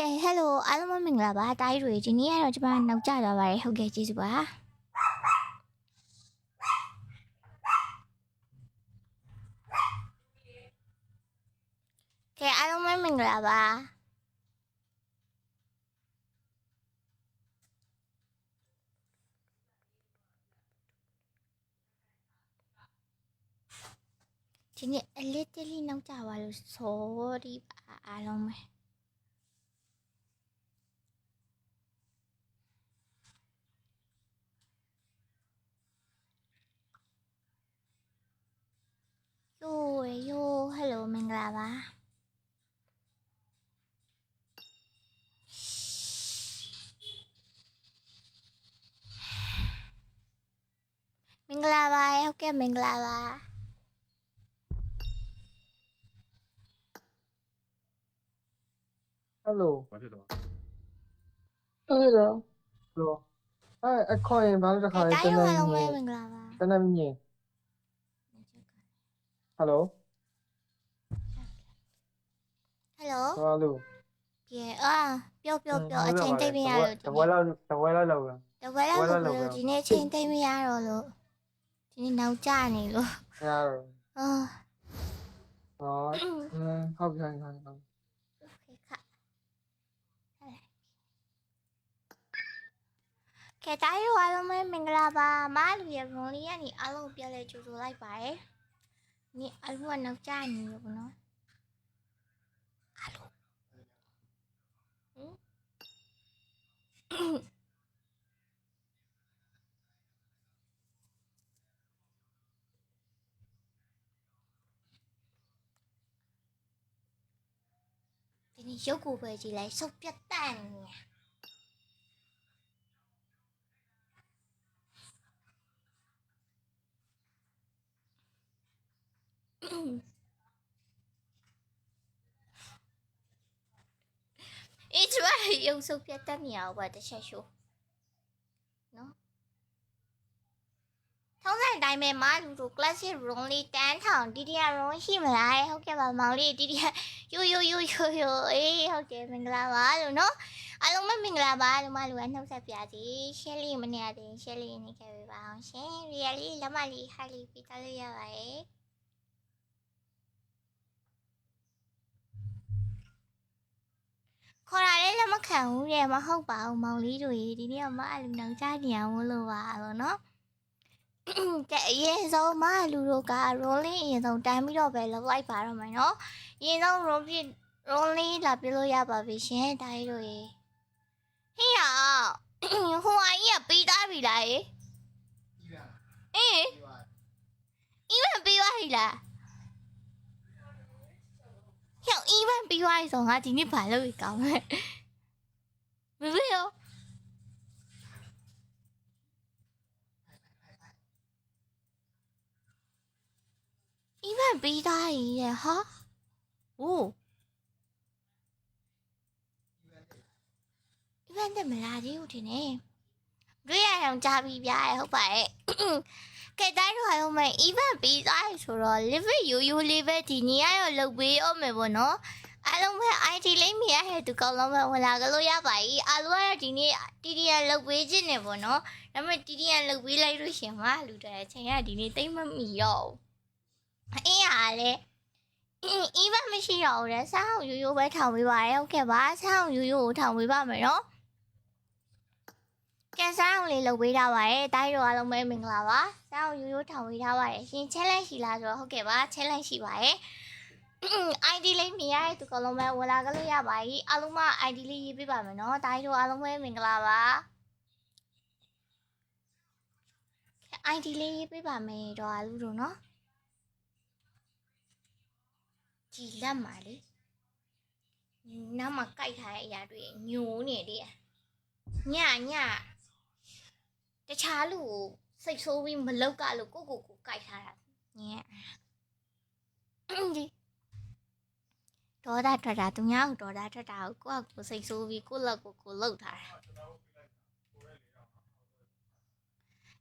ကဲ hello အားလုံးမင်္ဂလာပါတားရီတွေဒီနေ့ကတော့ကျွန်မနောက်ကျသွားပါတယ်ဟုတ်ကဲ့ကျေးဇူးပါကဲအားလုံးမင်္ဂလာပါဒီနေ့အလေးတလေးနောက်ကျသွားလို့ sorry ပါအားလုံးပဲယို hello မင်္ဂလာပါမင်္ဂလာပါဟုတ်ကဲ့မင်္ဂလာပါဟယ်လို ဘာဖြစ်တော့ ဟယ်လိုအခါရင်ဘာလို့တခါလဲ တိုင်းရောအားလုံးပဲမင်္ဂလာပါ တနက်မြင်ဟယ်လို hello ဘာလို့ ပြေပြောအချိန်သိမ့်မရလို့ တဝဲလောက်လောက်လား တဝဲလောက်လို့ဒီနေ့ချိန်သိမ့်မရတော့လို့ဒီနေ့နောက်ကျနေလို့ မရတော့ အာ ဟုတ်ကဲ့ဟုတ် ကဲတိုင်းရောအားလုံးပဲမင်္ဂလာပါမလူရဘုံလေးကနေအားလုံးပြလဲကြိုဆိုလိုက်ပါတယ်ဒီအလူကနောက်ကျနေလို့ပေါ့နော်အလူဒီနေ့ရုပ်ကိုပဲကြည့်လိုက်စုပ်ပြတ်တန်နေအေးကျမရုပ်စုပ်ပြတ်တန်နေအောင်ပါတစ်ချက်ရှိုးနော်ထုံးစံတိုင်းပဲမလူတို့ classic room လေးတန်းထောင်ဒီတရား room ရှိမလားဟုတ်ကဲ့ပါမောင်လေးဒီတရားယိုအေးဟုတ်တယ်မင်္ဂလာပါလို့နော်အားလုံးမင်္ဂလာပါလို့မလူကနှုတ်ဆက်ပြစီရှယ်လီမနေရသေးရှယ်လီနေခဲ့ပြပါအောင်ရှင်ရီယယ်လီလက်မလေးဟာလီပြထားလို့ရပါတယ်ခေါ်ရလဲလက်မခံဘူးတဲ့မဟုတ်ပါဘူးမောင်လေးတို့ရေဒီနေ့ကမအလူနောက်ကြနေအောင်လို့ပါလို့နော်ကဲအရင်ဆုံးမလူတို့က rolling အရင်ဆုံးတန်းပြီးတော့ပဲလောက်လိုက်ပါတော့မယ်နော်အရင်ဆုံး rolling လာပြလို့ရပါပြီရှင်ဒါကြီးတို့ရေဟေ့ရဟိုအကြီးကပေးသားပြီလားအေးအီဗန်ပေးသွားပြီလားဟဲ့အီဗန်ပေးသွားပြီဆိုငါဒီနေ့ဘာလုပ်ရကောင်းလဲမbiết không Ivan bị tai vậy hả? Ồ Ivan thì mình là điêu thì nè Rồi thằng cha bị dài không phải cái tay rồi không mày Ivan bị tai rồi live you live thì nhớ rồi lâu bị ôm mày bọn nó ai luôn phải ai thì lấy mía hay tụi con lắm mà là cái lối giá vậy ai luôn là thì nè đi lâu bị chứ nè bọn nó nó mà đi lâu bị lấy rồi xem má lụt rồi chẳng là đi nè tay mà mì rồi ấy à lẽ Ivan mới xí rồi đấy sao you phải thằng bị bài không kìa bá sao you thằng bị ba mày đó cái sao liền lâu bị đâu vậy tay rồi lòng mình là bá sao you thằng bị đâu vậy xin chết lấy xí là rồi không kìa bá chết lấy xí vậy ai đi lấy mì ai tụi con lòng mẹ là cái lối vậy alo mà ai đi lấy với bà mày nó tay rồi alo mình là bá ai đi lấy với bà mày rồi alo rồi nó chỉ là mà đi nó mà cay thái ya rồi nhú nè đi nhà cái chá lù xây số vì mà lâu cả lù cô cay thái nhẹ đi đó đã tụi nhau đó đã cô xây số vì cô là cô lâu thái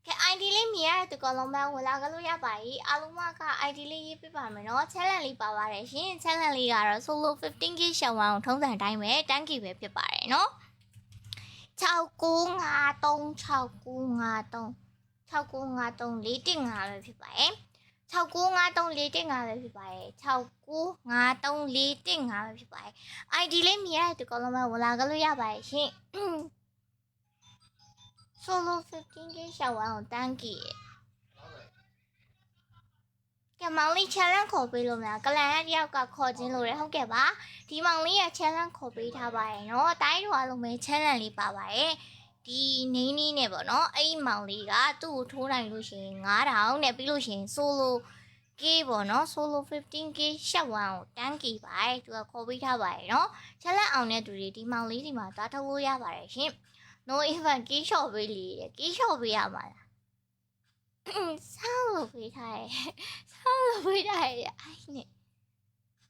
ကဲ ID လေးမြင်ရတဲ့သူကလုံးမဝင်လာကြလို့ရပါပြီအားလုံးက ID လေးရေးပြပါမယ်နော် challenge လေးပါပါတယ်ရှင် challenge လေးကတော့ solo 15k ရှောင်းအောင်ထုံးစံတိုင်းပဲ 10k ပဲဖြစ်ပါတယ်နော်69536953 6953 415ပဲဖြစ်ပါတယ်6953 415ပဲဖြစ်ပါတယ်6953 415ပဲဖြစ်ပါတယ် ID လေးမြင်ရတဲ့သူကလုံးမဝင်လာကြလို့ရပါတယ်ရှင် solo 15k ရှောင်းအောင် 10k ကဲမောင်လေး challenge ခေါ်ပေးလို့မလားကလန်ရတယောက်ကခေါ်ခြင်းလို့ရဟုတ်ကဲ့ပါဒီမောင်လေးရ challenge ခေါ်ပေးထားပါရဲ့နော်တိုင်းတော်အလုံးပဲ challenge လေးပါပါရဲ့ဒီနေနီးနဲ့ပေါ့နော်အဲ့ဒီမောင်လေးကသူ့ကိုထိုးနိုင်လို့ရှိရင်9000နဲ့ပြီးလို့ရှိရင် solo k ပေါ့နော် solo 15k ရှက်ဝမ်းကို 10k ပါသူကခေါ်ပေးထားပါရဲ့နော် challenge အောင်တဲ့သူတွေဒီမောင်လေးဒီမှာသွားထုတ်လို့ရပါတယ်ရှင် no even k shop ပေးလေk shop ပေးရမှာလားဆောင်းလို့ပေးထားရဲ့ဆောင်းလို့ပေးထားရဲ့အိုင်းနဲ့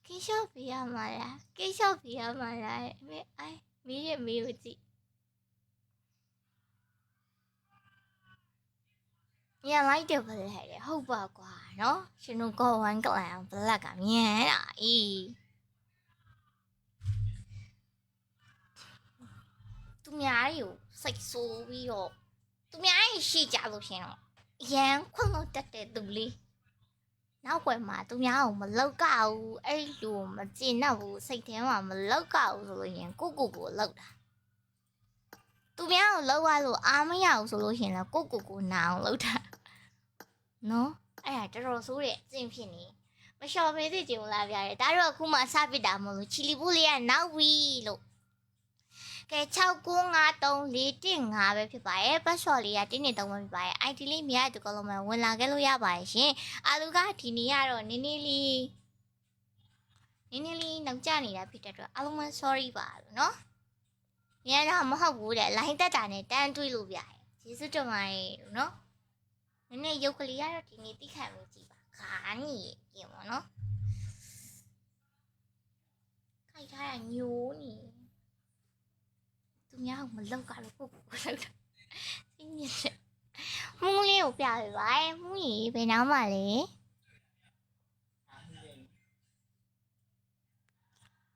k shop ပေးရမှာလား k shop ပေးရမှာလားမဲအိုင်းမေးရမေးလို့ကြည့်ညလိုက်တယ်ဘလက်လေဟုတ်ပါကွာနော်ရှင်တို့ကောဝမ်းကလန်ဘလက်ကမြန်တာအေးသူများတွေကိုစိတ်ဆိုးပြီးတော့သူများရဲ့ရှေ့ကြလို့ရှင်တော့ရန်ခွန်းလို့တက်တဲ့သူလေးနောက်ွယ်မှာသူများကိုမလောက်ကဘူးအဲ့လူကိုမကျင်တော့ဘူးစိတ်ထဲမှာမလောက်ကဘူးဆိုလို့ရင်ကိုလောက်တာသူများကိုလောက်ရလို့အားမရဘူးဆိုလို့ရှင်လည်းကိုနာအောင်လောက်တာနော်အဲ့ဒါတော်ဆိုးတဲ့အကျင့်ဖြစ်နေမလျှော်ပေးသေးကြုံလာပြရတယ်ဒါတော့အခုမှစပစ်တာမဟုတ်လို့ချီလီပူလေးကနောက်ပြီလို့ကဲ6953 415ပဲဖြစ်ပါရဲ့ပတ်စော်လေးကတင်းနေတော့မှဖြစ်ပါရဲ့ ID လေးမြရတူကလုံးမှဝင်လာခဲ့လို့ရပါရဲ့ရှင်အာလူကဒီနေ့ကတော့နင်းနေလေးနောက်ကျနေတာဖြစ်တဲ့အတွက်အားလုံး sorry ပါလို့နော်ညတော့မဟုတ်ဘူးတဲ့ line တက်တာနဲ့တန်းတွေးလို့ပြရဲ့ကျေးဇူးတင်ပါတယ်လို့နော်နည်းနည်းရုပ်ကလေးကတော့ဒီနေ့သိခံမှုကြည့်ပါခါနီပြင်ပါနော်ခိုက်ထားတာညိုးနေသူများမလောက်ကြလို့ကိုလောက်တာသိညစ်တယ်မှုလေးကိုပြပြပါမှုကြီးဘယ်နားမှာလဲ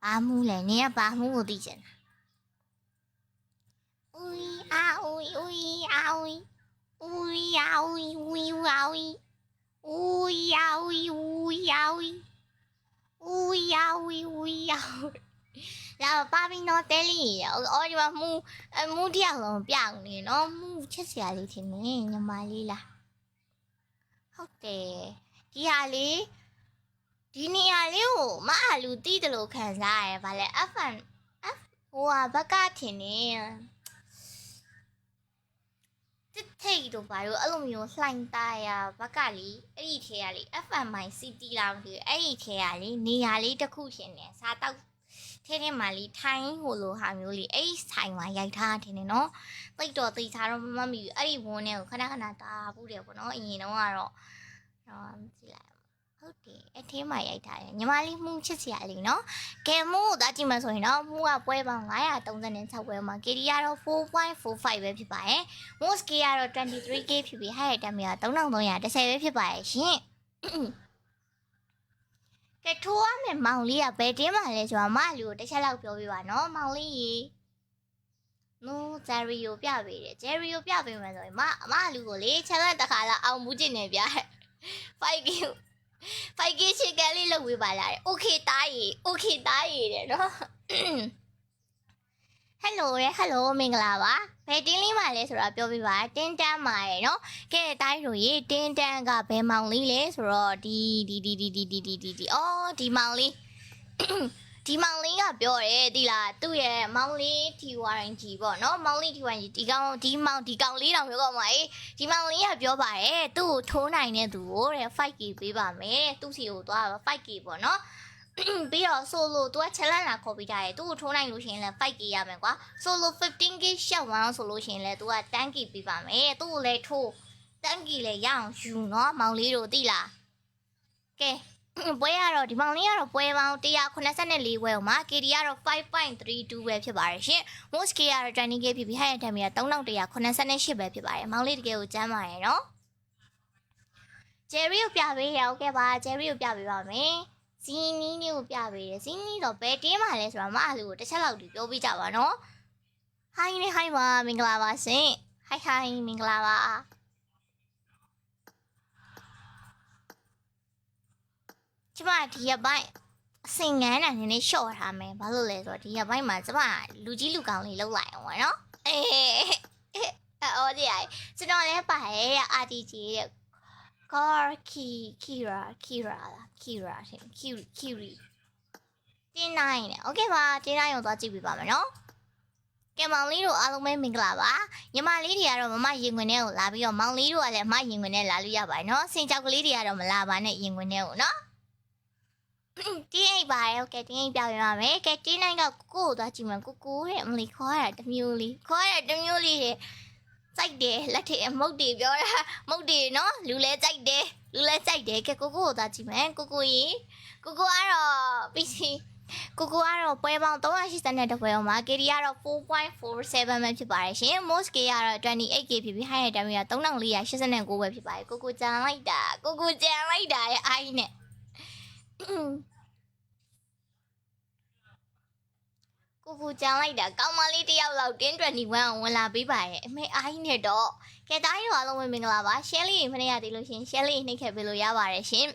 ဘာမှုလဲနင်ကဘာမှုကိုသိချင်တာဦးအာဦးအာဦးဦးယာဦးယာဦးဦးယာဦးယာဦးယာဦးယာလာပါပြီနော်တဲလီအော်ဒီမှာမူတယောက်လုံးပြောင်းနေနော်မူချက်စရာလေးထင်နေညီမလေးလားဟုတ်တယ်ဒီဟာလေးဒီနေရာလေးကိုမအားလူတီးတယ်လို့ခံစားရတယ်ဗာလဲ F ဟိုဟာဘက်ကထင်နေထိတ်တို့ဘာလို့အဲ့လိုမျိုးလှိုင်းသားရဘက်ကလေအဲ့ဒီထဲကလေ FMI City လားမသိဘူးအဲ့ဒီထဲကလေနေရာလေးတစ်ခုရှင်နေစားတော့ထဲမှာလေထိုင်းဟိုလိုဟာမျိုးလေအဲ့ဒီဆိုင်မှာရိုက်ထားတယ်နော်တိတ်တော့သိစားတော့မမီအဲ့ဒီဝန်းထဲကိုခဏတာဘူးတယ်ပေါ့နော်အရင်တော့ကတော့ကြည့်လိုက်ဟုတ်တယ်အထဲမှာရိုက်ထားတယ်ညီမလေးမှုချစ်စရာလေးနော်ကဲမှုကိုသားကြည့်မှဆိုရင်တော့မှုကပွဲပေါင်း936ပွဲမှာ KD ကတော့ 4.45 ပဲဖြစ်ပါတယ် Most K ကတော့ 23k ဖြစ်ပြီး high item က3310ပဲဖြစ်ပါတယ်ရှင်ကဲထိုးရမယ်မောင်လေးကဘယ်တင်းမှလဲဆိုတော့မလူကိုတစ်ချက်လောက်ပြောပြပါနော်မောင်လေးကြီးဂျယ်ရီကိုပြပေးတယ်ဂျယ်ရီကိုပြပေးမယ်ဆိုရင်မလူကိုလေချက်လက်တစ်ခါလာအောင်မှုကျင်နေပြ 5k ချစ်ကန်လေးလုပ်ပေးပါလား okay တားရီတဲ့နော် hello မင်္ဂလာပါဘယ်တင်းလေးမှလဲဆိုတာပြောပြပါတင်းတန်းမှာရယ်နော်ကဲတိုင်းတို့ရေတင်းတန်းကဘယ်မောင်လေးလဲဆိုတော့ဒီအော်ဒီမောင်လေးဒီမောင်လေးကပြောတယ်ဒီလားသူ့ရဲ့မောင်လေး T1G ပေါ့နော်မောင်လေး T1G ဒီကောင်လေးတောင်ပြောကောင်းပါအေးဒီမောင်လေးကပြောပါတယ်သူ့ကိုထိုးနိုင်တဲ့သူကိုတဲ့ 5k ပေးပါမယ်သူ့စီကိုသွား 5k ပေါ့နော်ပြီးတော့ solo သူက challenge လာခေါ်ပေးထားတယ်သူ့ကိုထိုးနိုင်လို့ရှိရင်လည်း 5k ရမယ်ကွာ solo 15k ရှက်ဝမ်းဆိုလို့ရှိရင်လည်းသူက 10k ပေးပါမယ်သူ့ကိုလည်းထိုး 10k လည်းရအောင်ယူနော်မောင်လေးတို့သိလားကဲ ပွဲရတော့ဒီမောင်လေးကတော့ပွဲပေါင်း184ပွဲမှာ KD ကတော့5.32ပဲဖြစ်ပါတယ်ရှင် Most K ကတော့ 20K ဖြစ်ပြီး High Item က3188ပဲဖြစ်ပါတယ်မောင်လေးတကယ်ကိုကျမ်းပါတယ်နော် Jerry ကိုပြပေးရအောင်ခဲ့ပါ Jerry ကိုပြပေးပါမယ်ဇီနီးကိုပြပေးတယ်ဇီနီးတော့ဘယ်တင်းပါလဲဆိုတော့မအားလို့တစ်ချက်လောက်ဒီပြောပြကြပါနော် Hi နဲ့ Hi ပါမင်္ဂလာပါရှင် Hi Hi မင်္ဂလာပါကျမဒီရပိုင်းအစင်ငန်းတာနည်းနည်းရှော့ထားမယ်ဘာလို့လဲဆိုတော့ဒီရပိုင်းမှာကျမလူကြီးလူကောင်းလေးလောက်လိုက်အောင်ပါနော်အော်ဒီအဲ့ကျွန်တော်လည်းပါရဲ့ RTG ရဲ့ Kira ရှင် Kiri တင်းနိုင်နဲ့ Okay ပါတင်းနိုင်ကိုသွားကြည့်ပြပါမယ်နော်ကဲမောင်လေးတို့အားလုံးပဲမင်္ဂလာပါညီမလေးတွေကတော့မမရင်ခွင်ထဲကိုလာပြီးတော့မောင်လေးတို့ကလည်းမရင်ခွင်ထဲလာလို့ရပါတယ်နော်စင်ကြောက်ကလေးတွေကတော့မလာပါနဲ့ရင်ခွင်ထဲကိုနော်တင်းအိပ်ပါရဲ့ Okay တင်းအိပ်ပြပေးပါမယ်ကဲတင်းနိုင်ကကိုကိုသွားကြည့်မယ်ကိုကိုရဲ့အမလီခေါ်ရတာတမျိုးလေးခေါ်ရတမျိုးလေးတဲ့စိုက်တယ်လက်ထမုတ်တွေပြောတာမုတ်တွေနော်လူလဲစိုက်တယ်လူလဲစိုက်တယ်ကဲကိုကိုကိုသွားကြည့်မယ်ကိုကိုကြီးကိုကိုကတော့ပြီးစီကိုကိုကတော့ပွဲပေါင်း380တဲ့ပွဲအောင်မှာ KD ကတော့ 4.47 ပဲဖြစ်ပါတယ်ရှင် Most K ကတော့ 28K ဖြစ်ပြီး High Item က3489ပဲဖြစ်ပါတယ်ကိုကိုကြံလိုက်တာရဲ့အိုင်းနဲ့ကိုကြံလိုက်တာကောင်းမလေးတယောက်လောက်1021ဝင်လာပေးပါရဲ့အမေအိုင်းနဲ့တော့ကဲတိုင်းတော်အားလုံးပဲမင်္ဂလာပါ share လေးမနေ့ကတည်းလို့ရှင် share လေးနှိပ်ခဲ့ပေးလို့ရပါတယ်ရှင်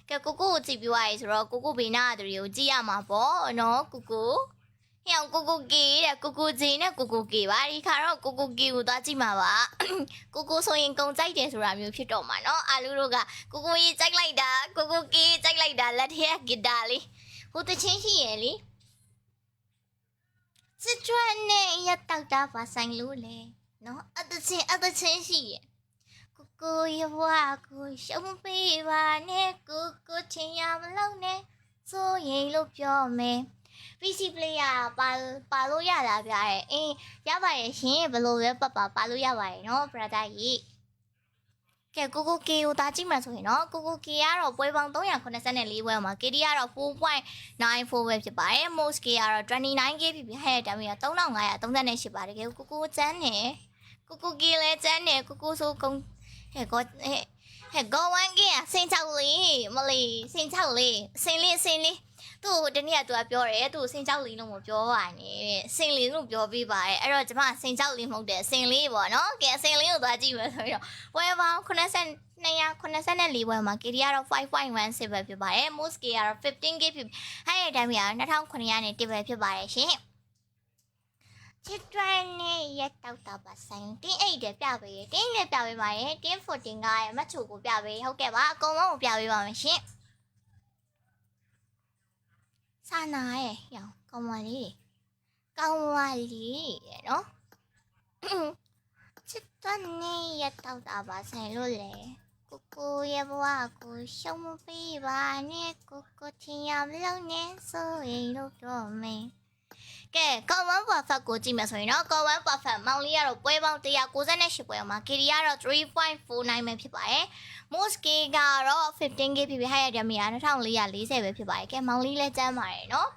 ကဲကိုကိုကြည့်ပြီးွားရေဆိုတော့ကိုဘေးနာသူတွေကိုကြည့်ရမှာပေါ့နော်ကိုဟဲ့အောင်ကိုကေတဲ့ကိုဂျင်းနဲ့ကိုကေပါဒီခါတော့ကိုကေကိုသွားကြည့်မှာပါကိုဆိုရင်ကုံကြိုက်တယ်ဆိုတာမျိုးဖြစ်တော့မှာနော်အာလူတို့ကကိုကြီးကြိုက်လိုက်တာကိုကေကြိုက်လိုက်တာလက်ထက်ကဂီတာလေးဟိုတချင်းရှိရယ်လေစစ်ကျွမ်းနဲ့ရတောက်တာပါဆိုင်လို့လေနော်အတချင်းရှိရယ်ကိုရဘွားကိုရှုံးပေးပါနဲ့ကိုချင်းရမလို့နဲ့ဆိုရင်လို့ပြောမယ် PC player ပါလို့ရတာဗျာအင်းရပါရဲ့ရှင်ဘယ်လိုပဲပါလို့ရပါရဲ့နော် brother ကြီးကဲကိုကေကိုတာကြည့်မှဆိုရင်နော်ကိုကေကတော့ပွဲပေါင်း384ပွဲမှာ KD ကတော့ 4.94 ပဲဖြစ်ပါတယ် Most K ကတော့ 29K ဖြစ်ပြီး High Item က3538ပါတယ်ကိုကျန်းနေကိုကေလည်းကျန်းနေကိုဆိုကုန်ဟဲ့ကောဝမ်ကစင်ချောက်လေးမလေးစင်ချောက်လေးစင်လေးသူ့တနေ့ကသူကပြောတယ်သူစင်ချောက်လေးလို့မပြောပါနဲ့စင်လေးလို့ပြောပေးပါတယ်အဲ့တော့ကျမစင်ချောက်လေးမဟုတ်တယ်စင်လေးပေါ့နော်ကဲစင်လေးကိုသွားကြည့်မယ်ဆိုတော့ဝယ်ပေါင်း284ပွဲမှာ KD ကတော့ 5.16 ပဲဖြစ်ပါတယ် Most K ကတော့ 15K ဖြစ် High Item က2900နဲ့1ပဲဖြစ်ပါတယ်ရှင်ချစ်တွန်းနဲ့ရက်တောက်တာပါဆိုင်တင်းအိတ်တယ်ပြပေးတယ်တင်းလည်းပြပေးပါရဲ့တင်း14ကရဲ့မချိုကိုပြပေးဟုတ်ကဲ့ပါအကုန်လုံးကိုပြပေးပါမယ်ရှင်စာနာရဲ့ရောင်ကောင်းပါလေနော်ချစ်တွန်းနဲ့ရက်တောက်တာပါဆိုင်လို့လေကိုရဲ့ဘဝကိုရှုံးမပေးပါနဲ့ကိုချင်းရမလို့နဲ့ဆိုရင်လို့ပြောမယ်ကဲကောင်းဝမ်ပါဖတ်ကိုကြည့်မယ်ဆိုရင်တော့ကောင်းဝမ်ပါဖတ်မောင်လေးကတော့ပွဲပေါင်း198ပွဲမှာ KD ကတော့ 3.49 ပဲဖြစ်ပါတယ် Most K ကတော့ 15K ဖြစ်ပြီး High Item က2440ပဲဖြစ်ပါတယ်ကဲမောင်လေးလည်းကျမ်းပါတယ်နော်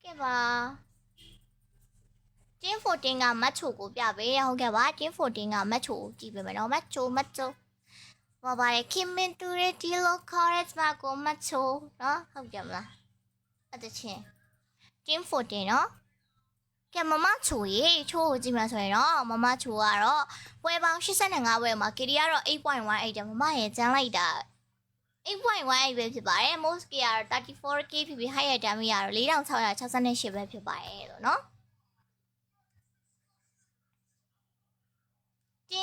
ကဲပါတင်း14ကမတ်ချိုကိုပြပေးရဟုတ်ကဲ့ပါတင်း14ကမတ်ချိုကိုကြည့်ပေးမယ်နော်မတ်ချိုဘာပါလဲခင်မင်တူရဲ့ဒီလိုခေါ်ရတဲ့ကိုမတ်ချိုနော်ဟုတ်ကြမလားအဲ့တချင်းတင်း14နော်ကဲမမချိုရေချိုးကိုကြည့်မှဆိုရင်တော့မမချိုကတော့ပွဲပေါင်း85ပွဲမှာ KD ကတော့ 8.18 တယ်မမရဲ့ကျန်းလိုက်တာ8.18ပဲဖြစ်ပါတယ် Most K ကတော့ 34K ဖြစ်ပြီး High Item ကတော့4668ပဲဖြစ်ပါတယ်လို့နော်တ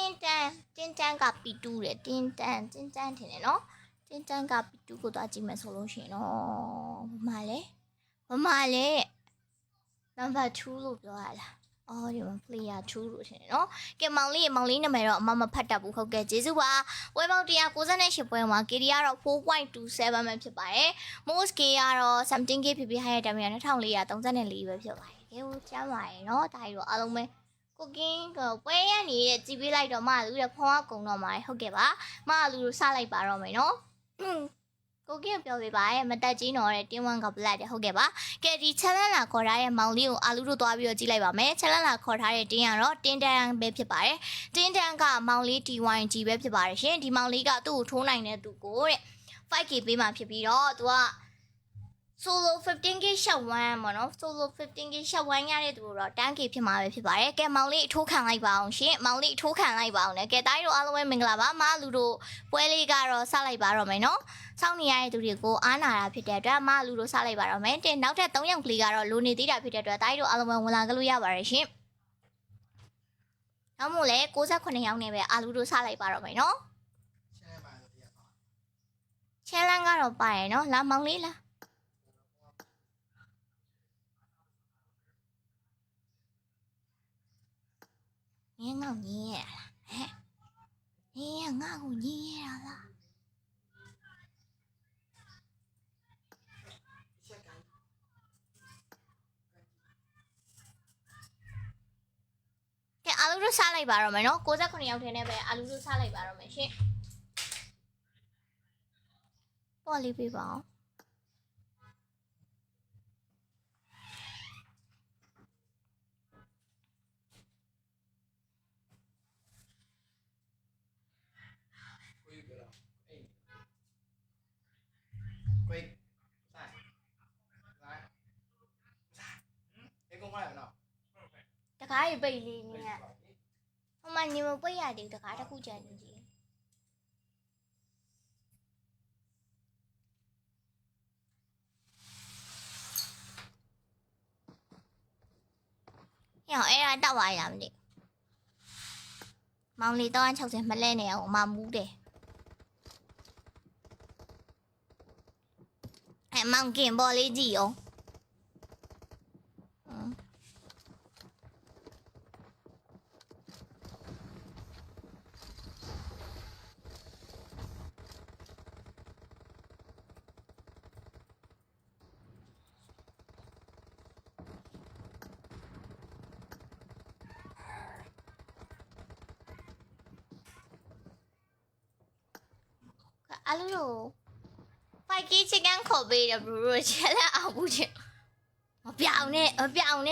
င်းတန်းကပီတူးတယ်တင်းတန်းထင်တယ်နော်တင်းတန်းကပီတူးကိုသွားကြည့်မယ်ဆိုလို့ရှိရင်တော့မမလဲနံပါတ်2လို့ပြောရလားအော်ဒီမှာ player 2လို့ထင်တယ်နော်ကဲမောင်လေးနာမည်တော့အမဖတ်တတ်ဘူးဟုတ်ကဲ့ကျေးဇူးပါပွဲပေါင်း198ပွဲမှာ KD ကတော့ 4.27 ပဲဖြစ်ပါတယ် Most K ကတော့ 17K ဖြစ်ပြီး High Item က2434ပဲဖြစ်ပါတယ်ကဲဟိုကျမ်းပါရယ်နော်ဒါကြီးတော့အားလုံးပဲ ကိုကင်းကပွဲရနေတဲ့ကြည်ပေးလိုက်တော့မလူတဲ့ဖုန်းကကုံတော့မှာဟုတ်ကဲ့ပါမလူတို့စလိုက်ပါတော့မယ်နော်ကိုကင်းပြောပြပါရဲ့မတက်ကြီးတော့တဲ့တင်းဝမ်ကဘလက်တဲ့ဟုတ်ကဲ့ပါကဲဒီ challenge လာခေါ်ထားတဲ့မောင်လေးကိုအာလူတို့သွားပြီးတော့ကြည့်လိုက်ပါမယ် challenge လာခေါ်ထားတဲ့တင်းကတော့တင်းတန်းပဲဖြစ်ပါတယ်တင်းတန်းကမောင်လေး TYG ပဲဖြစ်ပါတယ်ရှင်ဒီမောင်လေးကသူ့ကိုထိုးနိုင်တဲ့သူကိုတဲ့ 5k ပေးမှဖြစ်ပြီးတော့သူက solo 15k ရှောက်ဝမ်းပေါ့နော် solo 15k ရှောက်ဝမ်းရတဲ့သူတော့ 10k ဖြစ်မှာပဲဖြစ်ပါတယ်ကဲမောင်လေးအထိုးခံလိုက်ပါအောင်ရှင်မောင်လေးအထိုးခံလိုက်ပါအောင်လေကဲတိုင်းတို့အားလုံးပဲမင်္ဂလာပါမလူတို့ပွဲလေးကတော့စလိုက်ပါတော့မယ်နော်စောင့်နေရတဲ့သူတွေကိုအားနာတာဖြစ်တဲ့အတွက်မလူတို့စလိုက်ပါတော့မယ်တင်နောက်ထပ်3ယောက်ကလေးကတော့လိုနေသေးတာဖြစ်တဲ့အတွက်တိုင်းတို့အားလုံးပဲဝင်လာကြလို့ရပါတယ်ရှင်နောက်မို့လဲ69ယောက်နဲ့ပဲအားလူတို့စလိုက်ပါတော့မယ်နော်ချဲလန်းကတော့ပါရယ်နော်လာမောင်လေးလား你搞你了，哎，你搞你了。ကဲအာလူတို့စားလိုက်ပါတော့မယ်နော်69ယောက်ထင်းနဲ့ပဲအာလူတို့စားလိုက်ပါတော့မယ်ရှင်ပေါ်လေးပြပါအောင်တကားရပိတ်လေးနေရဟိုမှာညီမပိတ်ရတယ်တကားတစ်ခုကြံနေကြီးညောအဲ့ဒါတောက်သွားရမသိမောင်လေး360မလဲနေအောင်မမူးတယ်အဲ့မောင်ကင်ပေါ်လေးကြည့်အောင်阿鲁鲁，快给这干口碑的，不如起来熬不去。我表呢，我表呢。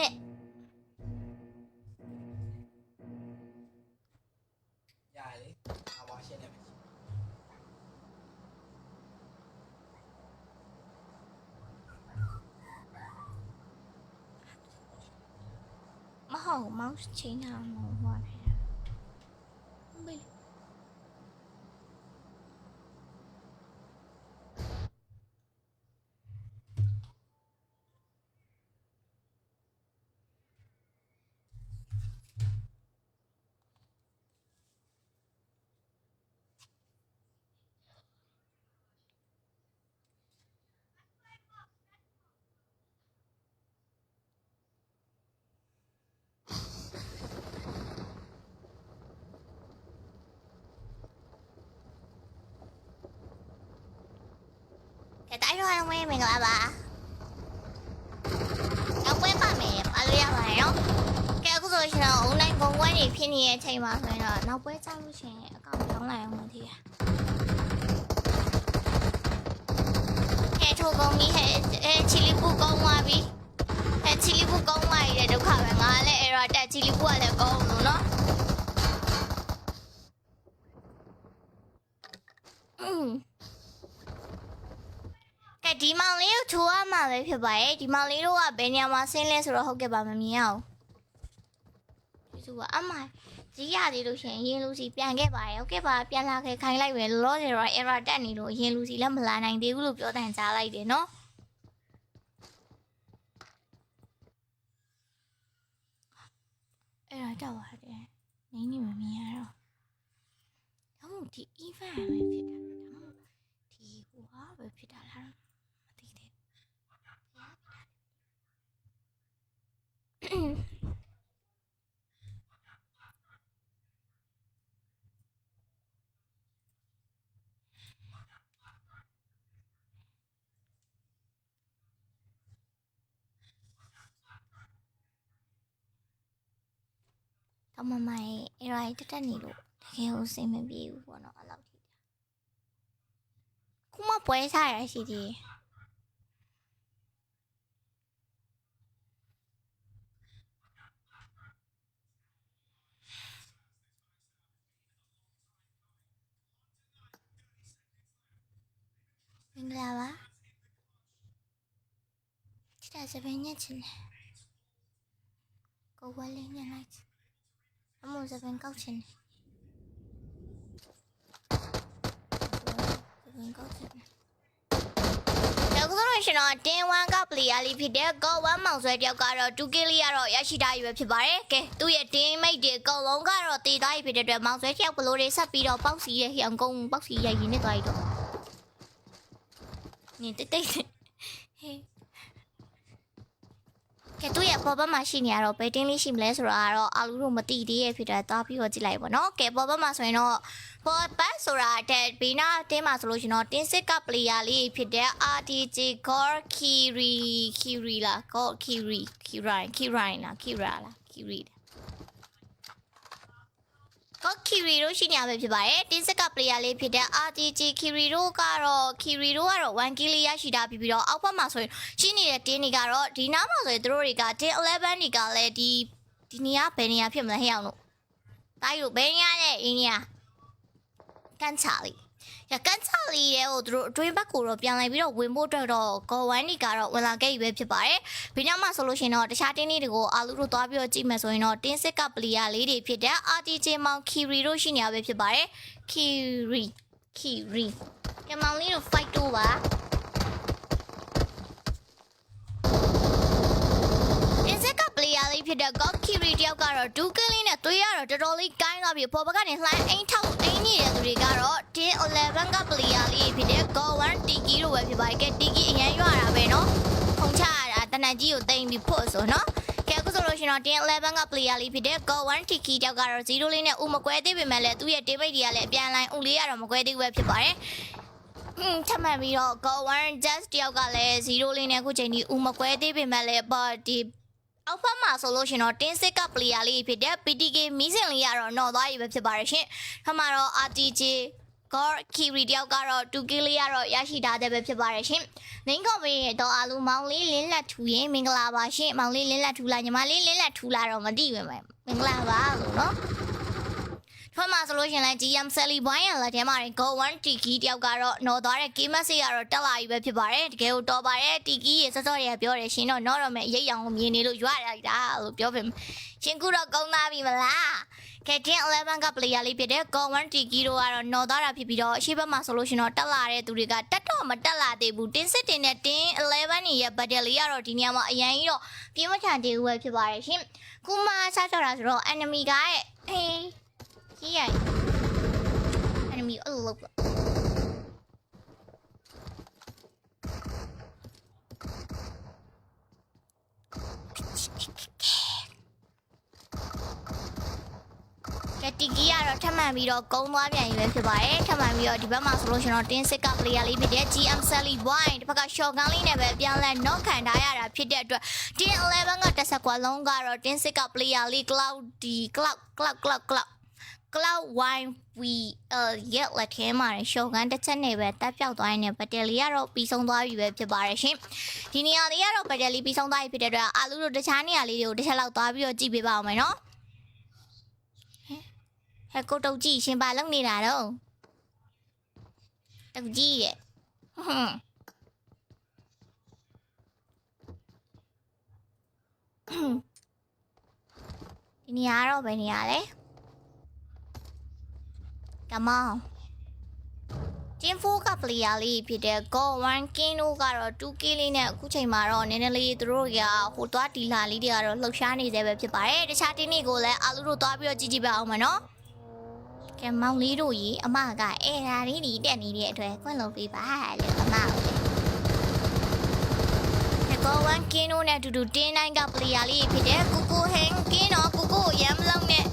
မဟုတ်မောင်ချင်းတာမဟုတ်ပါဘူးဘေးတိုင်းတော့အောင်မင်းမင်္ဂလာပါရောက်ပွဲပါမယ်အားလို့ရပါတယ်နော်ကဲအခုဆိုရှင်တော့ online ပုံပွဲတွေဖြစ်နေတဲ့အချိန်မှာဆိုရင်တော့နောက်ပွဲကြောက်လို့ရှင်အကောင့်ကြောင်းလိုက်အောင်မသိရဟဲ့ထိုးကုန်ကြီးဟဲ့ချီလီပူကောင်းသွားပြီဟဲ့ချီလီပူကောင်းသွားရတဲ့ဒုက္ခပဲငါလည်းအဲ့တော့တက်ချီလီပူကလည်းကောင်းလို့နော်ကဲဒီမောင်လေးကိုထိုးရမှာပဲဖြစ်ပါရဲ့ဒီမောင်လေးတို့ကဘယ်နေရာမှာဆင်းလဲဆိုတော့ဟုတ်ကဲ့ပါမမြင်အောင်ဒီစုကအမကြီးရသေးလို့ရှင်ရင်လူစီပြန်ခဲ့ပါရဲ့ဟုတ်ကဲ့ပါပြန်လာခဲ့ခိုင်းလိုက်ပဲလောတယ်တော့ error တက်နေလို့ရင်လူစီလည်းမလာနိုင်သေးဘူးလို့ပြောတဲ့ကြားလိုက်တယ်နော်အဲ့ဒါတော့ပါတယ်နင်းနေမမြင်ရတော့ဒါမှမဟုတ်ဒီ event ပဲဖြစ်တာဒါမှမဟုတ်ဒီဟိုဟာပဲဖြစ်တာလားမသိသေးဘူး မမိုင်အဲ့ဒါတက်တက်နေလို့တကယ်ကိုစိတ်မပြေဘူးပေါ့နော်အဲ့လောက်ထိခုမှပွဲစားရရှိသေးမင်္ဂလာပါချစ်တာစပင်းညက်ချင်တယ်ကိုဝဲလေးညက်လိုက်အမို့စပင်းကောက်ချင်တယ်စပင်းကောက်ချင်တယ်နောက်ဆုံးရှင်တော့တင်းဝမ်ကပလီယာလေးဖြစ်တဲ့ကောဝမ်မောင်ဆွဲတယောက်ကတော့2ကီလီကတော့ရရှိထားရဖြစ်ပါတယ်ကဲသူ့ရဲ့တင်းမိတ်တွေအကုန်လုံးကတော့တည်သွားပြီဖြစ်တဲ့အတွက်မောင်ဆွဲတယောက်ဘလို့တွေဆက်ပြီးတော့ပေါက်စီရဲ့ဟန်ကုန်းပေါက်စီရိုက်ရင်းနဲ့သွားပြီးတော့နေတိတ်တိတ်ဟေးကဲသူ့ရဲ့ပေါ်ပမှာရှိနေရတော့ဘယ်တင်းလေးရှိမလဲဆိုတာကတော့အာလူတို့မသိသေးရဲ့ဖြစ်တဲ့သွားပြီးတော့ကြည့်လိုက်ပါတော့ကဲပေါ်ပမှာဆိုရင်တော့ပေါ်ပတ်ဆိုတာတဲ့ဘီနာတင်းမှာဆိုလို့ရှင်တော့တင်းစစ်ကပလီယာလေးဖြစ်တဲ့ RTG Gor Kiri လား Gor Kiri Kira လား Kira လား Kiri ก็คีรีโร่ရှိနေရပဲဖြစ်ပါတယ်တင်းစက်ကပလေယာလေးဖြစ်တဲ့ RTG ခီရီရိုကတော့1ကီလီရရှိတာပြီးတော့အောက်ဘက်မှာဆိုရင်ရှိနေတဲ့တင်းတွေကတော့ဒီနားမှာဆိုရင်တို့တွေကတင်း11တွေကလည်းဒီနေရာဘယ်နေရာဖြစ်မလဲဟဲ့အောင်လို့တိုင်းလို့ဘယ်နေရာလဲအင်းနေရာကန်ချာလီကန်ချာလီရဲ့ဟိုတို့အတွင်းဘက်ကိုတော့ပြန်လိုက်ပြီးတော့ဝင်ဖို့အတွက်တော့ဂေါ်ဝမ်နီကတော့ဝင်လာခဲ့ပြီပဲဖြစ်ပါတယ်။ဘယ်ညမှာဆိုလို့ရှိရင်တော့တခြားတင်းလေးတွေကိုအာလူတို့သွားပြီးတော့ကြည့်မယ်ဆိုရင်တော့တင်းစစ်ကပလီယာလေးတွေဖြစ်တဲ့ RTJ မောင်ခီရီတို့ရှိနေရပဲဖြစ်ပါတယ်။ခီရီကမောင်လေးတို့ fight တော့ပါပလေယာလေးဖြစ်တဲ့ God Kiri တယောက်ကတော့ဒူးကလေးနဲ့သွေးရတော့တော်တော်လေးကိုင်းသွားပြီးပေါ်ဘက်ကနေလှမ်းအိမ်ထောက်အိမ်နေတဲ့သူတွေကတော့တင်း11ကပလေယာလေးဖြစ်တဲ့ God 1 Tiki တို့ပဲဖြစ်ပါတယ်ကဲ Tiki အရင်ရွာတာပဲနော်ခုံချရတာတနက်ကြီးကိုတိမ်ပြီးဖို့ဆိုနော်ကဲအခုဆိုလို့ရှိရင်တော့တင်း11ကပလေယာလေးဖြစ်တဲ့ God 1 Tiki တယောက်ကတော့0လေးနဲ့ဥမကွဲသေးပေမဲ့လည်းသူ့ရဲ့တေးပိတ်တွေကလည်းအပြန်လိုင်းဥလေးရတော့မကွဲသေးဘူးပဲဖြစ်ပါတယ်ထပ်မှန်ပြီးတော့ God 1 Just တယောက်ကလည်း0လေးနဲ့အခုချိန်ဒီဥမကွဲသေးပေမဲ့လည်းဒီအောက်ဖက်မှာဆိုလို့ရှင်တော့တင်းစစ်ကပလီယာလေးဖြစ်တဲ့ PTK မီးစင်လေးကတော့နော်သွားပြီပဲဖြစ်ပါတယ်ရှင်။ထပ်မှာတော့ RTJ Gor Kiri တယောက်ကတော့2ကီလီကတော့ရရှိထားတဲ့ပဲဖြစ်ပါတယ်ရှင်။မိန်းကောမေတော့အလူမောင်လေးလင်းလက်ထူရင်မင်္ဂလာပါရှင်။မောင်လေးလင်းလက်ထူလာညီမလေးလင်းလက်ထူလာတော့မသိဘူးပဲမင်္ဂလာပါလို့နော်။ထပ်မှာဆိုလို့ရှင်လဲ GM Sally ဘွိုင်းရလက်ထဲမှာ Go 1 Tiki တယောက်ကတော့နော်သွားတဲ့ Game Message ကတော့တက်လာပြီပဲဖြစ်ပါတယ်တကယ်ကိုတော်ပါတယ် Tiki ရေစောစောတွေကပြောတယ်ရှင်တော့နော်တော့မဲ့ရိတ်အောင်မြင်နေလို့ရွရလိုက်တာလို့ပြောပြင်ရှင်ကူတော့ကုန်းသားပြီမလားကဲတင်း11က player လေးဖြစ်တဲ့ Go 1 Tiki တို့ကတော့နော်သွားတာဖြစ်ပြီးတော့အရှိဘက်မှာဆိုလို့ရှင်တော့တက်လာတဲ့သူတွေကတက်တော့မတက်လာသေးဘူးတင်းစစ်တင်နဲ့တင်း11နေရဲ့ battle လေးကတော့ဒီနေရာမှာအရင်ကြီးတော့ပြင်းမထန်သေးဘူးပဲဖြစ်ပါတယ်ရှင်ခုမှဆက်ကြတာဆိုတော့ enemy ကရဲ့ဟေးကြီးရိုက် enemy အလုပ်ကဲတီကီကတော့ထပ်မှန်ပြီးတော့ကုန်းသွားပြန်ရွေးဖြစ်ပါတယ်ထပ်မှန်ပြီးတော့ဒီဘက်မှာဆိုလို့ရှင်တော့တင်းစစ်က player လေးဖြစ်တဲ့ GM Sally Wine ဒီဘက်က shotgun လေးနဲ့ပဲပြန်လဲ knock ခံထားရတာဖြစ်တဲ့အတွက်တင်း11ကတက်ဆက်ကွာလုံးကတော့တင်းစစ်က player လေး Cloud Wine we ရက်လက်ထဲမှာရှော့ကန်တစ်ချက်နဲ့ပဲတက်ပြောက်သွားရင်ဘက်တလီကတော့ပြီးဆုံးသွားပြီပဲဖြစ်ပါတယ်ရှင်ဒီနေရာလေးကတော့ဘက်တလီပြီးဆုံးသွားပြီဖြစ်တဲ့အတွက်အာလူတို့တခြားနေရာလေးတွေကိုတစ်ချက်လောက်သွားပြီးတော့ကြည့်ပေးပါအောင်မယ်နော်ဟဲ့ကိုတုတ်ကြည့်ရှင်ပါလုံနေတာတော့တုတ်ကြည့်ရဲ့ဒီနေရာတော့ဘယ်နေရာလဲCome on တင်းဖိုးကပလီယာလေးဖြစ်တဲ့ Go 1 King တို့ကတော့2 K လေးနဲ့အခုချိန်မှာတော့နည်းနည်းလေးသူတို့ကဟိုသွားတီလာလေးတွေကတော့လှုပ်ရှားနေသေးပဲဖြစ်ပါတယ်တခြားတင်းတွေကိုလည်းအာလူတို့သွားပြီးတော့ကြည့်ကြည့်ပါအောင်မနော်ကဲမောင်လေးတို့ကြီးအမကအဲ့ဒါလေးတွေတက်နေတဲ့အတွက်ခွင့်လုပ်ပေးပါလို့အမကိုGo 1 King တို့နဲ့အတူတူတင်းတိုင်းကပလီယာလေးဖြစ်တဲ့ကူကူဟင်းကင်းတော့ကူကူရမ်းလုံးနဲ့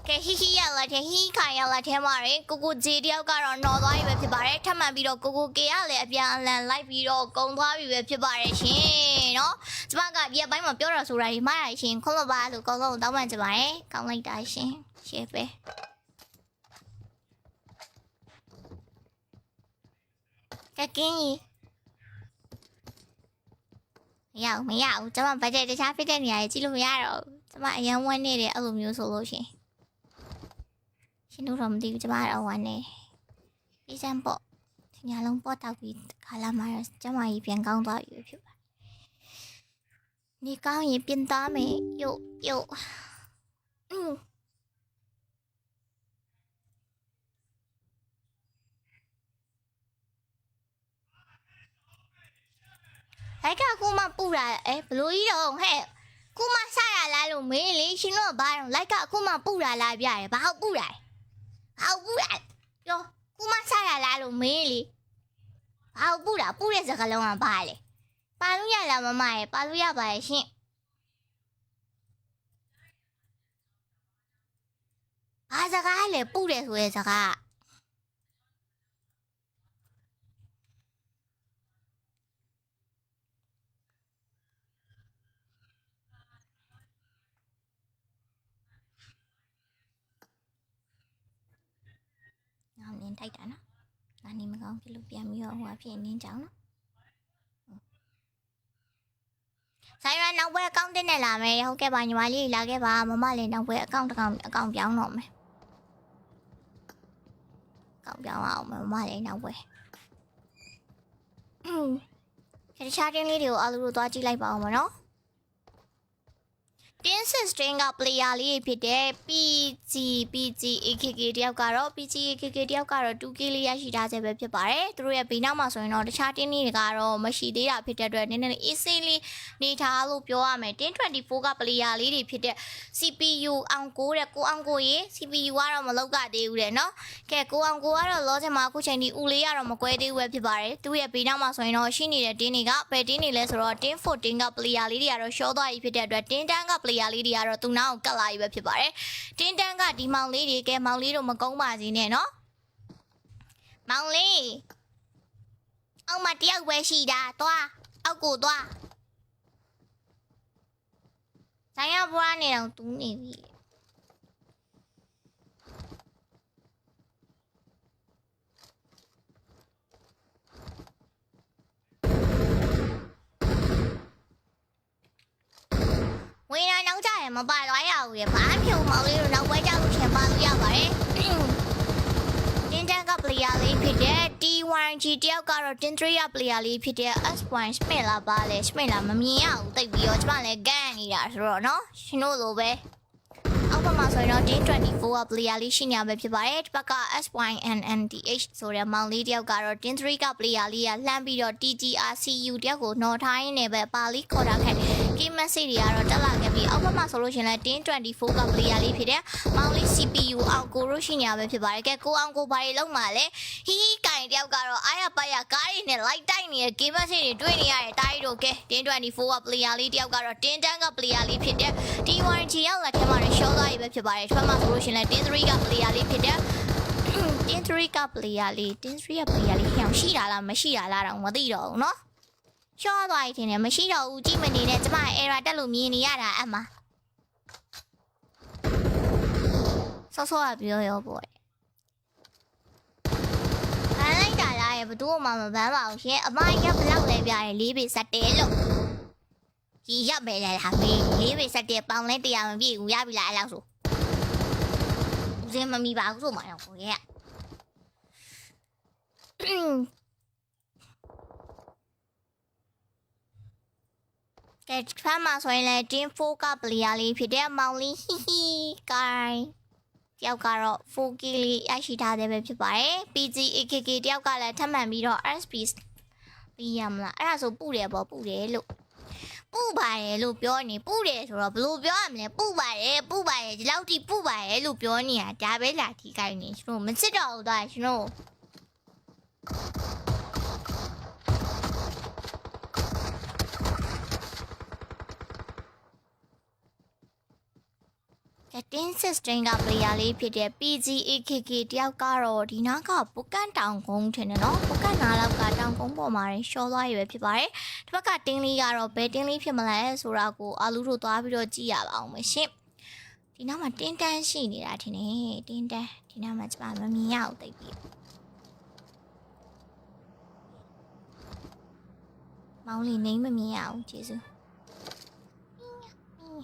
က ကဲဟီဟီရလာတဲ့ဟီခိုင်ရလာတဲ့မှာရေကိုကိုဂျေတယောက်ကတော့နော်သွားပြီပဲဖြစ်ပါတယ်ထပ်မံပြီးတော့ကိုကိုကေကလည်းအပြန်အလှန်လိုက်ပြီးတော့ကုံသွားပြီပဲဖြစ်ပါတယ်ရှင်နော်ကျမကဒီအပိုင်းမှာပြောတာဆိုတာဒီမှားရရှင်ခွင့်မပါလို့ကောင်းဆုံးတောင်းပန်ကြပါတယ်ကောင်းလိုက်တာရှင်ရှေ့ပဲကဲကင်းမရဘူးကျမဘတ်ဂျက်တခြားဖြစ်တဲ့နေရာကြီးကြည့်လို့မရတော့ကျမအရန်ဝန်းနေတယ်အဲ့လိုမျိုးဆိုလို့ရှင်ရှင်တို့တော့မသိဘူးကျမတော့ဝမ်းနေပြီးစမ်းပေါ့ဒီညလုံးပေါ့တောက်ပြီးခါလာမှာကျမကြီးပြန်ကောင်းသွားပြီဖြစ်ပါနေကောင်းရင်ပြင်သားမယ်ယုတ်အဲ့ကကူမပူတာဘလို့ကြီးတော့ဟဲ့ကူမဆရလာလို့မင်းလေရှင်တို့ဘာတော့လိုက်ကကူမပူတာလာပြရတယ်ဘာဟုတ်ပူတာဟုတ်ပူတာပြောကူမဆရလာလို့မင်းလေဘာဟုတ်ပူတာပူတဲ့စကားလုံးကဘာလဲပါလို့ရလားမမရဲ့ပါလို့ရပါရဲ့ရှင်ဘာစကားလဲပူတယ်ဆိုတဲ့စကားနင်းထိုက်တာနော်။နာနေမကောင်းဖြစ်လို့ပြန်ပြီးတော့ဟိုအဖြစ်နင်းကြောင်နော်။ဆိုင်ရနောက်ဘက်အကောင့်တင်နေလာမယ်။ဟုတ်ကဲ့ပါညီမလေးလာခဲ့ပါမမလေးနောက်ဘက်အကောင့်ပြောင်းတော့မယ်။အကောင့်ပြောင်းအောင်မမလေးနောက်ဘက်။ခရချာတင်းလေးတွေကိုအားလုံးသွားကြည့်လိုက်ပါအောင်မနော်။တင်းစစ်စတင်က player လေးဖြစ်တဲ့ PG AKK တယောက်ကတော့ PG AKK တယောက်ကတော့ 2K လေးရရှိထားစေပဲဖြစ်ပါတယ်သူတို့ရဲ့ဘေးနောက်မှာဆိုရင်တော့တခြားတင်းလေးတွေကတော့မရှိသေးတာဖြစ်တဲ့အတွက်နည်းနည်း AC လေးနေထားလို့ပြောရမယ်တင်း24က player လေးတွေဖြစ်တဲ့ CPU အောင်ကိုတဲ့ကိုအောင်ကိုရေ CPU ကတော့မလောက်ကသေးဘူးတဲ့နော်ကဲကိုအောင်ကိုကတော့လောဆယ်မှာအခုချိန်ဒီဦးလေးကတော့မကွဲသေးဘူးပဲဖြစ်ပါတယ်သူရဲ့ဘေးနောက်မှာဆိုရင်တော့ရှိနေတဲ့တင်းတွေကဘယ်တင်းတွေလဲဆိုတော့တင်း14က player လေးတွေကတော့ရှော့သွားပြီဖြစ်တဲ့အတွက်တင်းတန်းကplayer လေးတွေကတော့သူနောက်ကိုကတ်လာပြီပဲဖြစ်ပါတယ်။တင်းတန်းကဒီမောင်လေးတွေကဲမောင်လေးတို့မကုန်းပါစေနဲ့နော်။မောင်လေးအောက်မှာတယောက်ပဲရှိတာသွားအောက်ကိုသွား။ဆိုင်ရဘွားနေတော့တူးနေပြီ။ဝင်လာနောက်ကြရင်မပါသွားရဘူးရဘာဖြုံမောင်လေးတို့နောက်ပွဲကြလို့ရှင်ပါလို့ရပါတယ်တင်းတန်းက player လေးဖြစ်တဲ့ T1G တယောက်ကတော့ Tin3 က player လေးဖြစ်တဲ့ S1 Smith လာပါလေ Smith လာမမြင်ရဘူးတိတ်ပြီးတော့ကျမလည်းဂန်းနေတာဆိုတော့နော်ရှင်တို့လိုပဲအောက်ဘက်မှာဆိုရင်တော့ Tin24 က player လေးရှိနေရပဲဖြစ်ပါတယ်ဒီဘက်က SYNNDH ဆိုတဲ့မောင်လေးတယောက်ကတော့ Tin3 က player လေးကလှမ်းပြီးတော့ TGRCU တယောက်ကိုနော်ထိုင်းနေပဲပါလီခေါ်တာခဲ့Game message တွေကတော့တက်လာခဲ့ပြီးအောက်ဘက်မှာဆိုလို့ရှင်လဲ1024က player လေးဖြစ်တဲ့မောင်လေး CPU အောင်ကိုရိုရှိညာပဲဖြစ်ပါတယ်ကဲကိုအောင်ကိုဘာတွေလုံးမှာလဲဟီဟီကင်တယောက်ကတော့အားရပါရကားတွေနဲ့ light တိုက်နေတဲ့ game message တွေတွေ့နေရတဲ့တားရီတို့ကဲ1024က player လေးတယောက်ကတော့10တန်းက player လေးဖြစ်တဲ့ T1G ရောက်လာတဲ့မှာရှော့သွားပြီပဲဖြစ်ပါတယ်ထွက်မှာဆိုလို့ရှင်လဲ10-3က player လေးဖြစ်တဲ့10-3က player လေး10-3က player လေးဟျောင်ရှိတာလားမရှိတာလားတော့မသိတော့ဘူးเนาะရှော့သွားရင်လည်းမရှိတော့ဘူးကြည့်မနေနဲ့ကျမ error တက်လို့မြင်နေရတာအမှဆော့ပြောရောပေါ့ဘာလိုက်တာလားဘသူ့မှမပန်းပါဘူးရှင်အမရဘလောက်လဲပြတယ်4ပေ7လို့ကြီးရပဲလေဟာမေး4ပေ7ပေါင်လဲ100မပြည့်ဘူးရပြီလားအဲ့လောက်ဆိုဦးစင်းမမီပါဘူးဆိုမှတော့ကိုရဲ့ကဲဖမ်းမှာဆိုရင်လည်းတင်း4က player လေးဖြစ်တဲ့မောင်လေးဟီဟီကိုင်းတယောက်ကတော့ 4K လေးရရှိထားတယ်ပဲဖြစ်ပါတယ် PG AKK တယောက်ကလည်းထပ်မံပြီးတော့ SP ပြီးရမလားအဲ့ဒါဆိုပူတယ်ပေါ့ပူတယ်လို့ပူပါတယ်လို့ပြောနေပူတယ်ဆိုတော့ဘယ်လိုပြောရမလဲပူပါတယ်ဒီလောက်ထိပူပါတယ်လို့ပြောနေတာဒါပဲလားဒီကိုင်းနေကျွန်တော်မစစ်တော့ဘူးသားကျွန်တော် တင်းစစ်စတင်းက player လေးဖြစ်တဲ့ PGAKK တယောက်ကတော့ဒီနားကပုတ်ကန်တောင်ကုန်းထင်တယ်နော်ပုတ်ကန်နားလောက်ကတောင်ကုန်းပေါ်မှာရှော့သွားရွယ်ဖြစ်ပါတယ်ဒီဘက်ကတင်းလေးကတော့ဘယ်တင်းလေးဖြစ်မလဲဆိုတာကိုအာလူတို့သွားပြီးတော့ကြည့်ရပါအောင်မရှင်ဒီနားမှာတင်းတန်းရှိနေတာထင်တယ်တင်းတန်းဒီနားမှာကျမမမြင်ရအောင်သိပြီမောင်လေးနေမမြင်ရအောင်ကျေးဇူး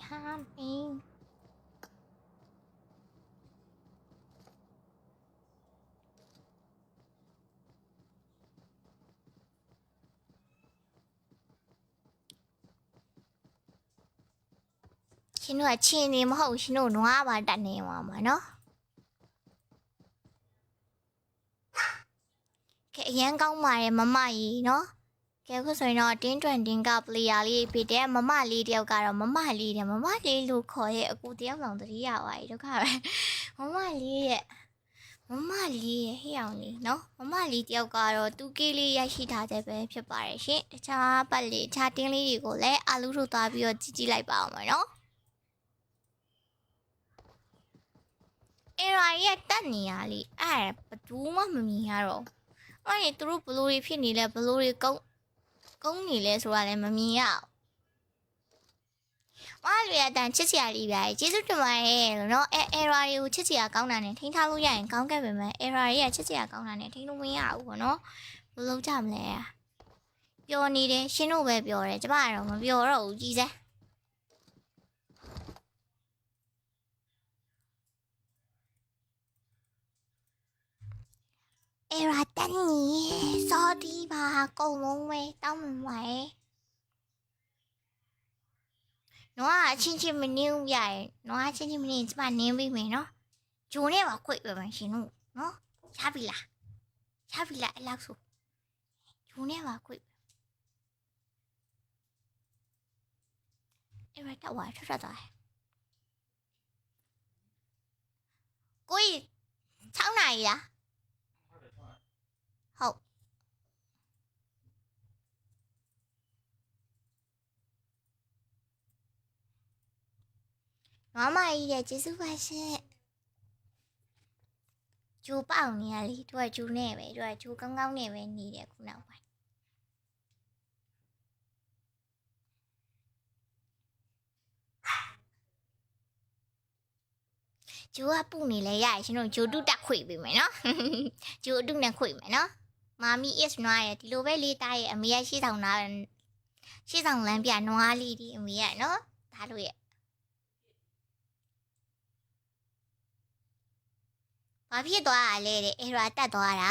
ဟာမင်းရှင်တို့ကချင်းနေမဟုတ်ရှင်တို့နွားပါတတ်နေမှာမနော်ကဲအရန်ကောင်းပါတယ်မမကြီးနော်ကဲခုဆိုရင်တော့တင်းတွန်တင်းက player လေးဖြစ်တဲ့မမလေးတယောက်ကတော့မမလေးတဲ့မမလေးလို့ခေါ်ရဲ့အကူတယောက်လောင်တတိယပါရီဒုက္ခပဲမမလေးရဲ့ဟဲ့အောင်လေးနော်မမလေးတယောက်ကတော့တူကေးလေးရရှိထားတဲ့ပဲဖြစ်ပါတယ်ရှင်တခြားပတ်လေးခြားတင်းလေးတွေကိုလည်းအာလူတို့သွားပြီးတော့ကြည့်လိုက်ပါအောင်မယ်နော်အေရာရဲ့တက်နေရလေအဲ့ဘသူမှမမြင်ရတော့အဲ့သူတို့ဘလူတွေဖြစ်နေလဲဘလူတွေကုန်းနေလဲဆိုတာလည်းမမြင်ရအောင်မအားရတဲ့ချစ်စရာလေးပြကျေးဇူးတင်ပါတယ်လို့နော်အဲရာတွေကိုချစ်စရာကောင်းတာနဲ့ထိန်းထားလို့ရရင်ကောင်းခဲ့ပါမယ်အဲရာတွေကချစ်စရာကောင်းတာနဲ့ထိန်းလို့မရဘူးပေါ့နော်ဘယ်လိုကြမလဲပျော်နေတယ်ရှင်တို့ပဲပျော်တယ်ကျမကတော့မပျော်တော့ဘူးကြီးစဲအေရာတန်နီစောဒီပါကုန်လုံးပဲတောင်းမှန်ပါရဲ့နော်အချင်းချင်းမနေဘူးပြရဲ့နော်အချင်းချင်းမနေကျမနင်းပြီးမယ်နော်ဂျုံနဲ့ပါခွိပဲမရှင်တို့နော်ရပြီလားအဲ့လောက်ဆိုဂျုံနဲ့ပါခွိအေရာတော့ဝါထွက်သွားကိုကြီး6နာရီလားဟုတ်မမကြီးတဲ့ကျေးဇူးပါရှင်ဂျိုးပေါက်နေရလေသူကဂျိုးနဲ့ပဲသူကဂျိုးကောင်းကောင်းနဲ့ပဲနေတယ်ခုနောက်ပိုင်းဂျိုးကပူနေလဲရရရှင်တို့ဂျိုးတုတက်ခွေပြီမယ်နော်ဂျိုးတုနဲ့ခွေမယ်နော်မာမီ is နွားရဲ့ဒီလိုပဲလေးသားရဲ့အမေရရှေ့ဆောင်လမ်းပြနွားလေးဒီအမေရနော်ဒါတို့ရဲ့ဘာဖြစ်သွားတာလဲတဲ့အေရာတက်သွားတာ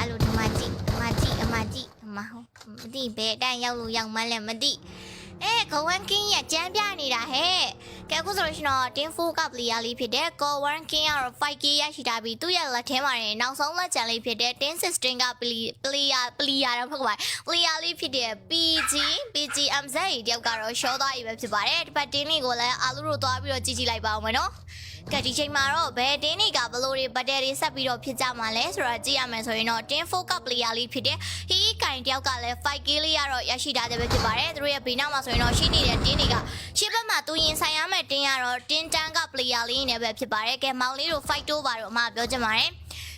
လို့ဒီမှာကြည့်အမမသိဘယ်အတိုင်းရောက်လို့ရောက်မှန်းလည်းမသိဂဝမ်ကင်းရဲ့ကြမ်းပြနေတာဟဲ့ကဲအခုဆိုလို့ရှိရင်တင်း4က player လေးဖြစ်တဲ့ဂဝမ်ကင်းကတော့ 5k ရရှိထားပြီးသူ့ရဲ့လက်ထဲမှာနေနောက်ဆုံးလက်ချန်လေးဖြစ်တဲ့တင်း16က player တော့ဟုတ်ပါ player လေးဖြစ်တဲ့ PGMZ တယောက်ကတော့ show သွားပြီပဲဖြစ်ပါတယ်ဒီပတ်တင်းလေးကိုလည်းအာလူတို့သွားပြီးတော့ကြည့်လိုက်ပါဦးမယ်နော်ကဲဒီချိန်မှာတော့ဘယ်တင်းတွေကဘလို့တွေဘတ်တယ်တွေဆက်ပြီးတော့ဖြစ်ကြမှာလဲဆိုတာကြည့်ရမယ်ဆိုရင်တော့တင်း4က player လေးဖြစ်တဲ့ဟီးကင်တယောက်ကလည်း 5k လေးရတော့ရရှိထားတယ်ပဲဖြစ်ပါတယ်သူတို့ရဲ့ဘေးနောက်မှာဆိုရင်တော့ရှိနေတဲ့တင်းတွေကရှေ့ဘက်မှာသူရင်ဆိုင်ရမယ့်တင်းရတော့တင်းတန်းက player လေးနဲ့ပဲဖြစ်ပါတယ်ကဲမောင်လေးတို့ fight တိုးပါတော့အမပြောချင်ပါတယ်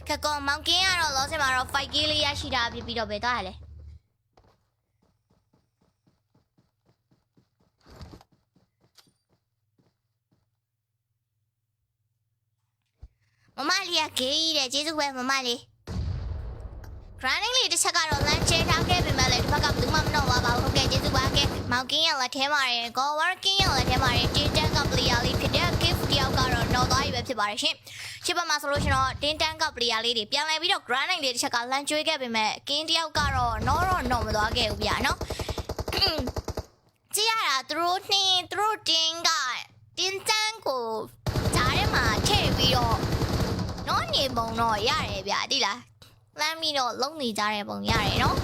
ကဲကောမောင်ကင်းကတော့လောဆယ်မှာတော့ 5k လေးရရှိတာဖြစ်ပြီးတော့ပဲသွားရလဲမမလေးကဂေးတဲ့ကျေးဇူးပဲမမလေး running လေးတစ်ချက်ကတော့လမ်းချထားခဲ့ပြီမဲ့လေဒီဘက်ကဘယ်သူမှမတော့ပါဘူးဟုတ်ကဲ့ကျေးဇူးပါကဲမောင်ကင်းရလက်ထဲမှာရယ် go working ရလက်ထဲမှာရယ်တင်းတန်းက player လေးဖြစ်တဲ့ gift တယောက်ကတော့တော့သွားပြီပဲဖြစ်ပါတယ်ရှင်ရှစ်ဘက်မှာဆိုလို့ရှင်တော့တင်းတန်းက player လေးတွေပြန်လဲပြီးတော့ running လေးတစ်ချက်ကလမ်းကျွေးခဲ့ပြီမဲ့ကင်းတယောက်ကတော့တော့မသွားခဲ့ဘူးဗျာနော်ကြည့်ရတာသူတို့တင်းကတင်းတန်းကိုဈားထဲမှာထည့်ပြီးတော့နော်နေပုံတော့ရတယ်ဗျာတိလားလမ်းပြီးတော့လုံးနေကြတဲ့ပုံရတယ်နော်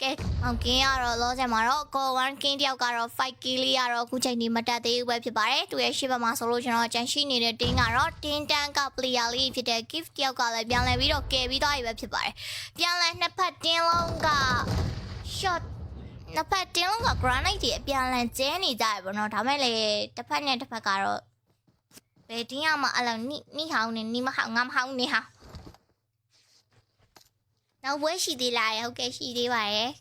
ကဲမောင်ကင်းကတော့လောဆယ်မှာတော့ကိုဝမ်ကင်းတယောက်ကတော့ 5k လေးရတော့အခုချိန်ဒီမတက်သေးဘူးပဲဖြစ်ပါတယ်သူရဲ့ရှေ့ဘက်မှာဆိုလို့ကျွန်တော်ကြန့်ရှိနေတဲ့တင်းကတော့တင်းတန်းက player လေးဖြစ်တဲ့ gift တယောက်ကလည်းပြန်လဲပြီးတော့ကယ်ပြီးသွားပြီပဲဖြစ်ပါတယ်ပြန်လဲနှစ်ဖက်တင်းလုံးက shot နှစ်ဖက်တင်းလုံးက granite တွေအပြန်အလှန်ကျဲနေကြရပါတော့ဒါမဲ့လေတစ်ဖက်နဲ့တစ်ဖက်ကတော့ဘယ်တင်းရမှာအဲ့လိုနိဟောင်းနေနိမဟောင်းငါမဟောင်းနေဟာနောက်ဝဲရှိသေးလားဟုတ်ကဲ့ရှိသေးပါရဲ့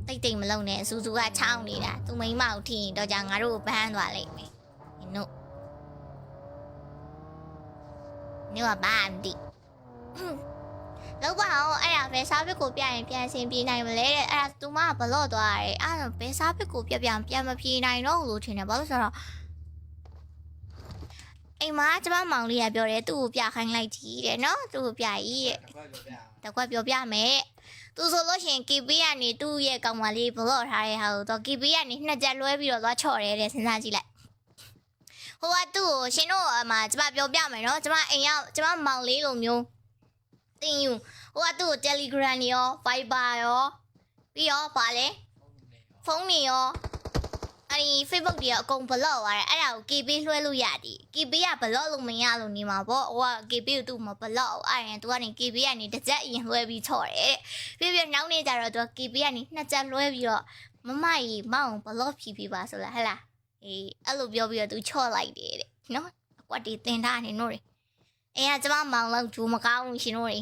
တိတ်မလုံးနဲ့စူးစူးကချောင်းနေတာသူမိမကိုထင်တော့ကြငါတို့ကိုဘန်းသွားလိမ့်မယ်နင်တို့နေကဘာမသိလောက်ပါအောင်အဲ့ဒါပဲစားပစ်ကိုပြရင်ပြန်ဆင်ပြေနိုင်မလဲတဲ့အဲ့ဒါသူမကဘလော့သွားတယ်အဲ့ဒါဘယ်စားပစ်ကိုပြန်မပြေနိုင်တော့လို့ထင်တယ်ဘာလို့ဆိုတော့အိမ်မှာကျမမောင်လေးကပြောတယ်သူ့ကိုပြခိုင်းလိုက်ကြည့်တဲ့နော်သူ့ကိုပြကြီးတဲ့တကွက်ပြောပြမယ်သူဆိုလို့ရှိရင် KB ကနေသူ့ရဲ့ကောင်မလေးဘလော့ထားတဲ့ဟာကိုတော့ KB ကနေနှစ်ကြက်လွှဲပြီးတော့သွားချော့တယ်တဲ့စဉ်းစားကြည့်လိုက်ဟိုကသူ့ကိုရှင်တို့အမကျမပြောပြမယ်နော်ကျမအိမ်ရောက်ကျမမောင်လေးလိုမျိုးတင်ယူဟိုကသူ့ကို Telegram ရော Viber ရောပြီးတော့ဗာလဲဖုန်းတွေရောအဲ့ဒီ Facebook တွေအကုန်ဘလော့သွားတယ်အဲ့ဒါကို KB လွှဲလို့ရတယ် KB ကဘလော့လို့မရလို့နေမှာပေါ့ဟိုက KB ကိုသူ့မဘလော့အဲ့ရင်သူကနေ KB ကနေတစ်ချက်အရင်လွှဲပြီးချော့တယ်ပြီးပြီးနောက်နေ့ကျတော့သူက KB ကနေနှစ်ချက်လွှဲပြီးတော့မမကြီးမောင်ဘလော့ဖြီးပါဆိုလားဟဲ့လားအေးအဲ့လိုပြောပြီးတော့သူချော့လိုက်တယ်တဲ့နော်အကွက်တီတင်ထားနေတို့တွေအဲ့ကကျမမောင်လောက်ဂျူမကောင်းဘူးရှင်တို့တွေ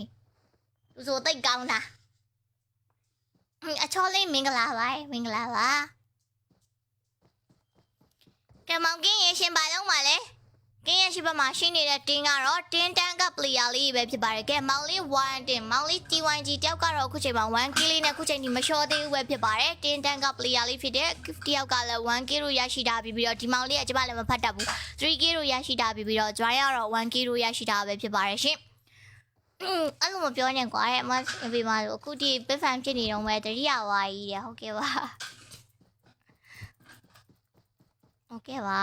သူဆိုတိတ်ကောင်းတာအချောလေးမင်္ဂလာပါမင်္ဂလာပါကဲမောင်ကင်းရရှင်ပါလုံးပါလေကင်းရရှိပါမှာရှင်းနေတဲ့တင်းကတော့တင်းတန်းကပလီယာလေးပဲဖြစ်ပါတယ်ကဲမောင်လေး1တင်မောင်လေး TYG တယောက်ကတော့အခုချိန်မှာ 1k လေးနဲ့အခုချိန်ဒီမလျှော်သေးဘူးပဲဖြစ်ပါတယ်တင်းတန်းကပလီယာလေးဖြစ်တဲ့တယောက်ကလည်း 1k လို့ရရှိတာပြီးတော့ဒီမောင်လေးကကျမလည်းမဖတ်တတ်ဘူး 3k လို့ရရှိတာပြီးတော့ join ကတော့ 1k လို့ရရှိတာပဲဖြစ်ပါတယ်ရှင်အဲ့လိုမပြောနဲ့ကွာရဲ့အမဘေးမှာလို့အခုဒီ big fan ဖြစ်နေတော့မဲ့တတိယဝါကြီးတဲ့ဟုတ်ကဲ့ပါဟုတ်ကဲ့ပါ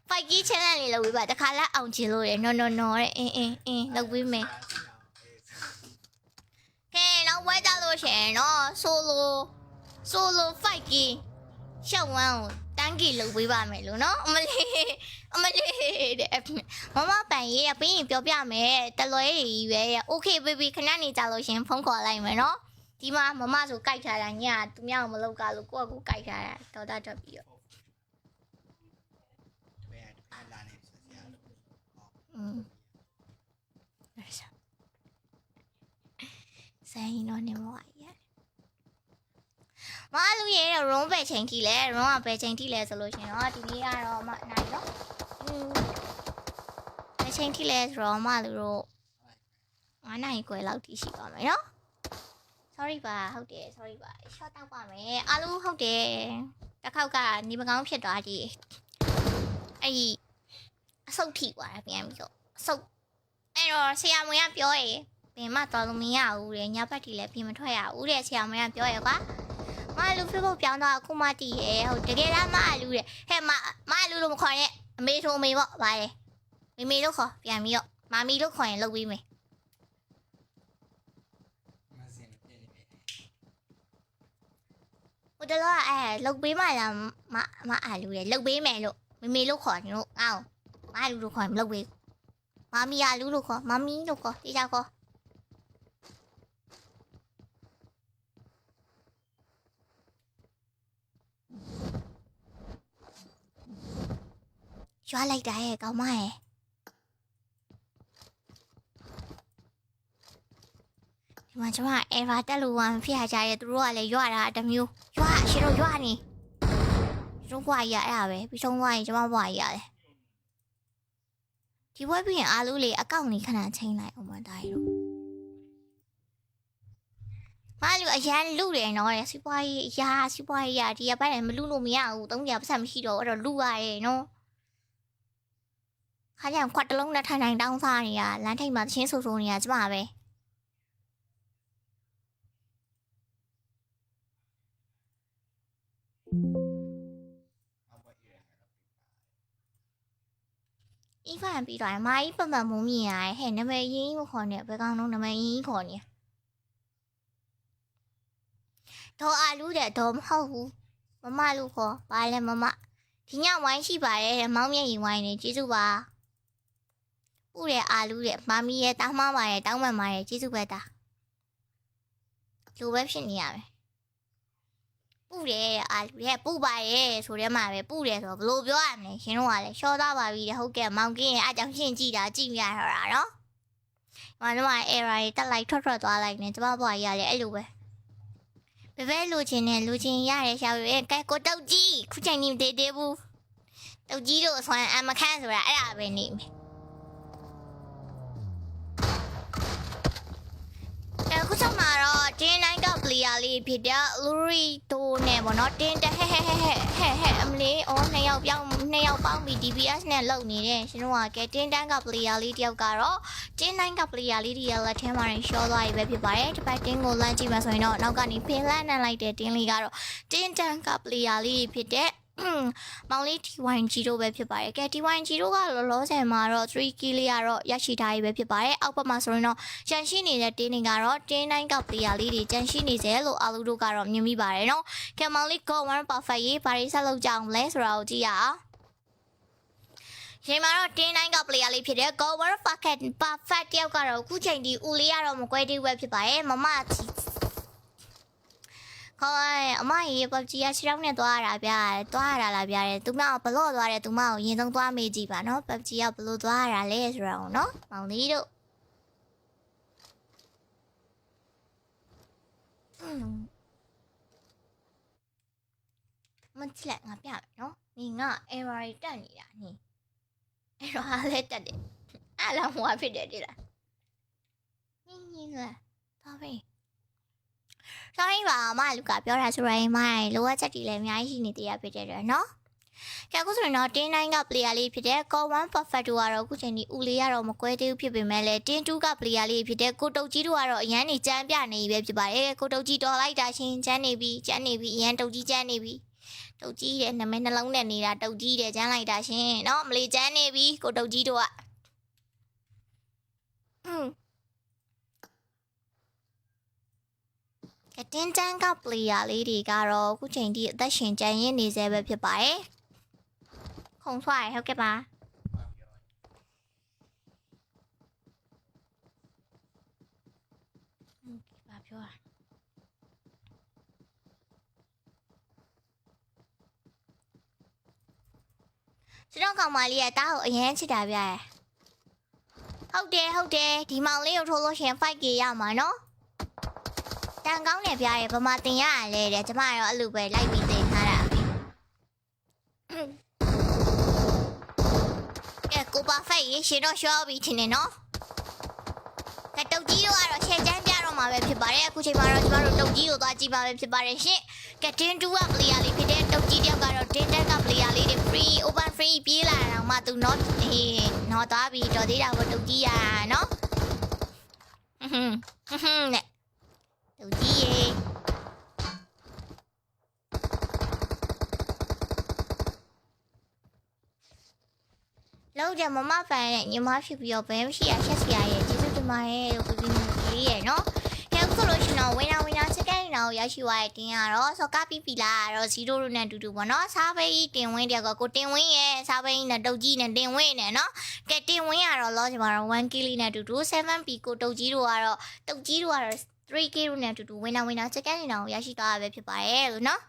5G channel လေးလုပ်ပြီးပါတခါလက်အောင်ချင်လို့ရ no တဲ့အင်းလုပ်ပြီးမယ်ကဲနောက်ဝဲကြလို့ရှင်နော် solo 5G ရှောက်ဝမ်းကိုတန်းကြီးလုပ်ပေးပါမယ်လို့နော်အမလေးတဲ့မမပန်ရေးရပြီးရင်ပြောပြမယ်တလွဲကြီးပဲโอเค baby ခဏနေကြလို့ရှင်ဖုန်းခေါ်လိုက်မယ်နော်ဒီမှာမမဆိုကြိုက်ထားတာညသူများကိုမလုပ်ကလို့ကိုယ့်ကိုကြိုက်ထားတာတော်တာတက်ပြီးတော့ဆိုင်တော့နေမဝရမလူရဲ့ရုံးပဲချိန်ထိလဲရုံးကပဲချိန်ထိလဲဆိုလို့ရှင်တော့ဒီနေ့ကတော့မနိုင်တော့ပဲချိန်ထိလဲဆိုတော့မလူတို့9နိုင်ခွဲလောက်ထိရှိပါမယ်နော် sorry ပါဟုတ်တယ် sorry ပါ short တောက်ပါမယ်အားလုံးဟုတ်တယ်တစ်ခေါက်ကနေမကောင်းဖြစ်သွားကြည့်အဲ့ဒီအဆုတ်ထိသွားတာပြန်ပြီးတော့အဆုတ်အဲ့တော့ဆရာမကပြောရယ်ဘယ်မှတော်လို့မရဘူးတဲ့ညဘက်ထိလည်းပြင်မထွက်ရဘူးတဲ့ဆရာမကပြောရယ်ကွာမလူ Facebook ပြောင်းတော့အခုမှတည်ရယ်ဟုတ်တကယ်လားမလူတဲ့ဟဲ့မလူလို့မခေါ်နဲ့အမေထိုးမေပေါ့ဗါလေမေလို့ခေါ်ပြန်ပြီးတော့မာမီလို့ခေါ်ရင်လုပ်ပြီးမယ်ဟိုတလောလုပ်ပေးမှလားမလူတဲ့လုပ်ပေးမယ်လို့မေလို့ခေါ်နေလို့အော်မလူလို့ခေါ်မလုပ်ပေးမာမီရလူလို့ခေါ်မာမီလို့ခေါ်တေးကြခေါ်ရွာလိုက်တာရဲ့ကောင်းမရဲ့ဒီမှာကျွန်မEva တက်လို့ဝင်ဖြစ်ရကြရဲ့သူတို့ကလည်းရွာတာတမျိုးရွာရှင်တို့ရွာနေကျွန်တော်ဘွားရအဲ့ဒါပဲပြီးဆုံးသွားရင်ကျွန်မဘွားရရတယ်ဒီဘွဲပြီးရင်အားလုံးလေအကောင့်လေးခဏချိန်လိုက်အောင်မတိုင်းတို့မလူအရန်လူတယ်နော်စီးပွားရေးအရာစီးပွားရေးရဒီကပိုင်းလည်းမလူလို့မရဘူး300ပတ်စံမရှိတော့အဲ့တော့လူရရဲ့နော်ခါကျရင်ခွက်တလုံးနဲ့ထိုင်တောင်းစားနေရလမ်းထိပ်မှာချင်းဆူနေရကျမပဲအီဖန်ပြီးတော့မိုင်းပတ်မုံမြင်ရဟဲ့နမည်ရင်းကိုခေါ်နေဘယ်ကောင်လုံးနမည်ရင်းခေါ်နေတော့အလူတဲ့တော့မဟုတ်ဘူးမမလူခေါ်ပါလဲမမဒီညဝိုင်းရှိပါတယ်မောင်မြင့်ရင်ဝိုင်းနေကျေးဇူးပါဥရဲ့အာလူတဲ့မမီရဲ့တောင်းမပါရဲ့တောင်းမှန်ပါရဲ့ကျေးဇူးပဲတာ လူပဲဖြစ်နေရမယ်ပူတယ်အာလူရဲ့ပူပါရဲ့ဆိုတဲ့မှာပဲပူတယ်ဆိုတော့ဘလို့ပြောရမလဲရှင်တို့ကလည်းရှော့သားပါပြီဟုတ်ကဲ့မောင်ကင်းရဲ့အကြောင်းရှင်းကြည့်တာကြည့်မြရတာနော်မနမ error တက်လိုက်ထွက်သွားလိုက်နေကျမဘွားကြီးကလည်းအဲ့လိုပဲဘယ်လိုချင်နေလူချင်းရတယ်ရှာရဲကဲကိုတောက်ကြီးခုချိန်နေတေးသေးဘူးတောက်ကြီးတို့ဆွမ်းအမခန့်ဆိုတာအဲ့ဒါပဲနေမယ်ခုချက်မှာတော့တင်းနိုင်ကပလီယာလေးဖြစ်တဲ့လူရီတိုနဲ့ပေါ့နော်တင်းတဟဲအမလေးအော်နှစ်ယောက်ပေါင်းပြီး DPS နဲ့လုံနေတယ်ရှင်တို့ကကဲတင်းတန်းကပလီယာလေးတယောက်ကတော့တင်းနိုင်ကပလီယာလေးဒီလက်ထဲမှာရှော့သွားပြီပဲဖြစ်ပါတယ်ဒီပိုက်တင်းကိုလမ်းကြည့်မှဆိုရင်တော့နောက်ကနေဖင်လန်းနဲ့လိုက်တဲ့တင်းလေးကတော့တင်းတန်းကပလီယာလေးဖြစ်တဲ့မောင်လေး TYG တို့ပဲဖြစ်ပါတယ်ကဲ TYG တို့ကလောလောဆယ်မှာတော့3 kill လေးကတော့ရရှိထားပြီပဲဖြစ်ပါတယ်အောက်ဘက်မှာဆိုရင်တော့ကြန့်ရှိနေတဲ့တင်းတွေကတော့တင်း9က player လေးတွေကြန့်ရှိနေစေလို့အားလုံးတို့ကတော့မြင်မိပါတယ်နော်ကဲမောင်လေး go 1 perfect ရေးဘာတွေဆက်လုပ်ကြအောင်လဲဆိုတာကိုကြည့်ရအောင်ရှင်မတော့တင်း9က player လေးဖြစ်တဲ့ go 1 perfect တယောက်ကတော့အခုချိန်ဒီဦးလေးကတော့မကွဲသေးဘူးပဲဖြစ်ပါတယ်မမခေါ်အမကြီးပပကြီးက6ရောက်နဲ့သွားရတာဗျာသွားရတာလားဗျာတဲ့သူမဘလို့သွားတယ်သူမကိုရင်ဆုံးသွားမေးကြည့်ပါနော်ပပကြီးကဘလို့သွားရတာလဲဆိုတော့နော်မောင်လေးတို့မကြည့်လိုက်ငါပြမယ်နော်နေငါ error တက်နေတာနေ error လည်းတက်တယ်အဲ့လားဟိုဖြစ်တယ်ဒီလားညင်းလားသွားပြီဆိုင်းပါမလူကပြောတာဆိုရင်မိုင်းလိုအပ်ချက်တွေလည်းအများကြီးရှိနေသေးရဖြစ်တယ်နော်။ကြအခုဆိုရင်တော့တင်း9က player လေးဖြစ်တဲ့ Go 1 perfect တို့ကတော့အခုချိန်ဒီဦးလေးကတော့မကွဲသေးဘူးဖြစ်ပေမဲ့လည်းတင်း2က player လေးဖြစ်တဲ့ကိုတုတ်ကြီးတို့ကတော့အရန်နေကြမ်းပြနေပြီပဲဖြစ်ပါတယ်။ကိုတုတ်ကြီးတော်လိုက်တာရှင်ကျန်းနေပြီအရန်တုတ်ကြီးကျန်းနေပြီ။တုတ်ကြီးတဲ့နာမည်နှလုံးနဲ့နေတာတုတ်ကြီးတဲ့ကျန်းလိုက်တာရှင်နော်မလီကျန်းနေပြီကိုတုတ်ကြီးတို့ကကတင်းတန်းက player လေးတွေကတော့အခုချိန်ထိအသက်ရှင်ကျန်ရင်းနေစေပဲဖြစ်ပါတယ်။ခုံထွက်ရဟုတ်ကဲ့ပါ။ဘာပြောရကျွန်တော်ကောင်မလေးရဲ့တားကိုအရင်ချစ်တာဗျာ။ဟုတ်တယ်ဒီမောင်လေးကိုထိုးလို့ရှင် 5k ရမှာနော်။တန်ကောင်းတယ်ဗျာရဲ့ဗမာတင်ရရလဲတဲ့ကျမရောအဲ့လိုပဲလိုက်ပြီးတင်ထားတာကဲကိုပါဖိတ်ရေရှင်တော့ရှော့ပြီးထင်နေနော်ကဲတုတ်ကြီးတို့ကတော့ရှယ်ချမ်းပြတော့မှာပဲဖြစ်ပါတယ်အခုချိန်မှာတော့ကျမတို့တုတ်ကြီးကိုသွားကြည့်ပါပဲဖြစ်ပါတယ်ရှင်ကဲတင်း2က player လေးဖြစ်တဲ့တုတ်ကြီးတယောက်ကတော့တင်း10က player လေးတွေ free open free ပြေးလာတာတော့မှသူ not နော်သွားပြီးတော်သေးတာပေါ့တုတ်ကြီးရနော်နဲ့တုတ်ကြီးရေလောက်ကြမမဖန်နဲ့ညီမဖြစ်ပြီးတော့ဘယ်မရှိရချက်စရာရဲ့ကျေးဇူးတင်ပါတယ်လို့ပြပြနေကြီးရဲ့နော်ကဲအခုဆိုလို့ရှင်တော့ဝင်နာစကန်နေတော့ရရှိသွားတဲ့တင်းကတော့စောကပီလာတော့0တို့နဲ့တူတူပေါ့နော်စားပိတ်တင်ဝင်းတယောက်ကကိုတင်ဝင်းရဲ့စားပိတ်နဲ့တုတ်ကြီးနဲ့တင်ဝင်းနဲ့နော်ကဲတင်ဝင်းကတော့လောချင်ပါတော့ 1k လေးနဲ့တူတူ 7p ကိုတုတ်ကြီးတို့ကတော့ 3k တို့နဲ့တူတူဝင်နာစကန်နေတော့ရရှိသွားတာပဲဖြစ်ပါတယ်လို့နော်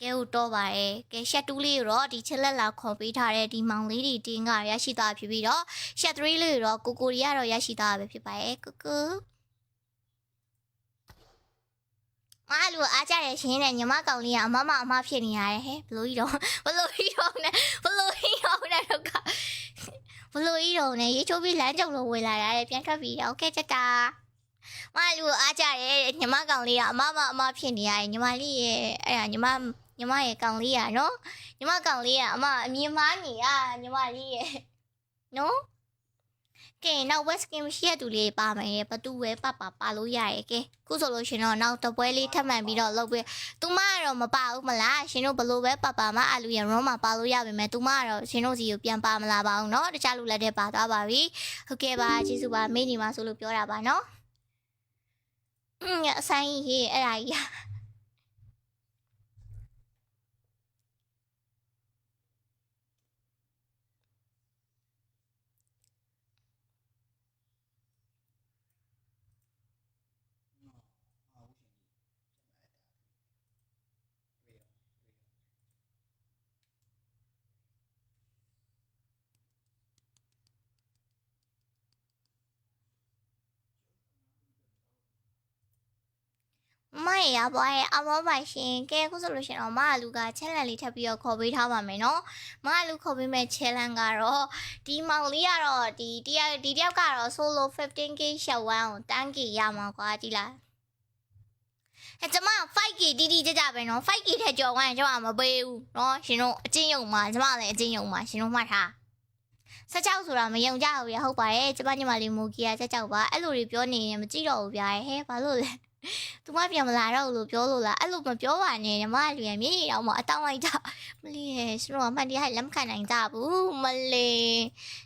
ကဲဟုတ်တော့ပါရဲ့ကဲရှက်2လေးတော့ဒီချက်လက်လာခေါ်ပေးထားတဲ့ဒီမောင်လေးတွေတင်းကရရှိသွားဖြစ်ပြီးတော့ရှက်3လေးတော့ကိုရီကတော့ရရှိသွားတာပဲဖြစ်ပါရဲ့ကိုမလူအားကြတယ်ရှင်နဲ့ညီမကောင်လေးကအမဖြစ်နေရတယ်ဟဲ့ဘလို့ကြီးတော့တော့ရေချိုးပြီးလမ်းကြုံလို့ဝင်လာရတယ်ပြန်ထွက်ပြီးတော့โอเคတက်တာမလူအားကြတယ်ညီမကောင်လေးကအမဖြစ်နေရတယ်ညီမလေးရဲ့အဲ့ဒါညီမရဲ့ကောင်လေးရနော်ညီမကောင်လေးကအမြင်မားနေရညီမလေးရဲ့နော်ကဲနောက် west skin မရှိရတူလေးပါမယ်ဘသူပဲပါလို့ရရဲ့ကဲခုဆိုလို့ရှင်တော့နောက်တပွဲလေးထပ်မှန်ပြီးတော့လုပ်ပေးသူမကတော့မပါဘူးမလားရှင်တို့ဘလို့ပဲပါမအလူရ room မှာပါလို့ရပါမယ်သူမကတော့ရှင်တို့စီကိုပြန်ပါမလာပါဘူးเนาะတခြားလူလက်ထဲပါသွားပါပြီဟုတ်ကဲ့ပါကျေးဇူးပါမေးနေမှာဆိုလို့ပြောတာပါเนาะအဆိုင်ကြီးအဲ့ဒါကြီး မရပွားရဲ့အမောပါရှင်ကဲခုဆိုလို့ရှင်တော့မလူက challenge လေးထပ်ပြီးတော့ခေါ်ပေးထားပါမယ်နော်မလူခေါ်ပေးမဲ့ challenge ကတော့ဒီမောင်လေးကတော့ဒီတယောက်ကတော့ solo 15k ရှောက်ဝမ်းကို 10k ရမှာကွာကြည်လားကျမ 5k တီးကြကြပဲနော် 5k ထက်ကျော်ဝမ်းကျမမပေးဘူးနော်ရှင်တို့အချင်းယုံမှာကျမလည်းအချင်းယုံမှာရှင်တို့မှတ်ထားဆက်ကြောက်ဆိုတာမယုံကြဘူးရဟုတ်ပါရဲ့ကျမညီမလေးမိုကီယာဆက်ကြောက်ပါအဲ့လိုတွေပြောနေရင်မကြည့်တော့ဘူးဗျာဟဲဘာလို့လဲသူမပြန်မလာတော့လို့ပြောလို့လားအဲ့လိုမပြောပါနဲ့ညီမလူရမြေတော့မအတောင်းလိုက်တာမလေးရဲ့ရှင်တို့အမှန်တရားလက်မခံနိုင်ကြဘူးမလေး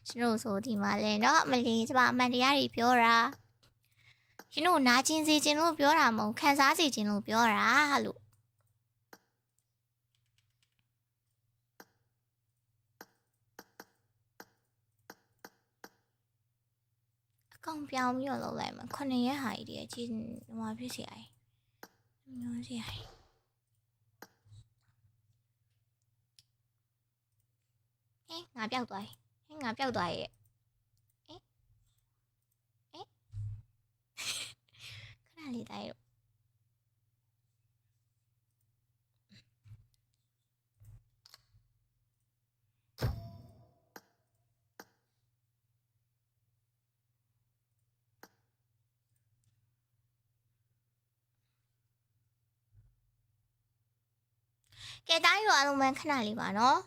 ရှင်တို့ဆိုဒီမှာလဲเนาะမလေးကျမအမှန်တရားတွေပြောတာရှင်တို့နာကျင်စေခြင်းလို့ပြောတာမဟုတ်ခံစားစေခြင်းလို့ပြောတာလို့ကောင်းပြောင်းပြီးတော့လုပ်လိုက်မှာ9ရက်ဟာကြီးအချင်းဟိုမှာဖြစ်စီအိုင်မျိုးစီအိုင်ငါပြောက်သွားရဲ့ငါပြောက်သွားရဲ့ခဏလေးတိုင်းတော့ကဲတိုင်းရောအလုံးမခဏလေးပါနော်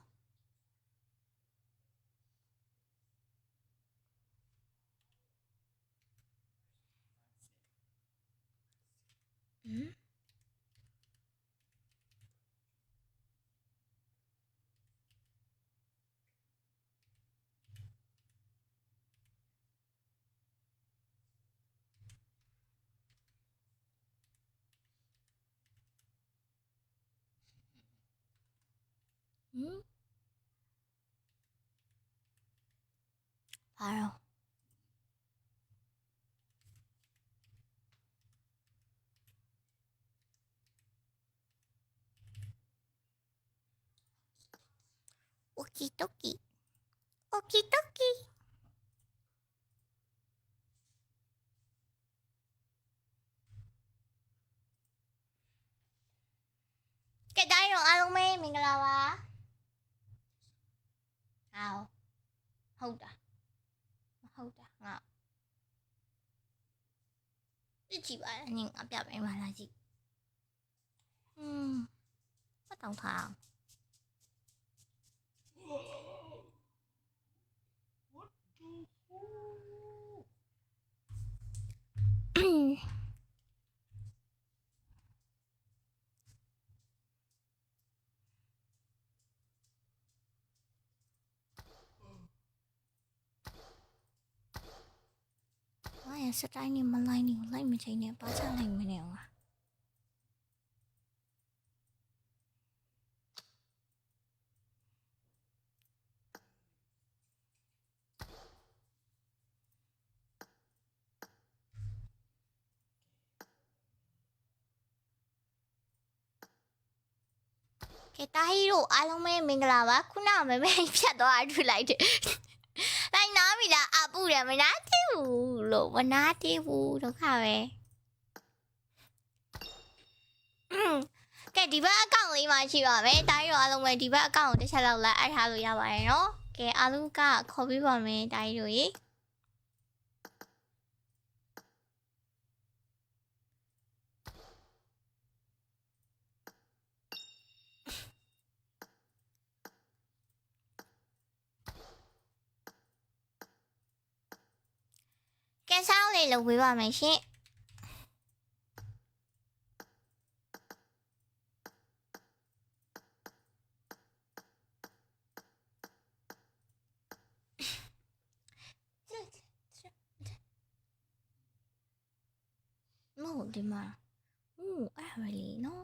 ဘာတော့โอเคโตกิโอเคโตกิကဲတိုင်းရောအားလုံးပဲမင်္ဂလာပါဟုတ်တာငါကြည့်ပါနဲ့ငါပြပေးပါလားကြည့်မတောင်းထားစတိုင်းနေမလိုက်နေလိုက်မချိန်နဲ့ပါချလိုက်မနေအောင်ကဲတာဟီတို့အားလုံးပဲမင်္ဂလာပါခုနကမဲဖြတ်သွားတွေ့လိုက်တယ်တိုင်းနားမိလားအပူတယ်မနာသေးဘူးလို့မနာသေးဘူးဒုက္ခပဲကဲဒီဘက်အကောင့်လေးမှာရှိပါမယ်တိုင်းရောအားလုံးပဲဒီဘက်အကောင့်ကိုတစ်ချက်လောက်လိုက်အပ်ထားလို့ရပါတယ်နော်ကဲအားလုံးကခေါ်ပြီးပါမယ်တိုင်းတို့ရေကဲဆောင်းလေးလုပ်ပေးပါမယ်ရှင်မဟုတ်ဒီမှာအဲ့ဒါလေနော်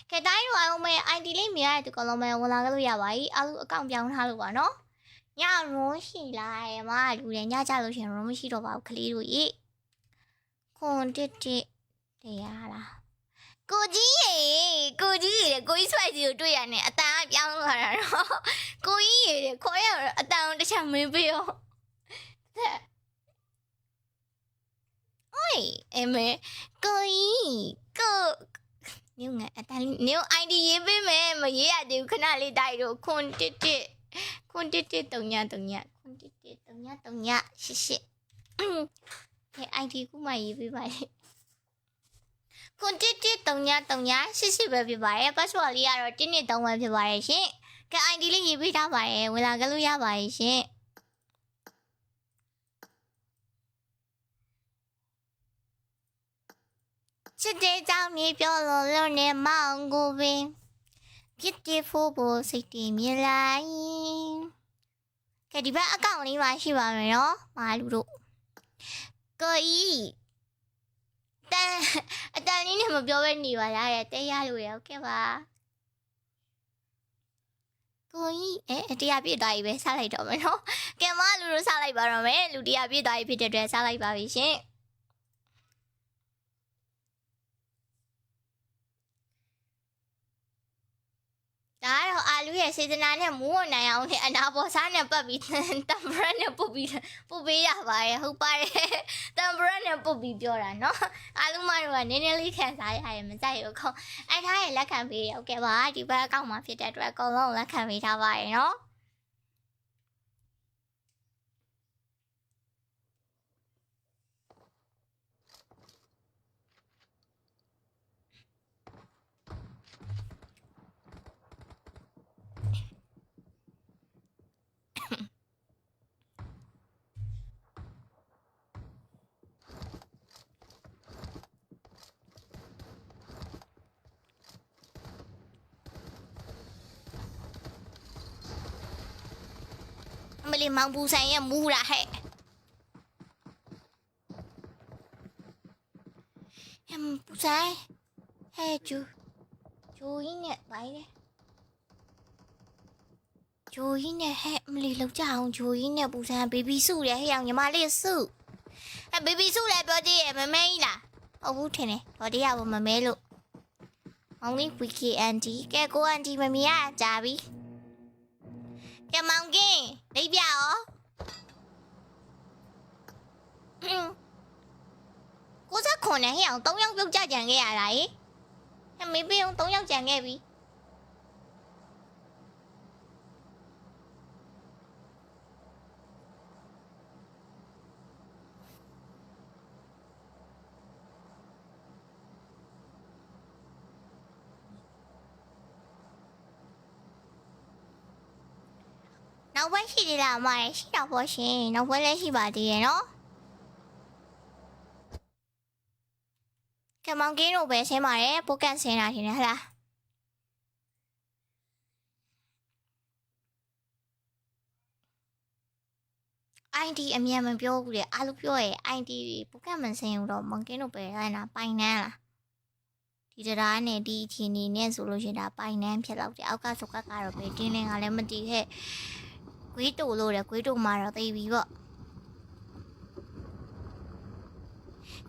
ကဲတိုင်းရောအောင်မယ် ID လေးမြင်ရတဲ့ကောင်လုံးမယ်ဝင်လာလို့ရပါပြီအားလုံးအကောင့်ပြောင်းထားလို့ပါနော်ညရုံးရှိလားမလူတွေညကြလို့ရှင်ရုံးမရှိတော့ပါဘူးကလေးတို့ရေခွန်တစ်တရားလားကိုကြီးရေကိုကြီးဆွဲကြီးကိုတွေ့ရနေအတန်ပြောင်းလာတာတော့ကိုကြီးရေခေါ်ရအတန်တစ်ချက်မင်းပေးရောအိုးအမေကိုကြီး နင်ငါအတန်နင် ID ရေးပေးမယ်မရေးရသေးဘူးခဏလေးတိုက်တော့ခွန်တစ်88ဟဲ့ ID ကူမှရေးပေးပါလေခွန်တစ်88ပဲဖြစ်ပါတယ် password လေးကတော့123ပဲဖြစ်ပါတယ်ရှင်ကဲ ID လေးရေးပေးထားပါတယ်ဝင်လာကြလို့ရပါတယ်ရှင်ချစ်တဲ့ကြောင့်နေပြောလို့နေမောင်ကိုပင် beautiful ဘို့စိတ်တည်မြင်လိုက်ကဲဒီဘက်အကောင့်လေးမှာရှိပါမယ်နော်မာလူတို့ကိုကြီးအတန်လေးနဲ့မပြောဘဲနေပါလားတဲ့တဲရလို့ရဟုတ်ကဲ့ပါကိုကြီးတရားပြည့်သွားပြီပဲစားလိုက်တော့မယ်နော်ကဲမလူတို့စားလိုက်ပါတော့မယ်လူတရားပြည့်သွားပြီဖြစ်တဲ့အတွက်စားလိုက်ပါပြီရှင်ဒါကတော့အာလူရဲ့စေတနာနဲ့မူးဝနိုင်အောင်နဲ့အနာပေါ်စားနဲ့ပတ်ပြီးတမ်ဘရက်နဲ့ပုတ်ပေးရပါရဲ့ဟုတ်ပါတယ်တမ်ဘရက်နဲ့ပုတ်ပြီးပြောတာနော်အာလူမတို့ကနည်းနည်းလေးခံစားရရင်မကြိုက်ဘူးခေါအဲ့ထားရဲ့လက်ခံပေးရဟုတ်ကဲ့ပါဒီဘက်အကောင့်မှာဖြစ်တဲ့အတွက်အကုန်လုံးလက်ခံပေးထားပါရဲ့နော်မလီမောင်ပူဆိုင်ရဲ့မူးတာဟဲ့ပူဆိုင်ဟဲ့ဂျူရင်းနဲ့ပါလေဂျူရင်းနဲ့ဟဲ့မလီလောက်ကြအောင်ဂျူရင်းနဲ့ပူဆိုင်ဘေဘီစုလေဟဲ့အောင်ညီမလေးစုဘေဘီစုလည်းပြောသေးရဲ့မမဲကြီးလားဟုတ်ဘူးထင်တယ်တော်တရားဘောမမဲလို့မောင်လေးဝီကီအန်တီကဲကိုအန်တီမမီရကြာပြီကဲမောင်ကင်းလိပ်ပြရောကိုစားခွန်နဲ့ဟဲ့အောင်3ယောက်ပြုတ်ကြကြံခဲ့ရတာဟဲ့မေးပေးအောင်3ယောက်ကြံခဲ့ပြီနောက်ဘက်ရှိသေးလားအမရရှိတော့ပေါ့ရှင်နောက်ဘက်လည်းရှိပါသေးရဲ့နော်ကမောင်ကင်းတို့ပဲဆင်းပါတယ်ပိုကန်ဆင်းတာထင်တယ်ဟလားID အမြန်မပြောဘူးလေအားလုံးပြောရဲ့ ID ပိုကန်မဆင်းဘူးတော့မောင်ကင်းတို့ပဲအဲ့နာပိုင်နန်းလားဒီတရားနဲ့ဒီအချင်းနေနဲ့ဆိုလို့ရှိရင်ဒါပိုင်နန်းဖြစ်တော့တယ်အောက်ကစုကကတော့ပဲတင်းလင်းကလည်းမတည်ခဲ့ကွေးတူလို့လေကွေးတူမှာတော့သိပြီပေါ့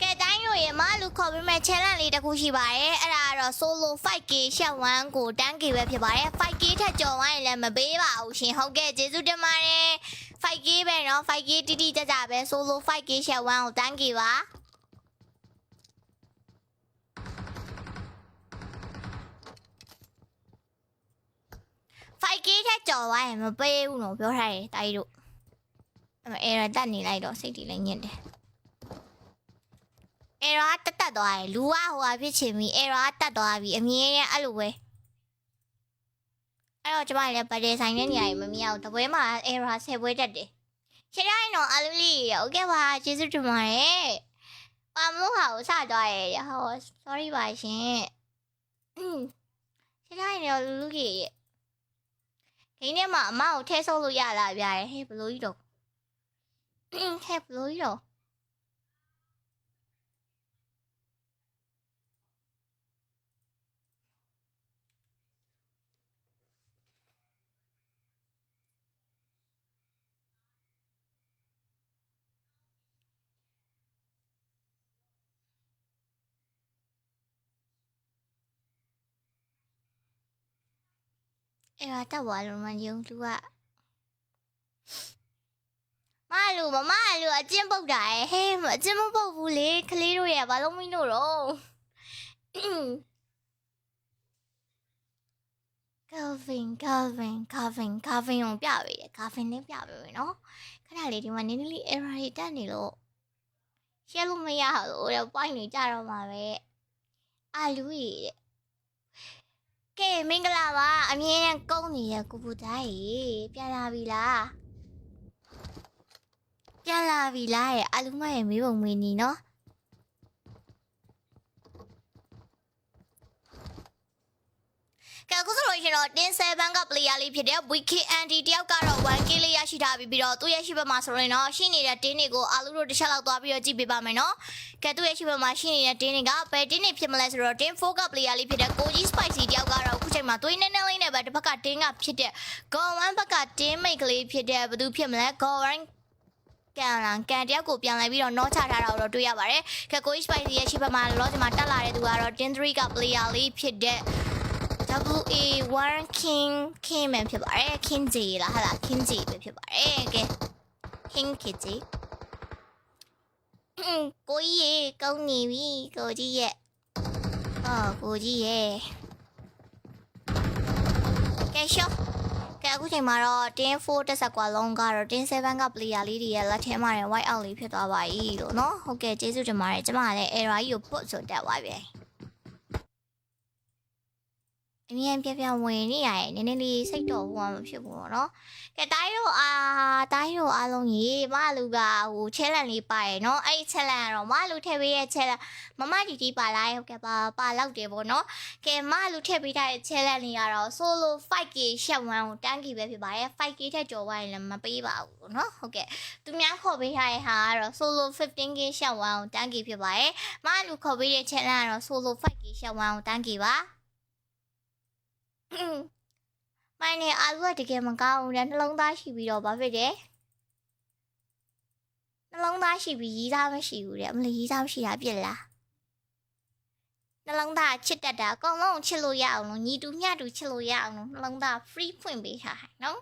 ကဲတိုင်းတို့ရေမလူခေါ်ပြီးမဲ့ challenge လေးတစ်ခုရှိပါတယ်အဲ့ဒါကတော့ solo 5k ရှက်1ကို 10k ပဲဖြစ်ပါတယ် 5k ထက်ကျော်သွားရင်လည်းမပေးပါဘူးရှင်ဟုတ်ကဲ့ကျေးဇူးတင်ပါတယ် 5k ပဲเนาะ 5k တိတိကျကျပဲ solo 5k ရှက်1ကို 10k ပါ5k ထက်ကျော်သွားရင်မပေးဘူးနော်ပြောထားတယ်တိုက်တို့အဲ့ဒါတက်နေလိုက်တော့စိတ်တီလည်းညစ်တယ်အဲ့တော့တက်သွားတယ်လူကဟိုဟာဖြစ်ချင်ပြီအဲ့တော့တက်သွားပြီအမြင်နဲ့အဲ့လိုပဲအဲ့တော့ကျမလည်းဗတ်တယ်ဆိုင်တဲ့နေရာကြီးမမြင်အောင်တပွဲမှာအဲ့တော့10ပွဲတက်တယ်ရှင်းတိုင်းတော့အလူလေးโอเคပါကျေးဇူးတင်ပါတယ်ပါမလို့ဟာကိုစသွားရဟော sorry ပါရှင်ရှင်းတိုင်းတော့လူလူကြီးဒီနေ့မှအမကိုထဲဆုပ်လို့ရလာဗျာဟဲ့ဘလို့ကြီးတော့ဟဲ့ဘလို့ကြီးတော့အဲ့တော့တက်သွားလို့မယုံသူကမလူအကျဉ်းပုတ်တာဟဲ့အကျဉ်းမပုတ်ဘူးလေကလေးတို့ရဲ့ဘာလို့မင်းတို့တော့ Calvin ကိုပြပေးတယ် Calvin နဲ့ပြပေးမယ်နော်ခဏလေးဒီမှာနည်းနည်းလေး error တွေတက်နေလို့ရှင်းလို့မရဘူးတဲ့ point တွေကြတော့မှာပဲအာလူကြီးတဲ့ကဲမင်္ဂလာပါအမြဲတမ်းကုန်းနေတဲ့ကိုပူသားကြီးပြန်လာပြီလားရဲ့အလူမရဲ့မေးပုံမင်းကြီးနော်ကဲအခုဆိုလို့ရှိရင်တော့တင်း7က player လေးဖြစ်တဲ့ WKND တယောက်ကတော့ 1k လေးရရှိထားပြီးတော့သူ့ရဲ့ရှိဘက်မှာဆိုရင်တော့ရှိနေတဲ့တင်းတွေကိုအာလူတို့တစ်ချက်လောက်သွားပြီးတော့ကြည့်ပေးပါမယ်နော်ကဲသူ့ရဲ့ရှိဘက်မှာရှိနေတဲ့တင်းတွေကဘယ်တင်းတွေဖြစ်မလဲဆိုတော့တင်း4က player လေးဖြစ်တဲ့ Koji Spicy တယောက်ကတော့အခုချိန်မှာသွေးနေနေလေးနဲ့ပဲတစ်ဖက်ကတင်းကဖြစ်တဲ့ Go1 ဘက်ကတင်းမိတ်ကလေးဖြစ်တဲ့ဘယ်သူဖြစ်မလဲ Go1ကန်တယောက်ကိုပြန်လိုက်ပြီးတော့နောချထားတာကိုတော့တွေ့ရပါတယ်ကဲ Koji Spicy ရဲ့ရှိဘက်မှာလောဒီမှာတက်လာတဲ့သူကတော့တင်း3က player လေးဖြစ်တဲ့WA1 King ပဲဖြစ်ပါတယ် King J လားဟာလား King J ပဲဖြစ်ပါတယ်ကဲ King J ကိုကြီးရေကောင်းနေပြီကိုကြီးရဲ့ကိုကြီးရဲ့ကဲရှော့ကဲအခုချိန်မှာတော့တင်း4တက်ဆက်ကွာလုံးကတော့တင်း7က player လေးတွေရဲ့လက်ထဲမှာ white out လေးဖြစ်သွားပါပြီလို့နော်ဟုတ်ကဲ့ကျေးဇူးတင်ပါတယ်ကျမကလည်း error ကြီးကို put ဆိုတက်သွားပြီအမြင်ပြဝင်နေရတယ်နည်းနည်းလေးစိတ်တော်ဘူးမှမဖြစ်ဘူးเนาะကဲတိုင်းတို့အားလုံးကြီးမလူကဟို challenge လေးပါရယ်เนาะအဲ့ challenge ကတော့မလူထည့်ပေးရဲ့ challenge မမတီတီပါလိုက်ဟုတ်ကဲ့ပါလောက်တယ်ပေါ့เนาะကဲမလူထည့်ပေးထားတဲ့ challenge လေးကတော့ solo 5k ရှက်1ကိုတန်းကြီးပဲဖြစ်ပါတယ် 5k ထက်ကျော်သွားရင်လည်းမပေးပါဘူးเนาะဟုတ်ကဲ့သူများခေါ်ပေးထားတဲ့ဟာကတော့ solo 15k ရှက်1ကိုတန်းကြီးဖြစ်ပါတယ်မလူခေါ်ပေးတဲ့ challenge ကတော့ solo 5k ရှက်1ကိုတန်းကြီးပါမိုင်းနေအာလူကတကယ်မကောင်းဘူးလေနှလုံးသားရှိပြီးတော့ဘာဖြစ်တယ်နှလုံးသားရှိပြီးရီးသားမရှိဘူးတဲ့အမလီရီးသားမရှိတာပြစ်လားနှလုံးသားချစ်တတ်တာအကုန်လုံးချစ်လို့ရအောင်လို့ညီတူမျှတူချစ်လို့ရအောင်လို့နှလုံးသား free ဖွင့်ပေးထားနော်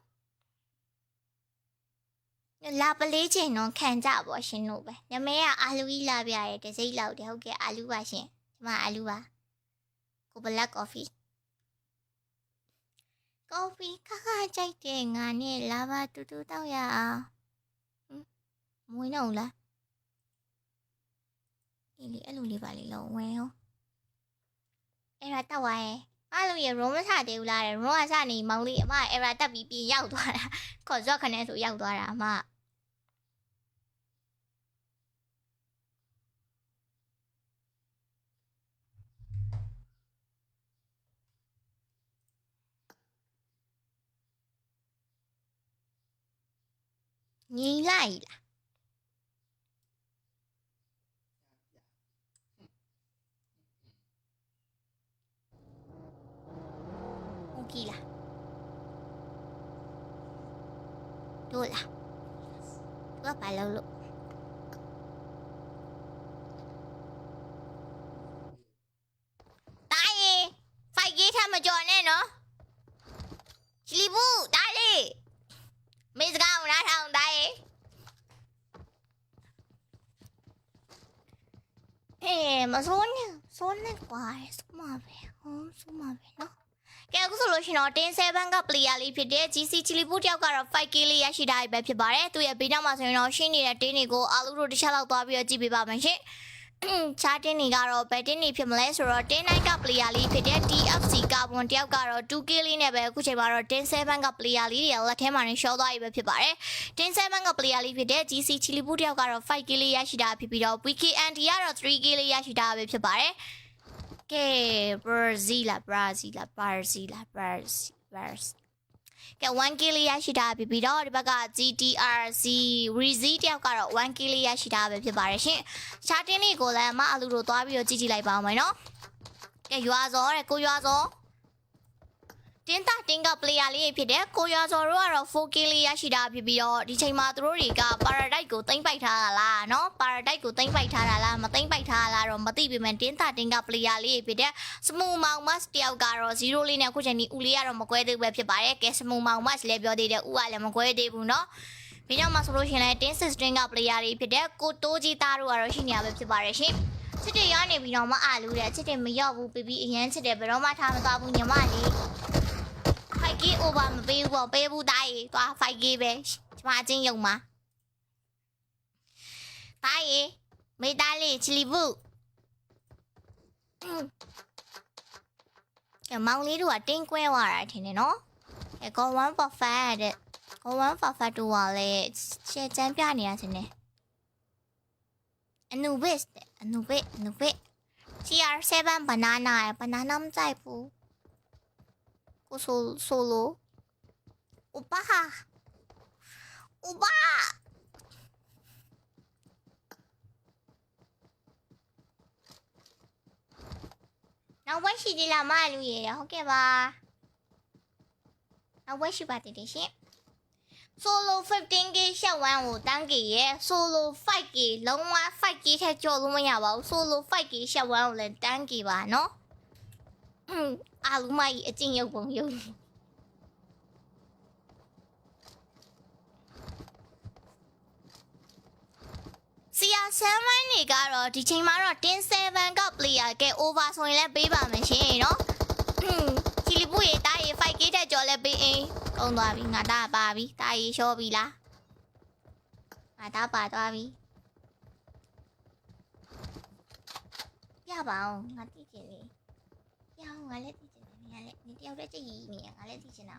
လာပလေးချင်တော့ခံကြပါရှင်တို့ပဲညမဲကအာလူကြီးလာပြရဲတစိမ့်လောက်တယ်ဟုတ်ကဲ့အာလူပါရှင်ဒီမှာအာလူပါကို black coffee coffee ခါကြိုက်တယ်ငါနဲ့လာပါတူတူတောက်ရအောင်မွေးတော့လားအေးလေအဲ့လိုလေးပါလေလုံးဝဲဟောအဲ့ဒါတောက်သွားရဲ့အားလုံးရရုံးမဆသေးဘူးလားရုံးကစနေမောင်လေးအမအဲ့ဒါတက်ပြီးပြင်ရောက်သွားတာခေါ်စော့ခနဲ့ဆိုရောက်သွားတာအမညီလိုက်လားဟုတ်ကီးလားတို့လားတို့ကဘာလုပ်လို့တားရေဖိုက်ကြီးထမကြော်နဲ့နော်ချီလီဘူးတားလေမေစကောင်းနားထောင်တားရေမစိုးနဲ့ကွာစိုးမှာပဲစိုးမှာပဲနော်ကဲအခုဆိုလို့ရှိရင်တော့တင်း7က player လေးဖြစ်တဲ့ GC ချီလီပူတယောက်ကတော့ 5k လေးရရှိတာပဲဖြစ်ပါတယ်သူရဲ့ဘေးနောက်မှာဆိုရင်တော့ရှင်းနေတဲ့တင်းတွေကိုအာလူတို့တစ်ချက်လောက်သွားပြီးတော့ကြည့်ပေးပါမယ်ရှင်ချာတင်းတွေကတော့ဘယ်တင်းတွေဖြစ်မလဲဆိုတော့တင်း9က player လေးဖြစ်တဲ့ TFC ကဘွန်တယောက်ကတော့ 2k လေးနဲ့ပဲအခုချိန်မှာတော့တင်း7က player လေးတွေလက်ထဲမှာနေရှော့သွားပြီပဲဖြစ်ပါတယ်တင်း7က player လေးဖြစ်တဲ့ GC ချီလီပူတယောက်ကတော့ 5k လေးရရှိတာဖြစ်ပြီးတော့ WKND ကတော့ 3k လေးရရှိတာပဲဖြစ်ပါတယ်ကဲ Brazil ကဲ 1k လေးရရှိတာဖြစ်ပြီးတော့ဒီဘက်က GTRC Rizy တယောက်ကတော့ 1k လေးရရှိတာပဲဖြစ်ပါတယ်ရှင်။ချာတင်းလေးကိုလည်းမအလူတို့သွားပြီးတော့ကြည့်လိုက်ပါဦးမယ်နော်။ကဲရွာစောတဲ့ကိုရွာစောတင်းတာတင်းက player လေးဖြစ်တဲ့ကိုရွာစောတို့ကတော့ 4k လေးရရှိတာဖြစ်ပြီးတော့ဒီချိန်မှာသူတို့တွေက Paradise ကိုသိမ့်ပိုက်ထားတာလားနော် Paradise ကိုသိမ့်ပိုက်ထားတာလားမသိမ့်ပိုက်ထားတာလားတော့မသိပေမဲ့တင်းတာတင်းက player လေးဖြစ်တဲ့ Smooth Mouse Mask တယောက်ကတော့0လေးနဲ့အခုချိန်ဒီဦးလေးကတော့မကွဲသေးဘူးပဲဖြစ်ပါတယ်ကဲ Smooth Mouse Mask လည်းပြောသေးတယ်ဦးကလည်းမကွဲသေးဘူးနော်ဒီနောက်မှာဆိုလို့ရှိရင်လည်းတင်း 6 string က player လေးဖြစ်တဲ့ကိုတိုးကြီးသားတို့ကတော့ရှိနေရပဲဖြစ်ပါတယ်ရှင် ချစ်တယ်ရနေပြီးတော့မအားလို့တဲ့ချစ်တယ်မရောက်ဘူးပြီးအရန်ချစ်တယ်ဘယ်တော့မှထားမသွားဘူးညီမလေး 5K over မပေးဘူးပေါ့ပေးဘူးတားရေသွား 5K ပဲကျမအချင်းယုံမှာတားရေမေးသားလေးချီလီဘူးကဲမောင်လေးတို့ကတင်းကွဲသွားတာထင်တယ်နော်ကဲကော1 perfect တဲ့ကော1 perfect တို့ကလည်းရှယ်ချမ်းပြနေရစနေအနုဘစ်အနုဘစ် CR7 banana မကြိုက်ဘူးကိုဆိုလိုဥပါနောက်ဝက်ရှိသေးလားမလူရေဟုတ်ကဲ့ပါနောက်ဝက်ရှိပါတည်တယ်ရှင် Solo 15K ရှက်ဝမ်းကိုတန်းကြီးရဲ့ Solo 5K လုံးဝ 5K ထက်ကျော်လို့မရပါဘူး Solo 5K ရှက်ဝမ်းကိုလည်းတန်းကြီးပါနော်အာလူမကြီးအကျင့်ရုပ်ပုံရုပ်CR7 နေကတော့ဒီချိန်မှာတော့10-7က player က over ဆိုရင်လည်းပေးပါမယ်ရှင်နော်ချီလီပူရေတားရေ 5K ထက်ကျော်လည်းပေးအင်းကုန်းသွားပြီငါတားပါပြီတားရေရှော့ပြီလားငါတားပါသွားပြီရပါအောင်ငါသိချင်လေရအောင်ငါလည်းသိချင်တယ်ငါလည်းနေတယောက်တည်းကြည့်နေငါလည်းသိချင်တာ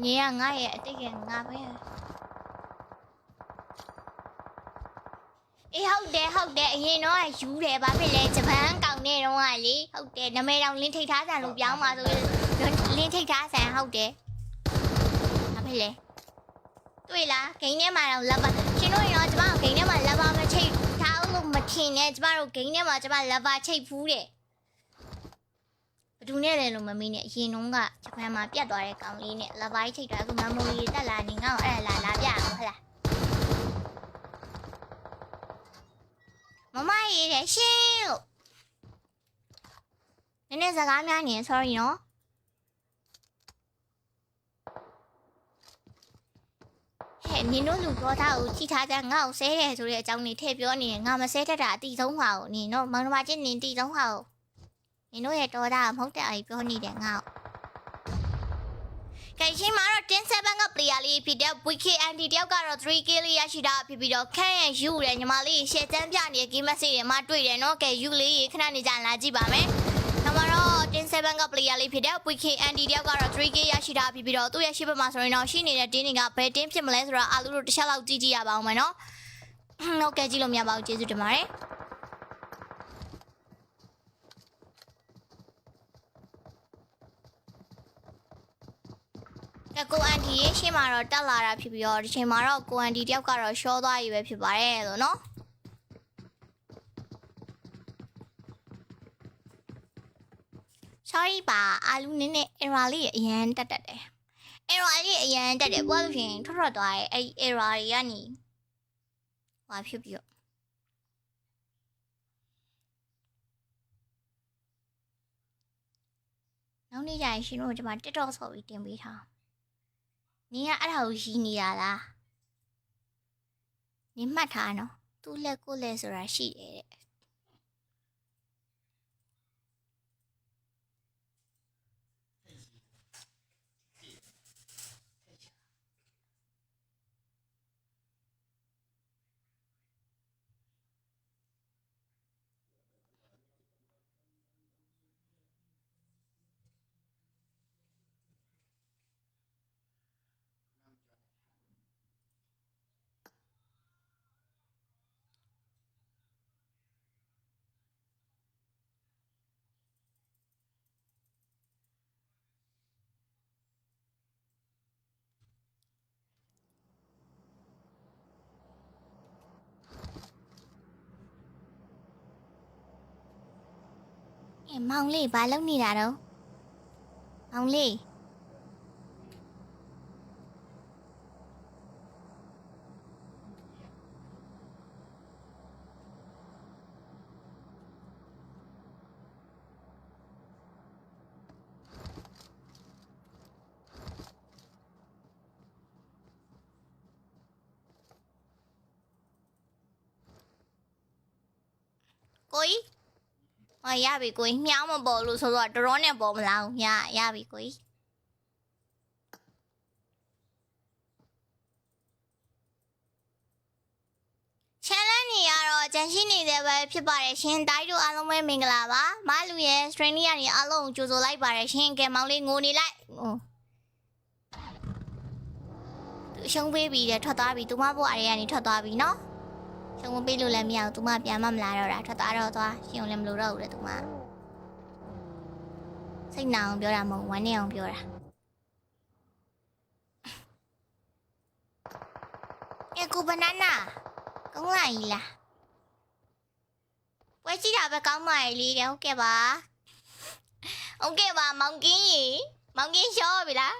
ညီကငါရဲ့အတိတ်ကငါပဲအေးဟုတ်တယ်အရင်တော့ယူတယ်ဘာဖြစ်လဲဂျပန်ကောင်နေတော့ကလေဟုတ်တယ်နမဲတောင်လင်းထိတ်ထားဆန်လို့ပြောင်းပါဆိုလင်းထိတ်ထားဆန်ဟုတ်တယ်ဘာဖြစ်လဲတွေ့လားဂိမ်းထဲမှာတော့လက်ပါရှင်တို့ရောကျမတို့ဂိမ်းထဲမှာလက်ပါမချိတ်ထားအောင်လို့မထင်နဲ့ကျမတို့ဂိမ်းထဲမှာကျမလက်ပါချိတ်ဖူးတယ်ဘယ်သူနဲ့လဲလို့မမေးနဲ့အရင်တုန်းကဂျပန်မှာပြတ်သွားတဲ့ကောင်လေးနဲ့လက်ပါချိတ်ထားအခုမမိုရီတက်လာနေငါ့ကိုအဲ့ဒါလာပြအောင်ဟုတ်လားမမရေတဲ့ရှင်းလို့နည်းနည်းစကားများနေ sorry နော်ဟဲ့နင်တို့လူပြောသားကိုထိထားကြငါ့ကိုဆဲတယ်ဆိုတဲ့အကြောင်းလေးထည့်ပြောနေငါမဆဲတတ်တာအတိဆုံးပါကိုနင်တို့မောင်နှမချင်းနင်တိဆုံးပါကိုနင်တို့ရဲ့တော်သားမဟုတ်တဲ့အရာပြောနေတယ်ငါ့ကိုကဲရှင်းမှာတော့10-7က player လေးဖြစ်တဲ့ WKND တယောက်ကတော့ 3K လေးရရှိတာဖြစ်ပြီးတော့ခန့်ရန်ယူတယ်ညီမလေးရှယ်တန်းပြနေတဲ့ game message တွေမှာတွေ့တယ်နော်ကဲယူလေးခဏနေကြလာကြည့်ပါမယ်နောက်မှာတော့10-7က player လေးဖြစ်တဲ့ WKND တယောက်ကတော့ 3K ရရှိတာဖြစ်ပြီးတော့သူ့ရဲ့ရှိဘက်မှာဆိုရင်တော့ရှိနေတဲ့ တင်းတွေကဘယ်တင်းဖြစ်မလဲဆိုတော့အားလုံးတို့တစ်ချက်လောက်ကြည့်ကြည့်ရပါအောင်မယ်နော်ဟုတ်ကဲ့ကြည့်လို့မရပါဘူးကျေးဇူးတင်ပါတယ်ကကိုအန်တီရဲ့ရှင်းမှာတော့တက်လာတာဖြစ်ပြီးတော့ဒီချိန်မှာတော့ကိုအန်တီတယောက်ကတော့ရှော့သွားပြီပဲဖြစ်ပါတယ်လို့နော်sorry ပါအာလူနင်းနဲ့ error လေးအရန်တက်တယ် error လေးအရန်တက်တယ်ဘာလို့ရှင်ထွက်သွားရဲ့အဲ့ error တွေကနေဟွာဖြစ်ပြီးတော့နောက်နေ့ကျရင်ရှင်တို့ကျွန်မ TikTok ဆော်ပြီးတင်ပေးထားနင်ကအဲ့ဒါကိုရီးနေရလားနင်မှတ်ထားနော်သူ့လက်ကိုလက်ဆိုတာရှိတယ်တဲ့ မောင်လေးဘာလုပ်နေတာတော့မောင်လေးကိုကြီးရပြီကိုကြီးမြောင်းမပေါ်လို့ဆိုတော့တော်နဲ့ပေါ်မလားရပြီကိုကြီးချန်လန်နေရတော့ဂျန်ရှိနေတဲ့ပဲဖြစ်ပါတယ်ရှင်တိုင်းတို့အားလုံးပဲမင်္ဂလာပါမလူရဲ့ stream လေးကနေအားလုံးကိုကြိုဆိုလိုက်ပါတယ်ရှင်ကဲမောင်လေးငိုနေလိုက်သူရှုံးပေးပြီးတယ်ထွက်သွားပြီသူမဘွားတွေကနေထွက်သွားပြီနော်ရှုံးပေးလို့လည်းမရဘူးသူမပြန်မလာတော့တာထွက်သွားတော့သွားရှင်ကိုလည်းမလို့တော့ဘူးလေသူမစိတ်နာအောင်ပြောတာမဟုတ်ဝမ်းနေအောင်ပြောတာကိုဘနာနာကောင်းလိုက်လားပွဲကြည့်တာပဲကောင်းပါလေတဲ့ဟုတ်ကဲ့ပါမောင်ကင်းရှော့ပြီလား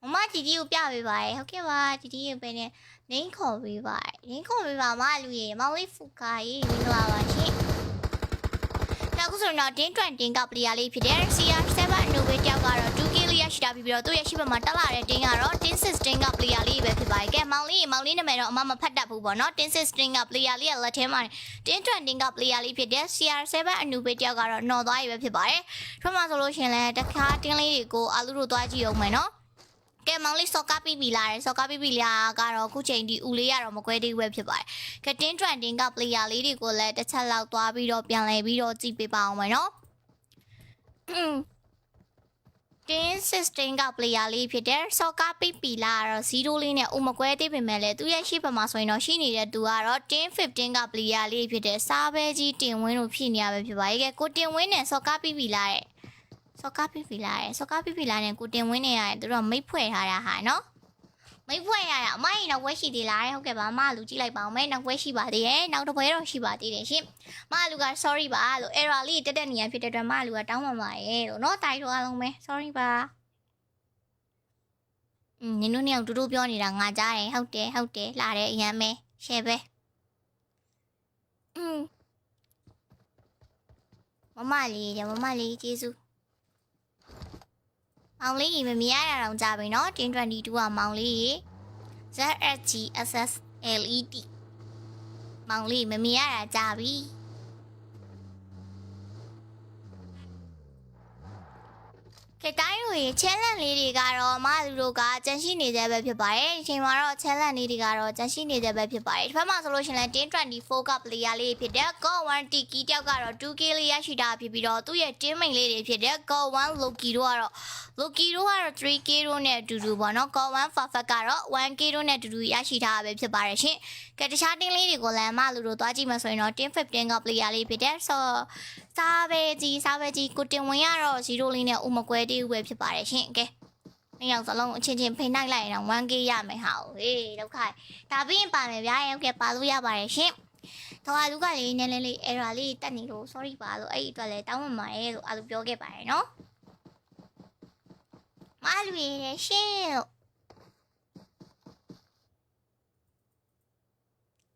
မမတီတီကိုပြပေးပါရဲ့ဟုတ်ကဲ့ပါတီတီရဲ့ပဲနဲ့နင်းခေါ်ပေးပါမလူရေမောင်လေးဖူကာရေမင်္ဂလာပါရှင်နောက်ခုဆိုတော့တင်းတွန်တင်းကပလီယာလေးဖြစ်တဲ့ CR7 အနုဘေးတယောက်ကတော့ 2K လေးရရှိတာပြီးတော့သူ့ရဲ့ရှိဘက်မှာတက်လာတဲ့တင်းကတော့ tin16 ကပလီယာလေးပဲဖြစ်ပါတယ်ကဲမောင်လေးနာမည်တော့အမမဖတ်တတ်ဘူးပေါ့နော် tin16 ကပလီယာလေးရဲ့လက်ထဲမှာတင်းတွန်တင်းကပလီယာလေးဖြစ်တဲ့ CR7 အနုဘေးတယောက်ကတော့နော်သွားရေးပဲဖြစ်ပါတယ်ထွန်းမှာဆိုလို့ရှင်လဲတခါတင်းလေးတွေကိုအာလူတို့သွားကြည့်အောင်မယ်နော်ကဲမောင်လေးစော်ကားပြီးပြီလားကတော့ခုချိန်ဒီဦးလေးရတော့မကွဲသေးဘူးပဲဖြစ်ပါတယ်ကတင်းတွန်တင်းကပလီယာလေးတွေကိုလည်းတစ်ချက်လောက်သွားပြီးတော့ပြန်လဲပြီးတော့ကြည့်ပေးပါအောင်မယ်နော်တင်း16ကပလီယာလေးဖြစ်တဲ့စော်ကားပြီးပြီလားကတော့0လေးနဲ့ဦးမကွဲသေးပေမဲ့လည်းသူရဲ့ရှိပမာဆိုရင်တော့ရှိနေတဲ့သူကတော့တင်း15ကပလီယာလေးဖြစ်တဲ့စားပဲကြီးတင်ဝင်းလို့ဖြစ်နေရပဲဖြစ်ပါရဲ့ကဲကိုတင်ဝင်းနဲ့စော်ကားပြီးပြီလားစော်ကားပြီးပြီလားနဲ့ကိုတင်ဝင်းနေရတယ်သူတို့မိတ်ဖွဲ့ထားတာဟာနော်မိတ်ဖွဲ့ရတာအမရင်တော့ဝက်ရှိသေးလားဟုတ်ကဲ့ပါအမလူကြည့်လိုက်ပါဦးမယ်နောက်ဝက်ရှိပါသေးတယ်နောက်တစ်ပွဲတော့ရှိပါသေးတယ်ရှင်မလူက sorry ပါလို့ error လေးတက်နေရဖြစ်တဲ့အတွက်မလူကတောင်းပန်ပါရဲ့လို့နော်တိုက်တော့အားလုံးပဲ sorry ပါနင်တို့နှစ်ယောက်တူတူပြောနေတာငါကြားတယ်ဟုတ်တယ်လာတယ်အရန်ပဲ share ပဲမမလေးကျေးဇူးမောင်လေးမမြင်ရတာတော့ကြာပြီနော်တင်း22ကမောင်လေး ZSGSS LED မောင်လေးမမြင်ရတာကြာပြီကဲတိုင်းတို့ရေ challenge လေးတွေကတော့မလူတို့ကကြန့်ရှိနေသေးပဲဖြစ်ပါတယ်ဒီချိန်မှာတော့ challenge လေးတွေကတော့ကြန့်ရှိနေသေးပဲဖြစ်ပါတယ်ဒီဘက်မှာဆိုလို့ရှိရင်လည်းတင်း24က player လေးဖြစ်တဲ့ God1 Tiki တယောက်ကတော့ 2K လေးရရှိတာဖြစ်ပြီးတော့သူ့ရဲ့ team mate လေးတွေဖြစ်တဲ့ God1 Loki တို့ကတော့ 3K တို့နဲ့အတူတူပေါ့နော် God1 Perfect ကတော့ 1K တို့နဲ့အတူတူရရှိထားတာပဲဖြစ်ပါတယ်ရှင်ကဲတခြားတင်းလေးတွေကိုလည်းမလူတို့သွားကြည့်မှဆိုရင်တော့တင်း15က player လေးဖြစ်တဲ့ဆိုစားပဲကြီးကိုတင်ဝင်ရတော့0လေးနဲ့ဥမကွဲသေးဘူးပဲဖြစ်ပါတယ်ရှင်ကဲနှစ်ယောက်စလုံးအချင်းဖိနှိုက်လိုက်ရင်တော့ 1K ရမယ်ဟာဟေးဒုက္ခဒါပြီးရင်ပါမယ်ဗျာဟုတ်ကဲ့ပါလို့ရပါတယ်ရှင်တော့လူကလေးနည်းနည်းလေး error လေးတက်နေလို့ sorry ပါလို့အဲ့ဒီအတွက်လည်းတောင်းပန်ပါတယ်လို့အားလုံးပြောခဲ့ပါတယ်နော်မလူရယ်ရှင်လို့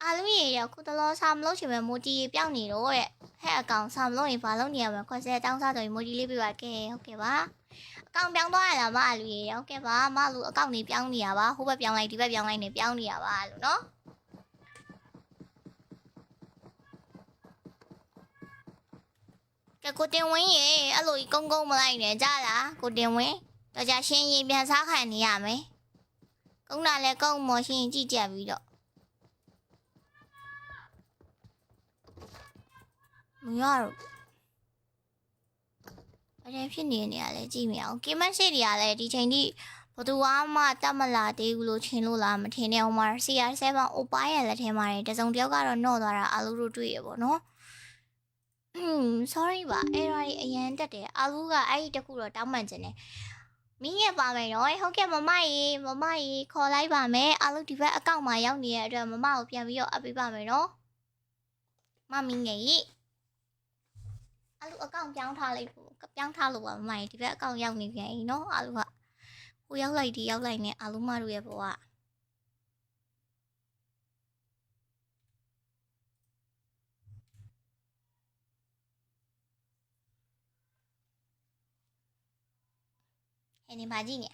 အားလုံးရယ်ခုတလောစာမလို့ချင်ပဲမိုတီပြောင်းနေတော့တဲ့ဟဲ့အကောင်စာမလို့ရင်ဘာလုပ်နေရမလဲခွက်စဲတောင်းစားဆိုရင်မိုတီလေးပြပါကဲဟုတ်ကဲ့ပါအကောင်ပြောင်းသွားရလားမလူရယ်ဟုတ်ကဲ့ပါမလူအကောင်နေပြောင်းနေရပါဟိုဘက်ပြောင်းလိုက်ဒီဘက်ပြောင်းလိုက်နေပြောင်းနေရပါလို့နော်ကဲကိုတင်ဝင်းရေအဲ့လိုကြီးကုန်းမလိုက်နဲ့ကြားလားကိုတင်ဝင်းတော့ကြရှင်းရင်ပြန်စားခံနေရမယ်ကုန်းတာလဲကုန်းမော်ရှင်းကြည့်ကြပြီးတော့မရတော့ဘာဖြစ်နေရလဲကြည့်မအောင်ကင်မရှိတွေကလည်းဒီချိန်ထိဘသူမှတတ်မလာသေးဘူးလို့ထင်လို့လားမထင်နဲ့ဟိုမှာ CR7 အိုပါရဲ့လက်ထဲမှာတစုံတယောက်ကတော့နှော့သွားတာအာလူတို့တွေ့ရပေါ့နော်sorry ပါ error အရန်တက်တယ်အာလူကအဲ့ဒီတခုတော့တောင်းပန်ခြင်းတယ် မင်းရဲ့ပါမယ်နော်ဟုတ်ကဲ့မမကြီးခေါ်လိုက်ပါမယ်အားလုံးဒီဘက်အကောင့်မှာရောက်နေတဲ့အတွက်မမကိုပြန်ပြီးတော့အပ်ပေးပါမယ်နော်မမင်းငယ်ကြီးအားလုံးအကောင့်ပြောင်းထားလိုက်ဖို့ပြောင်းထားလို့ပါမမကြီးဒီဘက်အကောင့်ရောက်နေပြန်ပြီနော်အားလုံးကကိုရောက်လိုက်ဒီရောက်လိုက်နဲ့အားလုံးမတို့ရဲ့ဘဝနေပါကြည့်နေ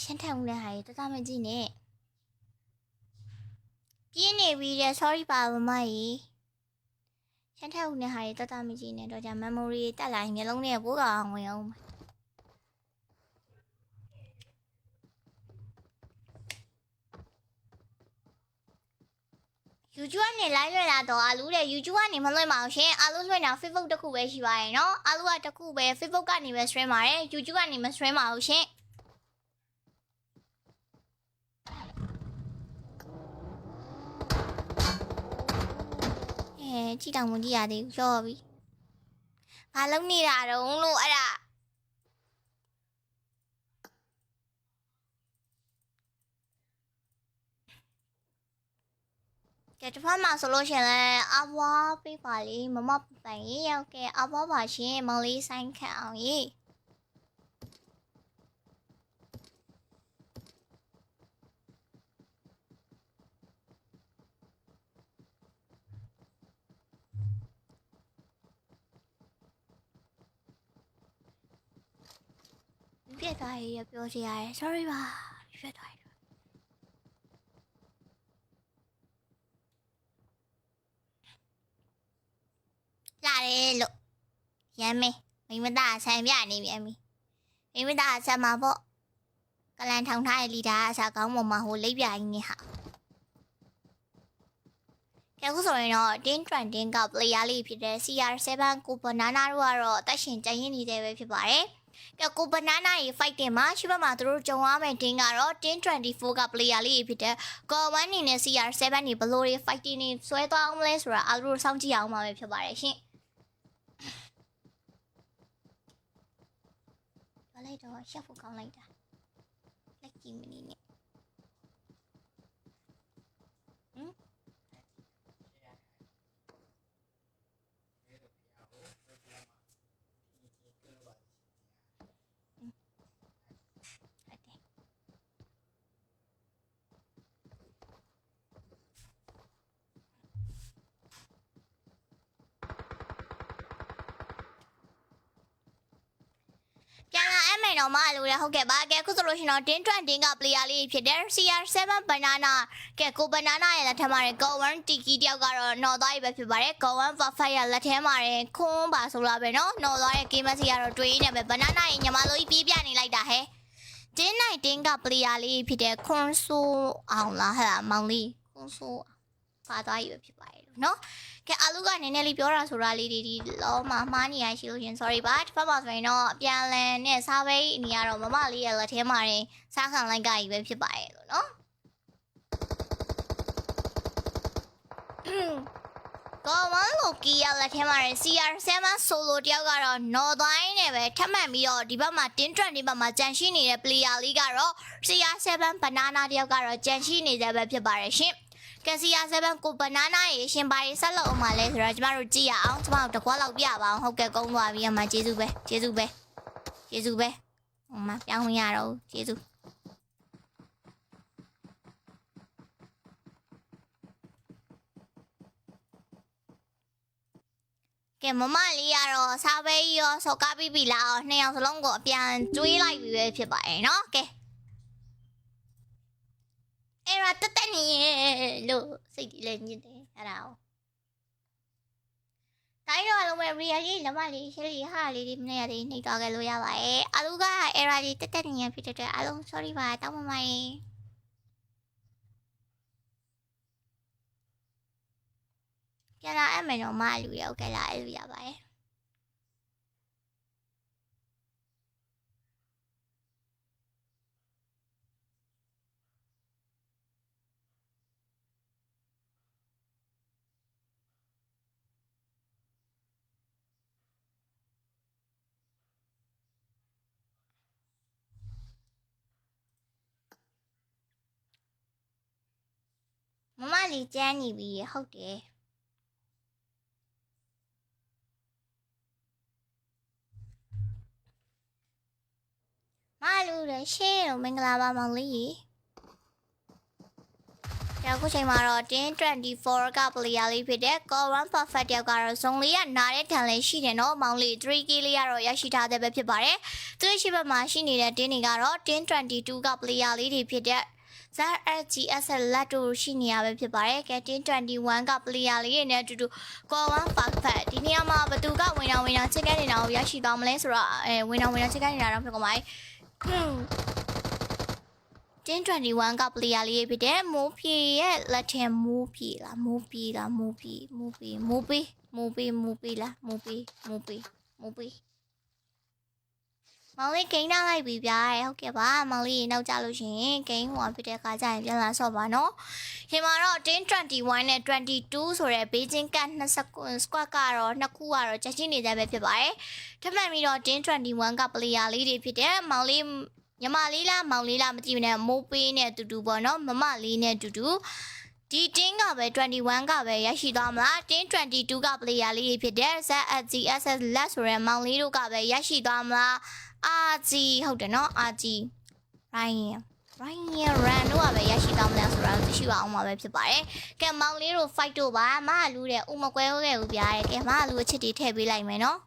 ရှင်းထန်ဦးတဲ့ဟာကြီးတမကြည့်နေပြင်းနေပြီတဲ့ sorry ပါမမကြီးရှင်းထန်ဦးတဲ့ဟာကြီးတမကြည့်နေတော့じゃ memory တက်လာရင်မျိုးလုံးနဲ့ပိုးကောင်ဝင်အောင်YouTube ကနေ live လွှင့်လာတော့အလူတဲ့ YouTube ကနေမလွှင့်ပါဘူးရှင်အလူလွှင့်တာ Facebook တခုပဲရှိပါရဲ့နော်အလူကတခုပဲ Facebook ကနေပဲ stream ပါတယ် YouTube ကနေမ stream ပါဘူးရှင်ကြည့်တောင်မကြည့်ရသေးဘူးရောပြီဘာလုံးနေတာတော့လို့အဲ့ဒါကဲတစ်ဖက်မှာဆိုလို့ရှင်လဲအဘွားပေးပါလေမမပိုင်ရေရောက်ကဲအဘွားပါရှင်မောင်လေးဆိုင်ခန့်အောင်ရေပြက်သွားရေပြောစီရတယ် sorry ပါပြက်သွားလာတယ်လို့ရမ်းမေးမိမသားဆန်ပြနေပြန်ပြီမိမသားဆက်မှာပေါ့ကလန်ထောင်ထားတဲ့လီတာအစားကောင်းပေါ်မှာဟိုလိပ်ပြရင်းနေဟာကဲခုဆိုရင်တော့တင်းထရန်တင်းက player လေးဖြစ်တဲ့ CR7 ကိုဘနာနာတို့ကတော့အသက်ရှင်ကျန်ရင်းနေတဲ့ပဲဖြစ်ပါတယ်ကဲကိုဘနာနာရဲ့ fighting မှာရှိဘက်မှာသူတို့ကြုံရမယ့်တင်းကတော့တင်း24က player လေးဖြစ်တဲ့ Go1 နေနဲ့ CR7 နေဘလို့တွေ fighting နေဆွဲသွားအောင်မလဲဆိုတာအားလုံးစောင့်ကြည့်အောင်ပါပဲဖြစ်ပါတယ်ရှင်လိုက်တော့ရှက်ဖို့ကောင်းလိုက်တာလက်ကြည့်မနေနဲ့ပြန်လာအမေတော်မလို့ရဟုတ်ကဲ့ပါကဲခုဆိုလို့ရှင်တော့တင်း20က player လေးဖြစ်တယ် CR7 banana ကဲကို banana ရဲ့လက်ထက်မှာGo1 tiki တယောက်ကတော့နော်သွားပြီပဲဖြစ်ပါတယ်Go1 perfect ရဲ့လက်ထဲမှာခွန်းပါဆိုလာပဲနော်နော်သွားတဲ့ game စီကတော့တွေးနေပဲ banana ရဲ့ညီမလိုကြီးပြေးပြနေလိုက်တာဟဲ့တင်း19က player လေးဖြစ်တဲ့ခွန်းဆိုးအောင်လားဟဲ့မောင်လေးခွန်းဆိုးပါသွားပြီပဲဖြစ်ပါတယ်လို့နော်ကဲအလူကနည်းနည်းလေးပြောတာဆိုတာလေးဒီလောမှာမှားနေရရှိလို့ရှင် sorry ပါတစ်ဖက်မှာဆိုရင်တော့အပြန်လန်နဲ့စားပဲအနေရတော့မမလေးရဲ့လက်ထဲမှာစားခံလိုက်ကကြီးပဲဖြစ်ပါရဲ့လို့နော်ကောဝမ်လိုကီရဲ့လက်ထဲမှာ CR7 solo တယောက်ကတော့နော်တိုင်းနဲ့ပဲထပ်မှတ်ပြီးတော့ဒီဘက်မှာတင်းထရန်ဒီဘက်မှာကြန့်ရှိနေတဲ့ player လေးကတော့ CR7 banana တယောက်ကတော့ကြန့်ရှိနေတဲ့ပဲဖြစ်ပါတယ်ရှင်ကစီယာ7ကိုဘနာနာရေရှင်ပါရီဆက်လို့အောင်ပါလဲဆိုတော့ကျမတို့ကြည့်ရအောင်ကျမတို့တကွာလောက်ပြပါအောင်ဟုတ်ကဲ့ကုန်းသွားပြီအမကျေးဇူးပဲဟိုမှာပြောင်းဝင်ရတော့ကျေးဇူးကဲမမလေးကတော့စားပဲရောစော်ကားပြီးပြီလားနှစ်ယောက်စလုံးကိုအပြန်ကျွေးလိုက်ပြီပဲဖြစ်ပါတယ်နော်ကဲအဲ့ဒါတက်တက်နေလို့စိတ်ကြီးလည်းညစ်တယ်အဲ့ဒါကိုတိုင်းတော့လုံးမဲ့ real ကြီးလမလေးရှယ်လေးဟာလေးဒီမနေ့ကနေနှိပ်သွားခဲ့လို့ရပါရဲ့အလူက error ကြီးတက်တက်နေရဖြစ်တဲ့အတွက်အလုံး sorry ပါတောင်းပန်ပါရဲ့ပြန်လာအမယ်တော့မလူရဟုတ်ကဲ့လားအဲ့လိုရပါရဲ့ လေးကျန်းနေပြီဟုတ်တယ်မလူလည်းရှင်းလို့မင်္ဂလာပါမောင်လေးကြောက်ခုချိန်မှာတော့တင်း24ကပလီယာလေးဖြစ်တဲ့ Call 1 Perfect တယောက်ကတော့ဇုံလေးကနားတဲ့ထန်လေးရှိတယ်နော်မောင်လေး 3K လေးကတော့ရရှိထားတဲ့ပဲဖြစ်ပါတယ်သူ့ရှိဘက်မှာရှိနေတဲ့တင်းတွေကတော့တင်း22ကပလီယာလေးတွေဖြစ်တဲ့ ZRGS လက်တို့ရှိနေရပဲဖြစ်ပါတယ်ကဲတင်း21ကပလီယာလေးတွေနဲ့အတူတူ Call 1 Perfect ဒီနေရာမှာဘသူကဝင်တာချစ်ကဲနေတာကိုရရှိသွားမလဲဆိုတော့ဝင်တာချစ်ကဲနေတာတော့ဖြစ်ကုန်ပါတင်း21ကပလီယာလေးဖြစ်တဲ့မိုးဖြီရဲ့လက်ထဲမိုးဖြီလားမိုးဖြီလားမိုးဖြီမိုးဖြီမိုးပီမိုးပီမိုးပီလားမိုးပီမိုးပီမိုးပီမောင်လေးဂိမ်းထားလိုက်ပြီဗျာဟုတ်ကဲ့ပါမောင်လေးနောက်ကြလို့ရှိရင်ဂိမ်းဟိုဖြစ်တဲ့ခါကျရင်ပြန်လာဆော့ပါနော်ဒီမှာတော့တင်း21နဲ့22ဆိုတဲ့ဘေးချင်းကတ်20 squad ကတော့နှစ်ခုကတော့ချက်ချင်းနေကြပဲဖြစ်ပါတယ်ထပ်မံပြီးတော့တင်း21ကပလီယာလေးတွေဖြစ်တဲ့မောင်လေးညမလေးလားမောင်လေးလားမကြည့်ဘူးနဲ့မိုးပေးနဲ့တူတူပေါ့နော်မမလေးနဲ့တူတူဒီတင်းကပဲ21ကပဲရရှိသွားမလားတင်း22ကပလေယာလေးဖြစ်တဲ့ ZSS လက်ဆိုရဲမောင်လေးတို့ကပဲရရှိသွားမလားအာဂျီဟုတ်တယ်နော်အာဂျီရိုင်းရန်တို့ကပဲရရှိသွားမလားဆိုတော့သိရှိပါအောင်မှာပဲဖြစ်ပါတယ်ကဲမောင်လေးတို့ fight တို့ပါမလူတဲ့ဥမကွဲဟုတ်ခဲ့ဘူးဗျာကဲမလူအချစ်တွေထည့်ပေးလိုက်မယ်နော်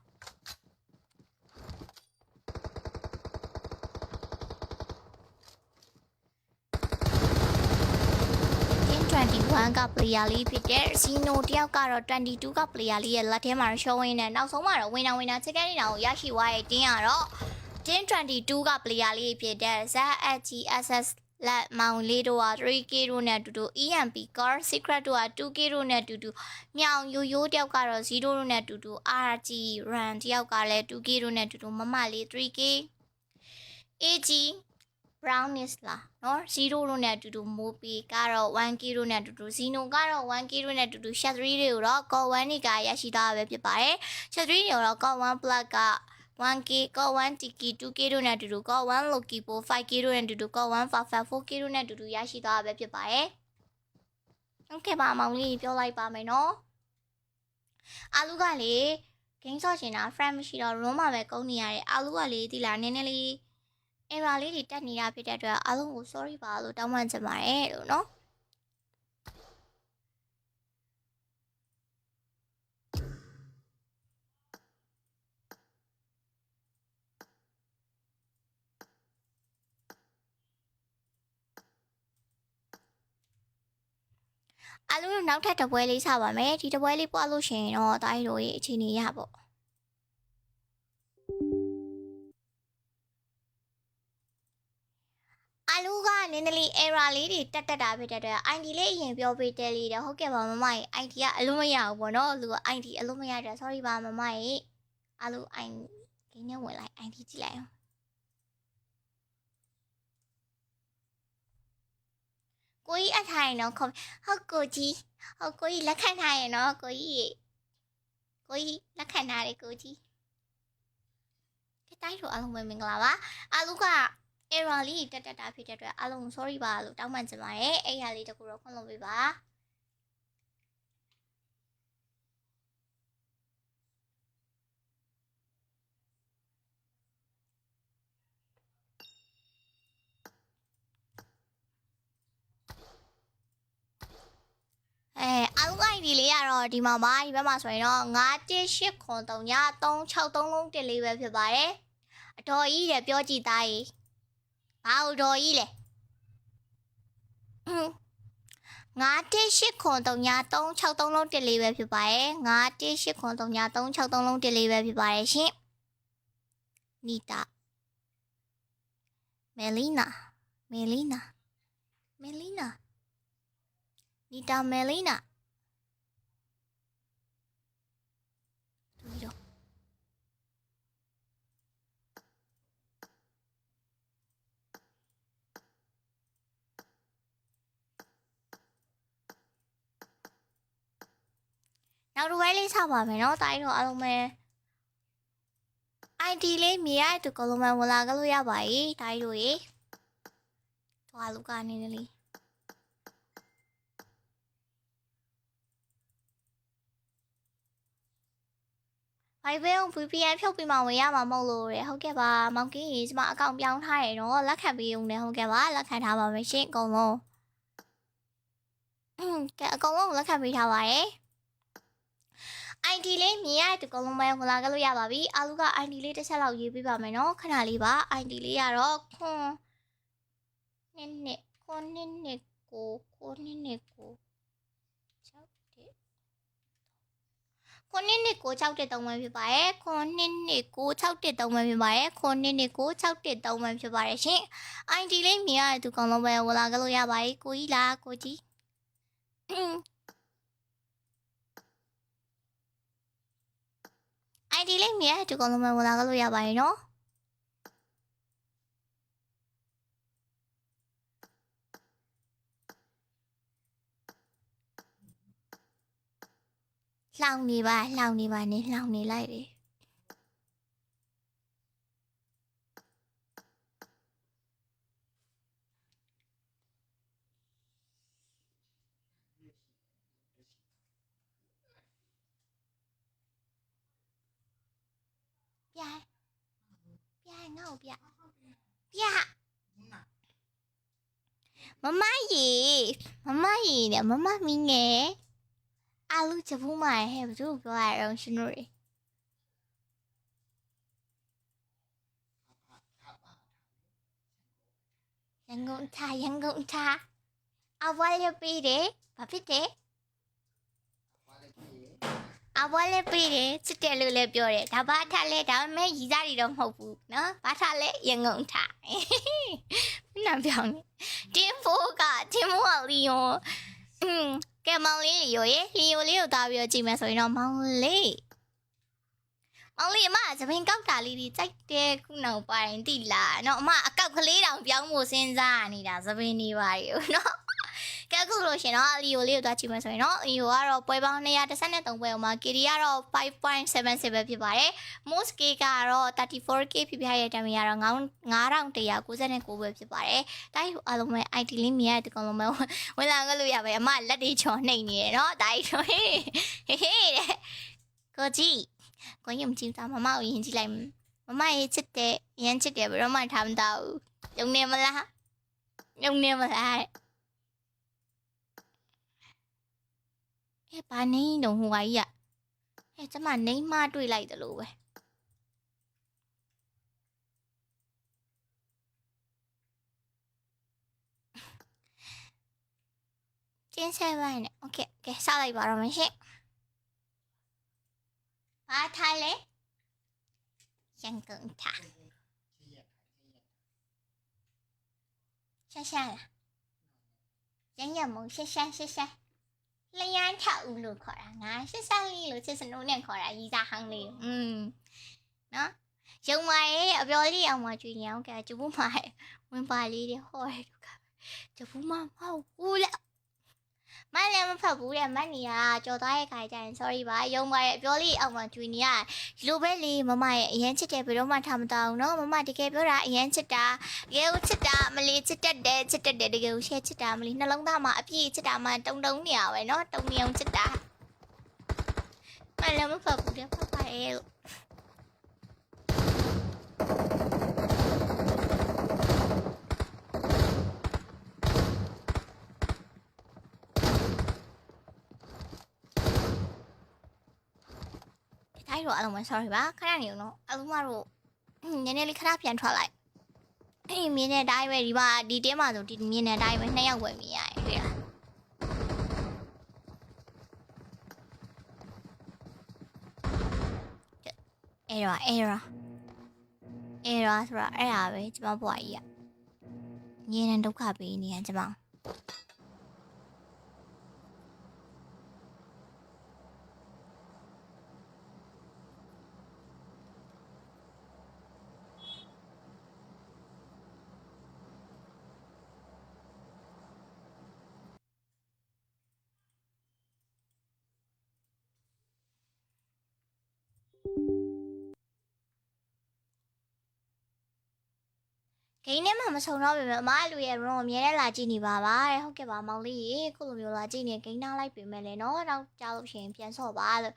21ကပလီယာလေးဖြစ်တဲ့ဇီနိုတယောက်ကတော့22ကပလီယာလေးရဲ့လက်ထဲမှာရှုံးရင်းနဲ့နောက်ဆုံးမှာတော့ဝင်တာချစ်ကဲနေတာကိုရရှိသွားရဲ့တင်းကတော့တင်း22ကပလီယာလေးဖြစ်တဲ့ ZSGSS လက်မောင်လေးတို့က 3K တို့နဲ့အတူတူ EMP Car Secret တို့က 2K တို့နဲ့အတူတူမြောင်ယိုယိုးတယောက်ကတော့0တို့နဲ့အတူတူ RG Run တယောက်ကလည်း 2K တို့နဲ့အတူတူမမလေး 3K AG brownies လားနော်0တို့နဲ့အတူတူမိုးပီကတော့ 1K တို့နဲ့အတူတူဇီနိုကတော့ 1K တို့နဲ့အတူတူ shot 3တွေကိုတော့ call 1တွေကရရှိသွားပဲဖြစ်ပါတယ် shot 3တွေကိုတော့ call 1 plus က 1K call 1 TK 2K တို့နဲ့အတူတူ call 1 Loki 5K တို့နဲ့အတူတူ call 1 Fafa 4K တို့နဲ့အတူတူရရှိသွားပဲဖြစ်ပါတယ်โอเคပါမောင်လေးပြောလိုက်ပါမယ်နော်အာလူကလေဂိမ်းဆော့ချင်တာ friend မရှိတော့ room မှာပဲကုန်းနေရတယ်အာလူကလေဒီလားနည်းနည်းလေးအေရာလေးတွေတက်နေတာဖြစ်တဲ့အတွက်အားလုံးကို sorry ပါလို့တောင်းပန်ချင်ပါတယ်လို့နော်အားလုံးနောက်ထပ်တပွဲလေးစပါမယ်ဒီတပွဲလေးပွားလို့ရှိရင်တော့တိုင်းတို့ရဲ့အခြေအနေရပေါ့အလူကနည်းနည်းလေး error လေးတွေတက်တာဖြစ်တဲ့အတွက် ID လေးအရင်ပြောပေးတယ်လေဟုတ်ကဲ့ပါမမကြီး ID ကအလုံးမရဘူးပေါ့နော်လူက ID အလုံးမရတဲ့ sorry ပါမမကြီးအလူ ID ဂိမ်းနဲ့ဝင်လိုက် ID ကြည့်လိုက်အောင်ကိုကြီးအထိုင်နော်ခေါ်ဟုတ်ကိုကြီးဟုတ်ကိုကြီးလက်ခံထားရနော်ကိုကြီးလက်ခံထားတယ်ကိုကြီးဒီတိုင်းဆိုအလုံးပဲမင်္ဂလာပါအလူကerror လေးတက်တာဖြစ်တဲ့အတွက်အားလုံး sorry ပါလို့တောင်းပန်ချင်ပါတယ်အဲ့ရလေးတကူတော့ခွင့်လို့ပေးပါအားလုံး ID လေးကတော့ဒီမှာပါဒီဘက်မှာဆိုရင်တော့91839363လုံးတက်လေးပဲဖြစ်ပါတယ်အတော်ကြီးတယ်ပြောကြည့်သားကြီးဘာလို့တော်ကြီးလဲ91839363လုံးတက်လေးပဲဖြစ်ပါတယ်91839363လုံးတက်လေးပဲဖြစ်ပါတယ်ရှင်နီတာမယ်လီနာနီတာမယ်လီနာတူရောနောက်တစ်ဝဲလေးစပါမယ်နော်တိုင်းတော့အားလုံးပဲ ID လေးမြင်ရတဲ့ကလုံးမဝင်လာကြလို့ရပါ යි တိုင်းတို့ရေသွားလူကနေလေး ဘာပဲအောင် VPN ဖြုတ်ပြီးမှဝင်ရမှာမဟုတ်လို့ရဟုတ်ကဲ့ပါမောင်ကြီးကျမအကောင့်ပြောင်းထားရတော့လက်ခံပြီးုံနဲ့ဟုတ်ကဲ့ပါလက်ခံထားပါမယ်ရှင်အကုန်လုံးကဲအကုန်လုံးလက်ခံပေးထားပါရယ် ID လေးမြင်ရတဲ့ကောင်လုံးပဲဝင်လာကြလို့ရပါပြီအားလုံးက ID လေးတစ်ချက်လောက်ရေးပေးပါမယ်နော်ခဏလေးပါ ID လေးကတော့ခွန်းနှစ်ကို6တဲ့ခွန်းနှစ်ကို6တဲ့3ပဲဖြစ်ပါရဲ့ခွန်းနှစ်ကို6တဲ့3ပဲဖြစ်ပါရဲ့ခွန်းနှစ်ကို6တဲ့3ပဲဖြစ်ပါရဲ့ရှင် ID လေးမြင်ရတဲ့ကောင်လုံးပဲဝင်လာကြလို့ရပါပြီကိုကြီးလားကိုကြီးID လေးမြင်ရတဲ့ကောင်လုံးပဲဝင်လာကြလို့ရပါရဲ့နော်လောင်နေပါနေလောင်နေလိုက်တယ်ပြငါ့ကိုပြမမရေနဲ့မမမင်းငယ်အားလုံးချဖို့မှာဟဲ့ဘယ်သူပြောရအောင်ရှင်တို့ရန်ကုန်ထားအဝါလေးပေးတယ်ဘာဖြစ်တယ်အဝါလေးပေးတယ်စစ်တယ်လို့လည်းပြောတယ်ဒါဘာထားလဲဒါပေမဲ့ရီစားတွေတော့မဟုတ်ဘူးနော်ဘာထားလဲရန်ကုန်ထားနားပြောင်းနေတင်းဖိုးကလီယိုကဲမောင်လေးလီယိုလေးကိုသားပြီးတော့ကြည့်မယ်ဆိုရင်တော့မောင်လေးအမသပင်ကောက်တာလေးတွေကြိုက်တယ်ခုနောက်ပိုင်းတိလားနော်အမအကောက်ကလေးတောင်ပြောင်းဖို့စဉ်းစားနေတာသပင်နေပါရောနော်ကဲခုလို့ရှင်တော့လီယိုလေးကိုသွားကြည့်မယ်ဆိုရင်တော့လီယိုကတော့ပွဲပေါင်း213ပွဲမှာ KD ကတော့ 5.77 ပဲဖြစ်ပါတယ် most K ကတော့ 34K ဖြစ်ပြရဲ့တမ်းကတော့9199ပဲဖြစ်ပါတယ်တိုင်းအားလုံးပဲ ID လေးမြင်ရတဲ့ကောင်လုံးပဲဝင်လာကြလို့ရပါအမလက်တွေချော်နှိပ်နေရနော်တိုင်းဆိုဟေးကိုကြီးကိုယုံကြည်သားမမကိုယဉ်ကြည့်လိုက်မမရဲ့ချစ်တဲ့ရမ်းချစ်တယ်ဘယ်တော့မှထားမတော့ယုံနေမလားဘာနေတော့ဟိုကြီးอ่ะကျမနေမတွေ့လိုက်တယ်လို့ပဲကျင်းဆဲပိုင်းနဲ့โอเคကဲစလိုက်ပါတော့မယ်ရှင်ဘာထိုင်လဲရန်ကုန်ထားရှာလားရမုံရှာလျန်းထအူလို့ခေါ်တာငါရှာလေးလို့ချစ်စနိုးနဲ့ခေါ်တာရီစာဟန်းလေးနော်ရုံမရဲ့အပြောလေးအောင်မကြွေနေအောင်ကဲကျဘူးမဝင်ပါလေးတွေဟောတယ်တို့ကကျဘူးမဟုတ်ဘူးလေမလည်းမဖတ်ဘူးတဲ့မနီကကြော်သွားရဲ့ခါကျရင် sorry ပါရုံမရဲ့အပြောလေးအောင်မကြွေနေရဒီလိုပဲလေမမရဲ့အရင်ချစ်တယ်ဘယ်တော့မှထားမတောင်းနော်မမတကယ်ပြောတာအရင်ချစ်တာတကယ်ကိုချစ်တာမလေးချစ်တတ်တယ်တကယ်ကိုရှဲချစ်တာမလေးနှလုံးသားမှာအပြည့်ချစ်တာမှတုံနေရပဲနော်တုံနေအောင်ချစ်တာမလည်းမဖတ်ဘူးတဲ့ဖတ်ပါရဲ့လို့တိုင်းတော့အလုံးမ sorry ပါခဏနေအောင်နော်အလုံးမတို့နည်းနည်းလေးခဏပြန်ထွက်လိုက်မြင်တဲ့အတိုင်းပဲဒီမှာဒီတင်းမှာဆိုဒီမြင်တဲ့အတိုင်းပဲ2ယောက်ပဲမြင်ရတယ်တွေ့လားerror ဆိုတာအဲ့ဒါပဲကျမဘွားကြီးอ่ะမြင်တဲ့ဒုက္ခပေးနေရကျမဂိမ်းထဲမှာမဆုံတော့ပြီပဲအမလူရဲ့ရောအမြဲတမ်းလာကြည့်နေပါပါတဲ့ဟုတ်ကဲ့ပါမောင်လေးရေခုလိုမျိုးလာကြည့်နေဂိမ်းနားလိုက်ပြီမဲ့လေနော်တော့ကြားလို့ရှိရင်ပြန်ဆော့ပါလို့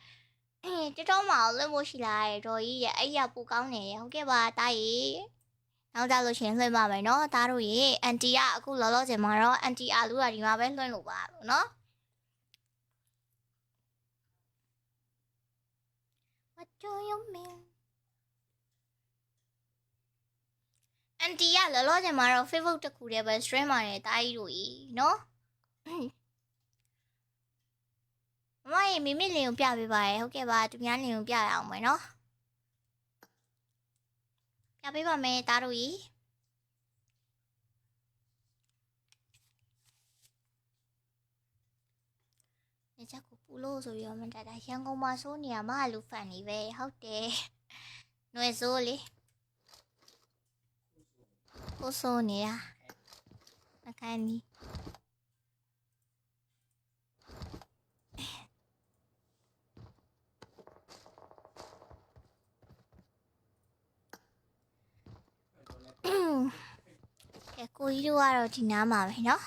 တက်တော့မှလွှင့်ဖို့ရှိလာတယ်တော်ကြီးရဲ့အဲ့ရပူကောင်းနေရဟုတ်ကဲ့ပါတားကြီးနောက်ကြလို့ရှင်လွှင့်ပါမယ်နော်တားတို့ရေအန်တီကအခုလောလောဆယ်မှာတော့အန်တီအာလူကဒီမှာပဲလွှင့်လို့ပါလို့နော်What do you mean အန်တီကလောလောဆယ်မှာတော့ Facebook တစ်ခုတည်းပဲ stream ပါတယ်တားကြီးတို့ရေနော်မမရေမိမိလင်ကိုပြပေးပါရဲ့ဟုတ်ကဲ့ပါသူများလင်ကိုပြရအောင်မယ်နော်ပြပေးပါမယ်တားတို့ရေနေချက်ကိုပူလို့ဆိုပြီးတော့မတတ်တာရန်ကုန်မှာစိုးနေရမလူဖန်နေပဲဟုတ်တယ်ຫນွေစိုးလေကိုစိုးနေတာမခိုင်းနီကဲကိုကြီးတို့ကတော့ဒီနားမှာပဲเนาะ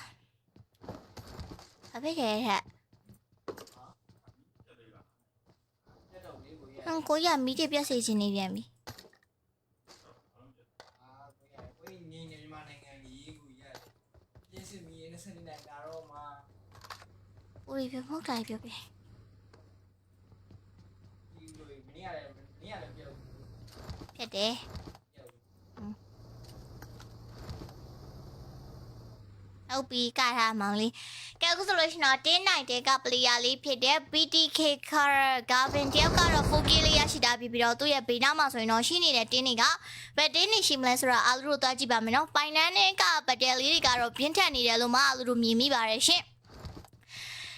ဘာဖြစ်လဲတဲ့ကိုကြီးကမီးတွေပြတ်စေချင်နေပြန်ပြီကိုကြီးနေနေမြန်မာနိုင်ငံကြီးကိုကြီးရင်းစစ်မီးနဲ့စနေနိုင်တာတော့မှာ ကိုကြီးပြမဟုတ်တာပြောပြဒီလိုမင်းရတယ်ပြော ပြတ်တယ်ဟုတ်ပြီကထားမောင်လေးကဲအခုဆိုလို့ရှိရင်တော့တင်းနိုင်တဲ့ကပလီယာလေးဖြစ်တဲ့ BTK Car Gavin တယောက်ကတော့ 4K လေးရရှိတာပြီးတော့သူ့ရဲ့ဘေးနားမှာဆိုရင်တော့ရှိနေတဲ့တင်းတွေကဘယ်တင်းနေရှိမလဲဆိုတော့အားလုံးတို့သွားကြည့်ပါမယ်နော်ပိုင်နန်းနဲ့ကပတယ်လေးတွေကတော့ပြင်းထန်နေတယ်လို့မှအားလုံးတို့မြင်မိပါတယ်ရှင်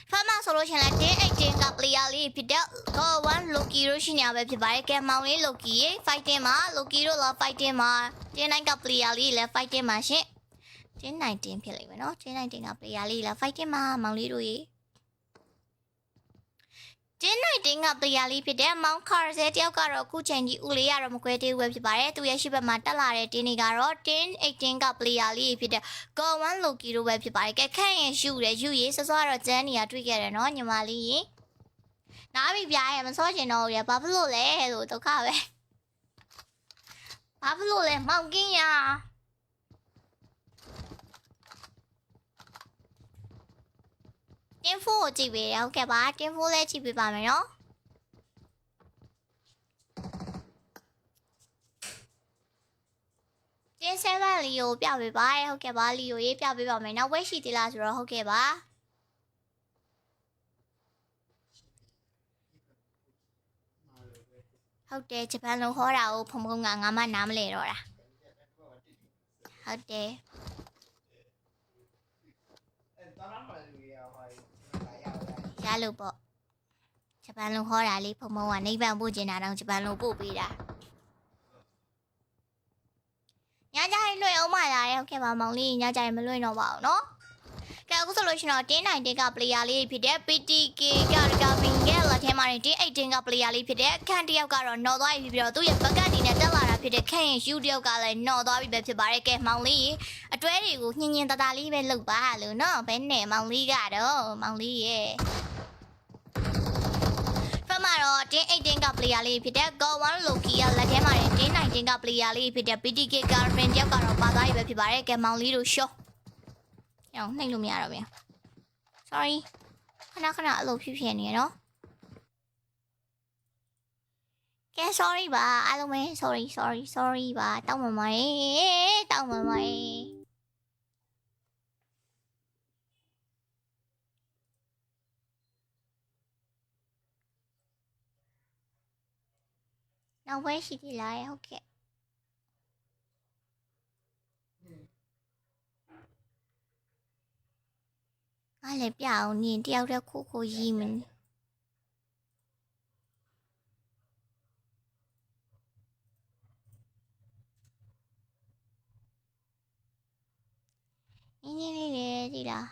ဖမ်းမဆိုလို့ရှိရင်လည်းတင်း18ကပလီယာလေးဖြစ်တဲ့ Go 1 Loki တို့ရှိနေရပဲဖြစ်ပါတယ်ကဲမောင်လေး Loki ရေ fighting မှာ Loki တို့လည်း fighting မှာတင်းနိုင်ကပလီယာလေးလည်း fighting မှာရှင်တင်း19ဖြစ်လိမ့်မယ်နော်တင်း19က player လေးလား fighting မှာမောင်လေးတို့ရေတင်း19က player လေးဖြစ်တဲ့မောင်ခါဆဲတယောက်ကတော့အခုချိန်ကြီးဦးလေးရတော့မကွဲသေးဘူးပဲဖြစ်ပါတယ်သူရဲ့ရှိဘက်မှာတက်လာတဲ့တင်းတွေကတော့တင်း18က player လေးဖြစ်တဲ့ Go 1 Loki တို့ပဲဖြစ်ပါတယ်ကဲခန့်ရင်ယူတယ်ယူရေးစောစောတော့ကျန်းနေရတွေ့ခဲ့တယ်နော်ညီမလေးရေနားပြီပြရဲမစောချင်တော့ဘူးရဘာဖြစ်လို့လဲလို့ဒုက္ခပဲဘာဖြစ်လို့လဲမောင်ကင်းရတင်းဖိုးကိုကြည့်ပေးရဟုတ်ကဲ့ပါတင်းဖိုးလည်းကြည့်ပေးပါမယ်နော်တင်း7လီယိုပြပေးပါဟုတ်ကဲ့ပါလီယိုရေးပြပေးပါမယ်နောက်ဝက်ရှိသေးလားဆိုတော့ဟုတ်ကဲ့ပါဟုတ်တယ်ဂျပန်လိုဟောတာကိုဖုံဖုံကငါမှနားမလဲတော့တာဟုတ်တယ်ရလို့ပေါ့ဂျပန်လိုဟောတာလေးဖုံဖုံကနေဗန်ပို့ကျင်တာတော့ဂျပန်လိုပို့ပေးတာညကြရင်လွှဲအောင်မလာရဲဟုတ်ကဲ့ပါမောင်လေးညကြရင်မလွှဲတော့ပါဘူးနော်ကဲအခုဆိုလို့ရှိရင်တော့တင်းနိုင်က player လေးဖြစ်တဲ့ PTK ကပင်ကလက်ထဲမှာတင်း18က player လေးဖြစ်တဲ့ခန့်တယောက်ကတော့နော်သွားပြီပြီးတော့သူ့ရဲ့ဘက်ကအနေနဲ့တက်လာတာဖြစ်တဲ့ခန့်ရင်ယူတယောက်ကလည်းနော်သွားပြီပဲဖြစ်ပါတယ်ကဲမောင်လေးအတွဲတွေကိုညင်ညင်တတလေးပဲလုပ်ပါလို့နော်ဘယ်နဲ့မောင်လေးကတော့မောင်လေးရဲ့ဖမ်းမှာတော့တင်း18က player လေးဖြစ်တဲ့ Go 1 Loki ကလက်ထဲမှာတင်း19က player လေးဖြစ်တဲ့ PTK ကပင်တယောက်ကတော့ပါသွားပြီပဲဖြစ်ပါတယ်ကဲမောင်လေးတို့ရှော့ရောင်းနှိပ်လို့မရတော့ဘူး sorry ခဏအလုပ်ဖြစ်နေရနော်ကဲ sorry ပါအားလုံးပဲ sorry ပါတောင်းပါမယ်နောက်ဝဲရှိသေးလားဟုတ်ကဲ့ငါလည်းပြအောင်နင်တယောက်တည်းခိုးရီးမင်းနင်းလေးလေဒီလား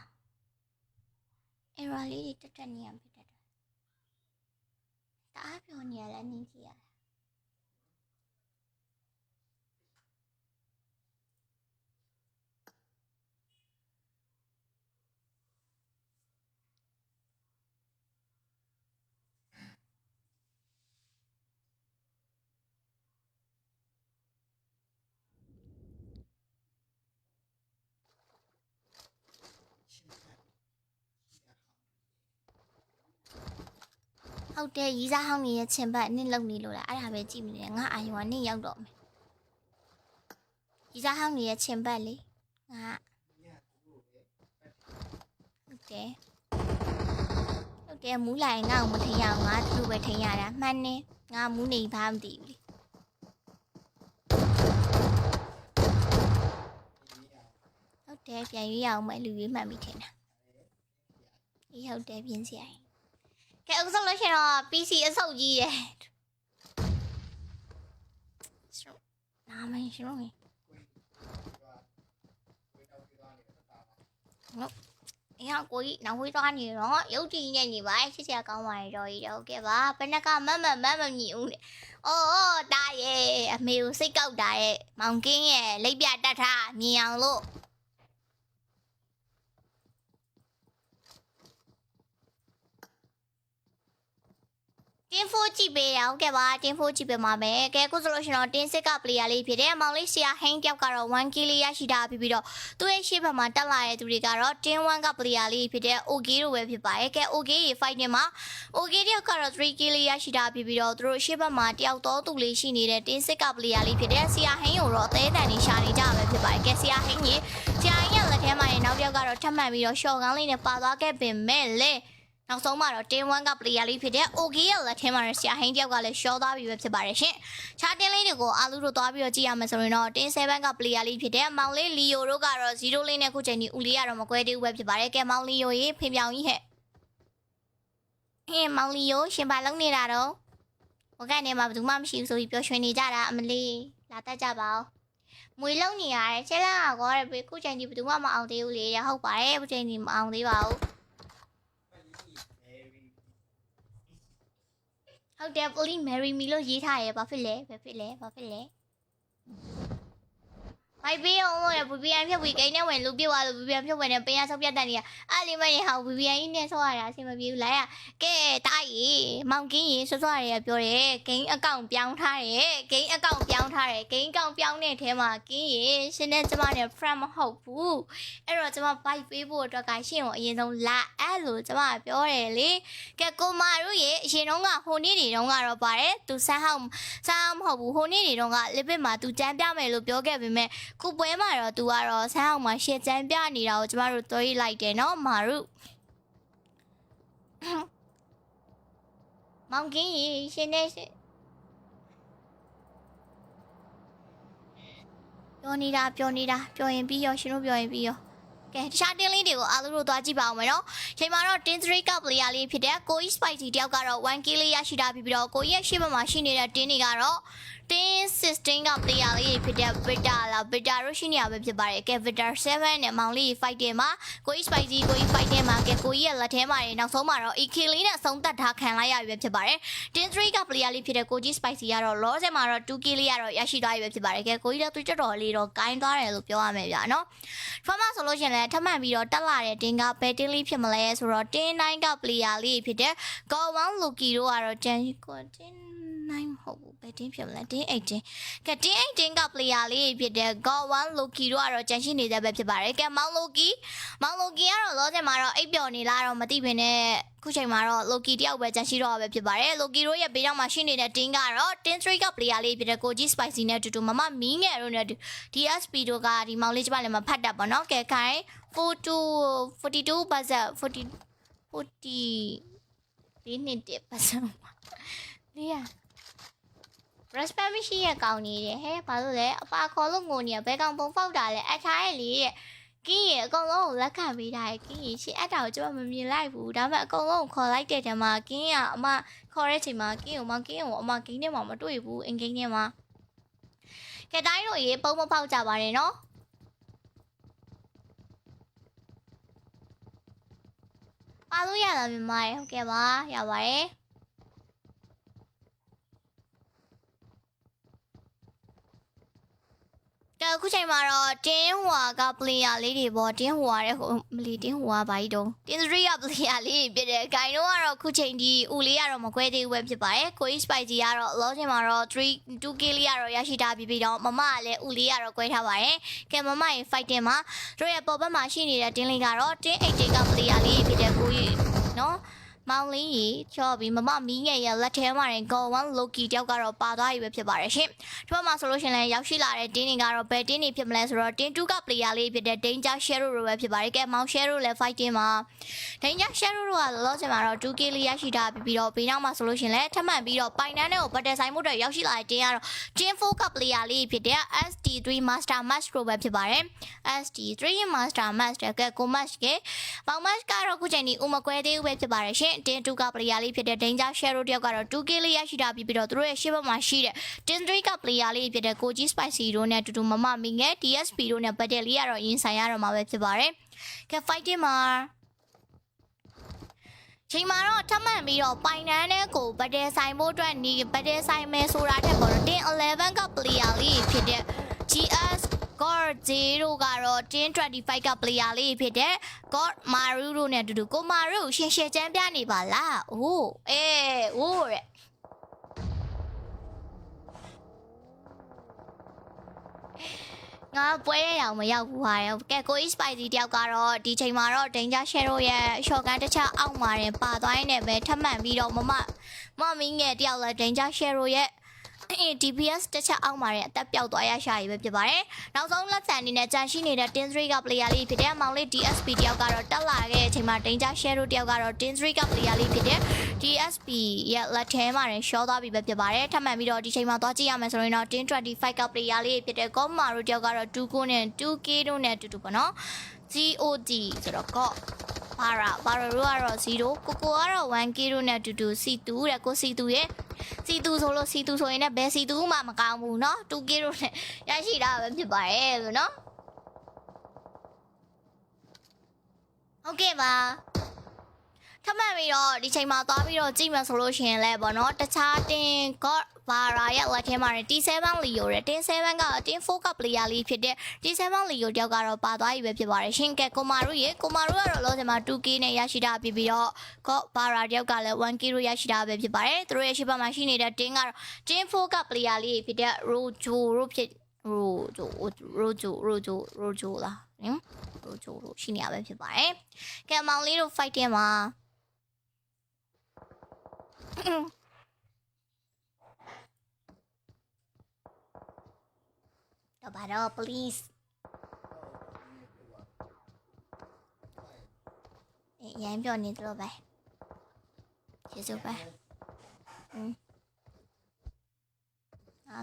error လေးတွေတက်နေရပြီတအားပြောနေရလဲနင်းကြည့်ရ ဟုတ်တယ်ရီးစားဟောင်းနေရဲ့ချင်ပတ်နင့်လုံနေလို့လားအဲ့ဒါပဲကြည့်မိတယ်ငါအာယုံကနင့်ရောက်တော့မယ်ရီးစားဟောင်းနေရဲ့ချင်ပတ်လေငါဟုတ်တယ်မူးလိုက်ငါ့ကိုမထင်ရအောင်ငါသူ့ပဲထင်ရတာမှန်နေငါမူးနေဘာမှမသိဘူးလေဟုတ်တယ်ပြန်ရွေးရအောင်မယ်လူရွေးမှန်ပြီထင်တာအေးဟုတ်တယ်ပြင်စရာကဲအခုဆုံးလို့ရှိရင်တော့ PC အဆုပ်ကြီးရယ်နာမည်ရှင်လို့အေးဟာကိုကြီးနောက်ဝေးသွားနေတော့ရုပ်တည်နေနေပါချစ်စရာကောင်းပါရဲ့တော့ကြီးတော့ကဲပါဘယ်နှကမမမြည်ဦးလေအော်တာရဲ့အမေကိုစိတ်ကောက်တာရဲ့မောင်ကင်းရဲ့လိပ်ပြတတ်ထားမြင်အောင်လို့တင်းဖိုးကြည့်ပေးရအောင်ကဲပါတင်းဖိုးကြည့်ပေးမှာပဲကဲအခုဆိုလို့ရှိရင်တော့တင်းစစ်ကပလေယာလေးဖြစ်တယ်မောင်လေးဆရာဟိန်းတယောက်ကတော့ 1k လေးရရှိတာပြီးတော့သူ့ရဲ့ရှေ့ဘက်မှာတက်လာတဲ့သူတွေကတော့တင်း1ကပလေယာလေးဖြစ်တဲ့ OK တို့ပဲဖြစ်ပါတယ်ကဲ OK ရေ fight နေမှာ OK တယောက်ကတော့ 3k လေးရရှိတာပြီးတော့သူတို့ရှေ့ဘက်မှာတယောက်တော့သူလေးရှိနေတဲ့တင်းစစ်ကပလေယာလေးဖြစ်တဲ့ဆရာဟိန်းကိုတော့အသေးတန်နေရှာနေကြပဲဖြစ်ပါတယ်ကဲဆရာဟိန်းကြီးရဲ့လက်ထဲမှာနောက်တယောက်ကတော့ထပ်မှန်ပြီးတော့ရှော့ကောင်းလေးနဲ့ပါသွားခဲ့ပင်မဲ့လေနောက်ဆုံးမှာတော့တင်း1ကပလေယာလေးဖြစ်တဲ့ OK ရဲ့လက်ထဲမှာဆရာဟိန်းတယောက်ကလည်းရှော့သွားပြီးပဲဖြစ်ပါတယ်ရှင်။ခြားတင်းလေးတွေကိုအာလူတို့သွားပြီးတော့ကြည့်ရမယ်ဆိုရင်တော့တင်း7ကပလေယာလေးဖြစ်တဲ့မောင်လေးလီယိုတို့ကတော့0လေးနဲ့ခုချိန်ဒီဦးလေးကတော့မကွဲသေးဘူးပဲဖြစ်ပါတယ်။ကဲမောင်လီယိုရေဖေပြောင်ကြီးဟဲ့။ဟင်းမောင်လီယိုရှင်ပါလုံးနေတာတော့ဟိုကနေမှဘယ်သူမှမရှိဘူးဆိုပြီးပျော်ရွှင်နေကြတာအမလေးလာတတ်ကြပါဦး။မွေလုံးနေရတယ်ချက်လန်းကောတဲ့ဘေးခုချိန်ဒီဘယ်သူမှမအောင်သေးဘူးလေဟုတ်ပါတယ်ခုချိန်ဒီမအောင်သေးပါဘူး။ဟုတ်တယ် Please marry me လို့ရေးထားရဲဘာဖြစ်လဲမိုက်ပေးအောင်လို့ VPN ဖြတ်ပြီးဂိမ်းနဲ့ဝင်လူပြစ်သွားလို့ VPN ဖြတ်ဝင်နေပင်ရဆောက်ပြတ်တက်နေရအဲ့လေးမနေဟာ VPN ကြီးနဲ့ဆောက်ရတာအဆင်မပြေဘူးလားကဲတားရီမောင်ကင်းရီဆော့ဆော့ရပြောတယ်ဂိမ်းအကောင့်ပြောင်းထားတယ်ဂိမ်းအကောင့်ပြောင်းထားတယ်ဂိမ်းအကောင့်ပြောင်းတဲ့အထဲမှာကင်းရီရှင်နဲ့ကျမနဲ့ friend မဟုတ်ဘူးအဲ့တော့ကျမ bike ပေးဖို့အတွက်ကရှင်ကိုအရင်ဆုံးလာအဲ့လိုကျမပြောတယ်လေကဲကိုမာတို့ရေအရင်တုန်းကဟိုနေ့တွေတုန်းကတော့ပါတယ်သူဆန်းဟောင်းမဟုတ်ဘူးဟိုနေ့တွေတုန်းက limit မှာသူကြမ်းပြမယ်လို့ပြောခဲ့ပေမဲ့ခုပွဲမှာတော့သူကတော့ဆန်းအောင်မှာရှေ့ကျန်းပြနေတာကိုကျမတို့တွေးလိုက်တယ်နော်မာရုမောင်ကင်းကြီးရှင်နေပြောနေတာပြောရင်ပြီးရောရှင်တို့ပြောရင်ပြီးရောကဲတခြားတင်းလေးတွေကိုအားလုံးတို့သွားကြည့်ပါအောင်မယ်နော်ချိန်မှာတော့တင်း3ကပလေယာလေးဖြစ်တဲ့ကိုကြီး spicy တယောက်ကတော့ 1k လေးရရှိတာပြီးတော့ကိုကြီးရဲ့ရှေ့ဘက်မှာရှိနေတဲ့တင်းတွေကတော့တင်း16ကပလေယာလေးဖြစ်တဲ့ Vita လား Vita တို့ရှိနေရပဲဖြစ်ပါတယ်ကဲ Vita 7နဲ့မောင်လေး fight တင်မှာကိုကြီး spicy ကိုကြီး fight တင်မှာကဲကိုကြီးရဲ့လက်ထဲမှာနောက်ဆုံးမှာတော့ AK လေးနဲ့ဆုံးသက်ထားခံလိုက်ရပြီပဲဖြစ်ပါတယ်တင်း3ကပလေယာလေးဖြစ်တဲ့ကိုကြီး spicy ကတော့လောဆယ်မှာတော့ 2k လေးကတော့ရရှိသွားပြီပဲဖြစ်ပါတယ်ကဲကိုကြီးတော့သူတော်လေးတော့ဂိုင်းသွားတယ်လို့ပြောရမယ်ဗျာနော်ဖမဆိုလို့ရှိရင်လည်းထပ်မံပြီးတော့တက်လာတဲ့တင်းကဘယ်တင်းလေးဖြစ်မလဲဆိုတော့တင်း9ကပလေယာလေးဖြစ်တဲ့ Go1 Lucky တို့ကတော့ဂျန်ကိုတင်း9မဟုတ်ဘူးဘယ်တင်းဖြစ်မလဲတင်း18ကဲတင်း18ကပလေယာလေးဖြစ်တဲ့ Go1 Lucky တို့ကတော့ဂျန်ရှိနေတဲ့ပဲဖြစ်ပါတယ်ကဲမောင် Lucky ကတော့လောဆယ်မှာတော့အိပ်ပျော်နေလားတော့မသိဘဲနဲ့ခုချိန်မှာတော့ Lucky တယောက်ပဲဂျန်ရှိတော့ပဲဖြစ်ပါတယ် Lucky တို့ရဲ့ဘေးနောက်မှာရှိနေတဲ့တင်းကတော့တင်း3ကပလေယာလေးဖြစ်တဲ့ကိုကြီး Spicy နဲ့တူတူမမမီးငယ်တို့နဲ့ DSP တို့ကဒီမောင်လေးကျမလည်းမဖတ်တတ်ပါနော်ကဲခိုင်42 buzzer 40လေးနှစ်တည်းပတ်စံလေးရ respect မရှိရကောင်းနေတယ်ဟဲ့ဘာလို့လဲအပါခေါ်လို့ငိုနေရဘဲကောင်ပုံဖောက်တာလဲအထားရဲ့လေတဲ့ကင်းရအကုန်လုံးကိုလက်ခံပေးတာရဲ့ကင်းရရှင်းအတာကိုကျမမမြင်လိုက်ဘူးဒါပေမဲ့အကုန်လုံးကိုခေါ်လိုက်တဲ့တည်းမှာကင်းရအမခေါ်တဲ့ချိန်မှာကင်းကိုအမဂိမ်းထဲမှာမတွေ့ဘူးအင်ဂိမ်းထဲမှာကဲတိုင်းတို့ရေပုံမဖောက်ကြပါနဲ့နော်ပါလို့ရလားမြမရေဟုတ်ကဲ့ပါရပါတယ်ကဲခုချိန်မှာတော့တင်းဟွာကပလေယာလေးတွေပေါ့တင်းဟွာတဲ့ဟိုမလီတင်းဟွာဘာကြီးတုံးတင်း3ကပလေယာလေးပြတဲ့ဂိုင်တော့ကတော့ခုချိန်ဒီဦးလေးကတော့မခွဲသေးဘူးပဲဖြစ်ပါတယ်ကိုကြီး spicy ကတော့လောချိန်မှာတော့2k လေးကတော့ရရှိတာပြီးတော့မမကလည်းဦးလေးကတော့ခွဲထားပါတယ်ကဲမမရေ fight တင်မှာတို့ရဲ့ပေါ်ဘက်မှာရှိနေတဲ့တင်းလေးကတော့တင်း8ကပလေယာလေးဖြစ်တဲ့ကိုကြီးနော် မောင်လေးကြီးချောပြီးမမမီးငယ်ရဲ့လက်ထဲမှာရင် Go One Loki တယောက်ကတော့ပါသွားပြီပဲဖြစ်ပါတယ်ရှင်ဒီဘက်မှာဆိုလို့ရှင်လည်းရောက်ရှိလာတဲ့တင်းတွေကတော့ဘယ်တင်းတွေဖြစ်မလဲဆိုတော့တင်း2က player လေးဖြစ်တဲ့ Danger Shadow တို့ပဲဖြစ်ပါတယ်ကဲမောင် Shadow လည်း fighting မှာ Danger Shadow တို့ကလောလောဆယ်မှာတော့ 2k လေးရရှိထားပြီးတော့ဘေးနောက်မှာဆိုလို့ရှင်လည်းထပ်မံပြီးတော့ပိုင်တန်းတွေကိုဘတ်တယ်ဆိုင်မှုတွေရောက်ရှိလာတဲ့တင်းကတော့တင်း4က player လေးဖြစ်တဲ့ SD3 Master Match တို့ပဲဖြစ်ပါတယ် SD3 Master Match ကဲကို Match ကမောင် Match ကတော့ခုချိန်ဒီဥမကွဲသေးဘူးပဲဖြစ်ပါတယ်ရှင်တင်း2က player လေးဖြစ်တဲ့ Danger Shadow တယောက်ကတော့ 2k လေးရရှိထားပြီးတော့သူတို့ရဲ့ရှေ့ဘက်မှာရှိတဲ့ တင်း3က player လေးဖြစ်တဲ့ကိုကြီး Spicy တို့နဲ့အတူတူမမမီငယ် DSP တို့နဲ့ဘတ်တယ်လေးကတော့ရင်ဆိုင်ရတော့မှာပဲဖြစ်ပါတယ်ကဲ fighting မှာချိန်မှာတော့ထပ်မံပြီးတော့ပိုင်နန်းနဲ့ကိုဘတ်တယ်ဆိုင်ဖို့အတွက်နေဘတ်တယ်ဆိုင်မယ်ဆိုတာတက်ပေါ်တော့တင်း11က player လေးဖြစ်တဲ့ GS God 0ကတော့တင်း25က player လေးဖြစ်တဲ့ God Maru တို့နဲ့အတူတူကို Maru ရှင်းရှင်းချမ်းပြနေပါလားအိုးအိုးတဲ့ငါပွဲရအောင်မရောက်ဘူးဟာရကဲကို Spicy တယောက်ကတော့ဒီချိန်မှာတော့ Danger Shadow ရဲ့ shotgun တစ်ချက်အောက်မှာတင်ပါသွားရင်လည်းပဲထပ်မံပြီးတော့မမင်းငယ်တယောက်လည်း Danger Shadow ရဲ့DPS တစ်ချက်အောက်မှာအသက်ပြောက်သွားရရှာရပဲဖြစ်ပါတယ်။နောက်ဆုံးလက်ဆန်အနေနဲ့ကြာရှိနေတဲ့ Tin 3က player လေးဖြစ်တဲ့မောင်လေး DSP တယောက်ကတော့တက်လာခဲ့တဲ့အချိန်မှာ Danger Shadow တယောက်ကတော့ Tin 3က player လေးဖြစ်တဲ့ DSP ရဲ့လက်ထဲမှာရှော့သွားပြီပဲဖြစ်ပါတယ်။ထပ်မံပြီးတော့ဒီချိန်မှာသွားကြည့်ရမယ်ဆိုရင်တော့ Tin 25က player လေးဖြစ်တဲ့ Gomaru တယောက်ကတော့ 2k နဲ့ 2k တို့နဲ့အတူတူပေါ့နော်။ GOD ဆိုတော့ Go Para တို့ကတော့ 0ကိုကတော့ 1k တို့နဲ့အတူတူ C2 တဲ့ကို C2 ရဲ့ C2 ဆိုလို့ C2 ဆိုရင်လည်းဘယ် C2 မှမကောင်းဘူးเนาะ 2k တို့နဲ့ရရှိတာပဲဖြစ်ပါတယ်လို့เนาะဟုတ်ကဲ့ပါထပ်မံပြီးတော့ဒီချိန်မှာသွားပြီးတော့ကြည့်မှဆိုလို့ရှိရင်လည်းပေါ့เนาะတခြားတင် God ဘာရာရဲ့လက်ထဲမှာ T7 Leo တဲ့ T7 က T4 က player လေးဖြစ်တဲ့ T7 Leo တယောက်ကတော့ပါသွားပြီပဲဖြစ်ပါတယ်ရှင်ကဲကိုမာရုကတော့လောဆယ်မှာ 2k နဲ့ရရှိတာပြီးတော့ God ဘာရာတယောက်ကလည်း 1k လို့ရရှိတာပဲဖြစ်ပါတယ်သူတို့ရဲ့ရှေ့ဘက်မှာရှိနေတဲ့ Tin ကတော့ Tin4 က player လေးဖြစ်တဲ့ Rojo လို့ဖြစ် Rojo လားRojo လို့ရှိနေရပဲဖြစ်ပါတယ်ကဲမောင်လေးတို့ fighting မှာတော့ဘာတော့ please ရမ်းပြောနေတော့ပဲကျေးဇူးပဲ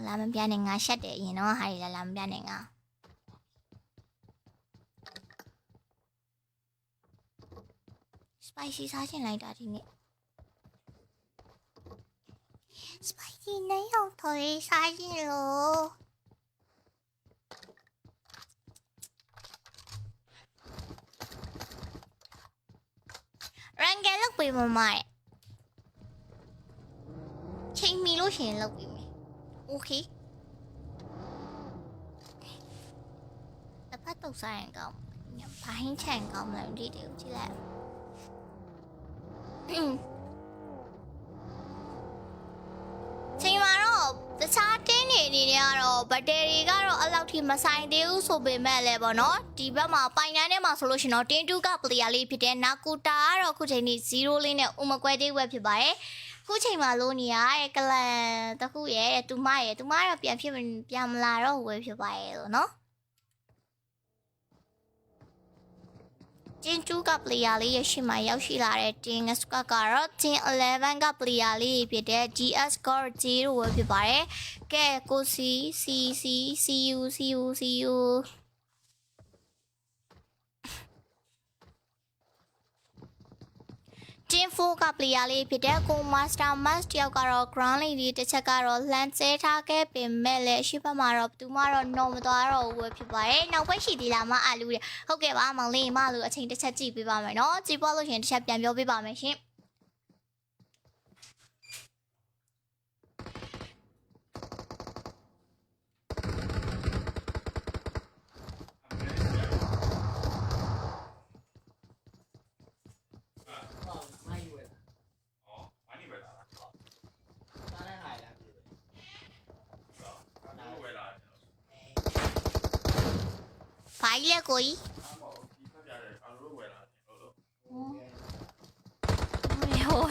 လာမပြနေငါရှက်တယ်ရင်တော့ဟာရီလာမပြနေငါspicy စားချင်လိုက်တာဒီနေ့ spicy နဲ့ရောက်တော့စားချင်လို့ရန်ကလောက်ပေးမမချိန်မီလို့ရှင်လောက်ပေးမယ်โอเคတစ်ဖက်တော့ဆိုင်ကောင်းဘာဟင်းချန်ကောင်းမလဲဒီတေကိုကြည့်လိုက်ချိန်မှာတော့တခြားတင်းနေအနေနဲ့ကတော့ဘက်တရီကတော့အလောက်ထိမဆိုင်သေးဘူးဆိုပေမဲ့လည်းပေါ့နော်ဒီဘက်မှာပိုင်နန်းထဲမှာဆိုလို့ရှင်တော့တင်း2က player လေးဖြစ်တဲ့နာကူတာကတော့ခုချိန်นี้0လေးနဲ့ဥမကွဲသေးဘူးဖြစ်ပါတယ်ခုချိန်မှာလို့နေရတဲ့ကလန်တခုရဲ့သူမတော့ပြန်မလာတော့ဘူးဖြစ်ပါရဲ့လို့နော်Tin 2က player လေးရရှိမှရောက်ရှိလာတဲ့ Tin ကတော့ Tin 11က player လေးဖြစ်တဲ့ GS God 0ပဲဖြစ်ပါတယ်ကဲကို CU Tin 4က player လေးဖြစ်တဲ့ကို Master Match တယောက်ကတော့ ground လေးတစ်ချက်ကတော့လှမ်းဆဲထားခဲ့ပေမဲ့လည်းရှေ့ဘက်မှာတော့သူမတော့နှုံမသွားတော့ဘူးဖြစ်ပါတယ်နောက်ဘက်ရှိသေးလားမအားလူတယ်ဟုတ်ကဲ့ပါမောင်လေးမလူအချိန်တစ်ချက်ကြည့်ပေးပါမယ်နော်ကြည့်ပွားလို့ရှင်တစ်ချက်ပြန်ပြောပေးပါမယ်ရှင်ဖိုင်လေကိုကြီးဟို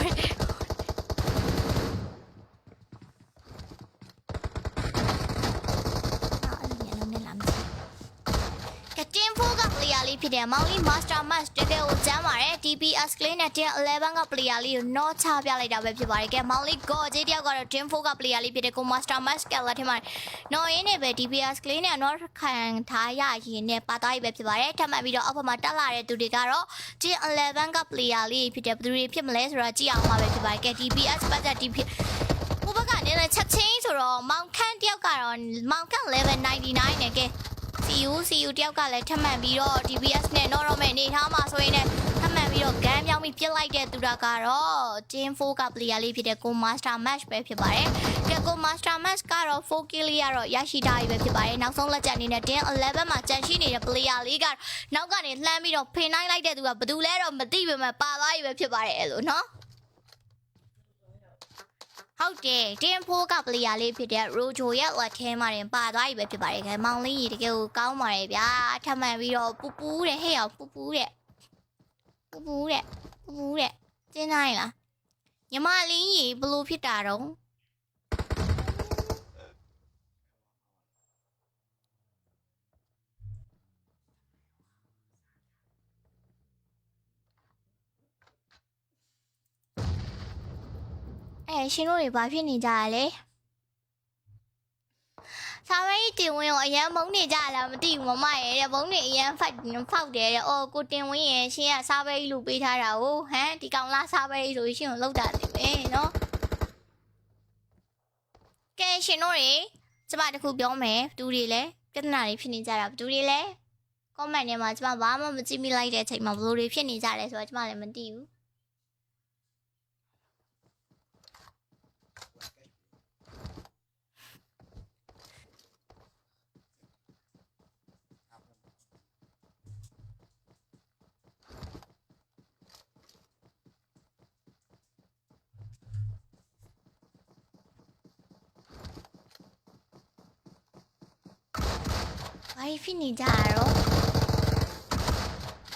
လေးဖြစ်တဲ့မောင်လေး Master Match တကယ်ကိုကျမ်းပါတယ် DPS ကလေးနဲ့10 11က player လေးကိုတော့ချပြလိုက်တာပဲဖြစ်ပါတယ်ကဲမောင်လေး God ကြီးတယောက်ကတော့10 4က player လေးဖြစ်တဲ့ကို Master Match ကလာထင်ပါတယ်နော်ရင်းနဲ့ပဲ DPS ကလေးနဲ့တော့ခံထားရရင်နဲ့ပါသားရေးပဲဖြစ်ပါတယ်ထပ်မံပြီးတော့အောက်ဘက်မှာတက်လာတဲ့သူတွေကတော့10 11က player လေးဖြစ်တဲ့ဘယ်သူတွေဖြစ်မလဲဆိုတာကြည့်အောင်ပါပဲဖြစ်ပါတယ်ကဲ DPS ပတ်သက် DPS ဘုဘကနေလည်းချက်ချင်းဆိုတော့မောင်ခန့်တယောက်ကတော့မောင်ခန့် level 99နဲ့ကဲCU တယောက်ကလည်းထပ်မံပြီးတော့ DPS နဲ့ normal နေထားမှာဆိုရင်လည်းထပ်မံပြီးတော့ gun ပြောင်းပြီးပြစ်လိုက်တဲ့သူတာကတော့10 4က player လေးဖြစ်တဲ့ကို Master Match ပဲဖြစ်ပါတယ်။ကဲကို Master Match ကတော့ 4K လေးကတော့ရရှိထားပြီပဲဖြစ်ပါတယ်။နောက်ဆုံးလက်ချက်အနေနဲ့10 11မှာကြန့်ရှိနေတဲ့ player လေးကနောက်ကနေလှမ်းပြီးတော့ဖိနိုင်လိုက်တဲ့သူကဘယ်သူလဲတော့မသိပေမဲ့ပါသွားပြီပဲဖြစ်ပါတယ်အဲ့လိုနော်။ဟုတ်တယ်တင်ဖိုးကပလီယာလေးဖြစ်တဲ့ရိုဂျိုရဲ့လက်ထဲမှာတင်ပါသွားပြီပဲဖြစ်ပါတယ်ခင်မောင်လေးကြီးတကယ်ကိုကောင်းပါတယ်ဗျာထပ်မံပြီးတော့ပူပူတဲ့ဟဲ့အောင်ပူပူတဲ့ကျင်းနိုင်လားညီမလေးကြီးဘလို့ဖြစ်တာတော့ရှင်တို့တွေဘာဖြစ်နေကြရလဲစာဝဲကြီးတင်ဝင်ကိုအရန်မုန်းနေကြလားမသိဘူးမမရဲ့ဘုံတွေအရန်ဖောက်တယ်တဲ့အော်ကိုတင်ဝင်ရဲ့ရှင်ကစာဝဲကြီးလူပေးထားတာကိုဟမ်ဒီကောင်လားစာဝဲကြီးဆိုရှင်ကိုလောက်တာနေပဲနော်ကဲရှင်တို့တွေကျမတခုပြောမယ်ဘသူတွေလဲပြဿနာတွေဖြစ်နေကြတာဘသူတွေလဲ comment ထဲမှာကျမဘာမှမကြည့်မိလိုက်တဲ့အချိန်မှာဘလို့တွေဖြစ်နေကြလဲဆိုတော့ကျမလည်းမသိဘူးဘာဖြစ်နေကြတော့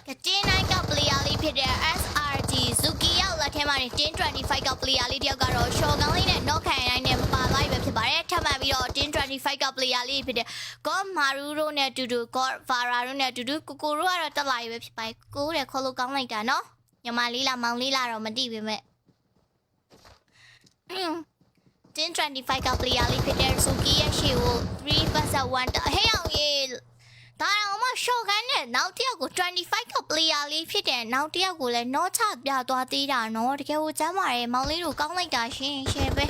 ကတင်းနိုင်ကပလီယာလေးဖြစ်တဲ့ SRG Zuki ရောက်လက်ထဲမှာ1025ကပလီယာလေးတယောက်ကတော့ shotgun လေးနဲ့ knock ခံရတဲ့နဲ့ပါသွားပြီပဲဖြစ်ပါတယ်ထပ်မံပြီးတော့1025ကပလီယာလေးဖြစ်တဲ့ God Maru တို့နဲ့တူတူ God Vara တို့နဲ့တူတူကိုကိုတို့ကတော့တက်လာပြီပဲဖြစ်ပါတယ်ကိုတဲ့ခေါ်လို့ကောင်းလိုက်တာနော်ညီမလေးလားမောင်လေးလားတော့မသိပေမဲ့1025ကပလီယာလေးဖြစ်တဲ့ Suki ရဲ့ရှေ့ကို3 versus 1ဟဲ့အောင်ရေးဒါတော့မှ shotgun နဲ့နောက်တစ်ယောက်ကို25ကပလီယာလေးဖြစ်တဲ့နောက်တစ်ယောက်ကိုလည်းနောချပြသွားသေးတာနော်တကယ်ကိုကျမ်းပါတယ်မောင်လေးတို့ကောင်းလိုက်တာရှင်ရှယ်ပဲ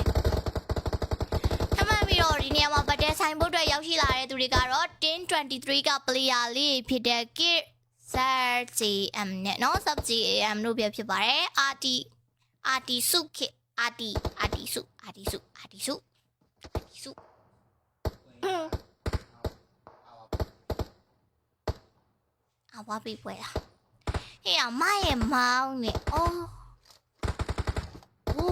ထပ်မံပြီးတော့ဒီနေရာမှာပတ်တဲ့ဆိုင်ဘုတ်တွေရောက်ရှိလာတဲ့သူတွေကတော့1023ကပလီယာလေးဖြစ်တဲ့ Kit ZCM နဲ့နော် ZCM တို့ပြဖြစ်ပါတယ် RT စုခစ်အာတီစုအဝါပေးပွဲလားဟေးအမရဲ့မောင်းနဲ့အော်โอ้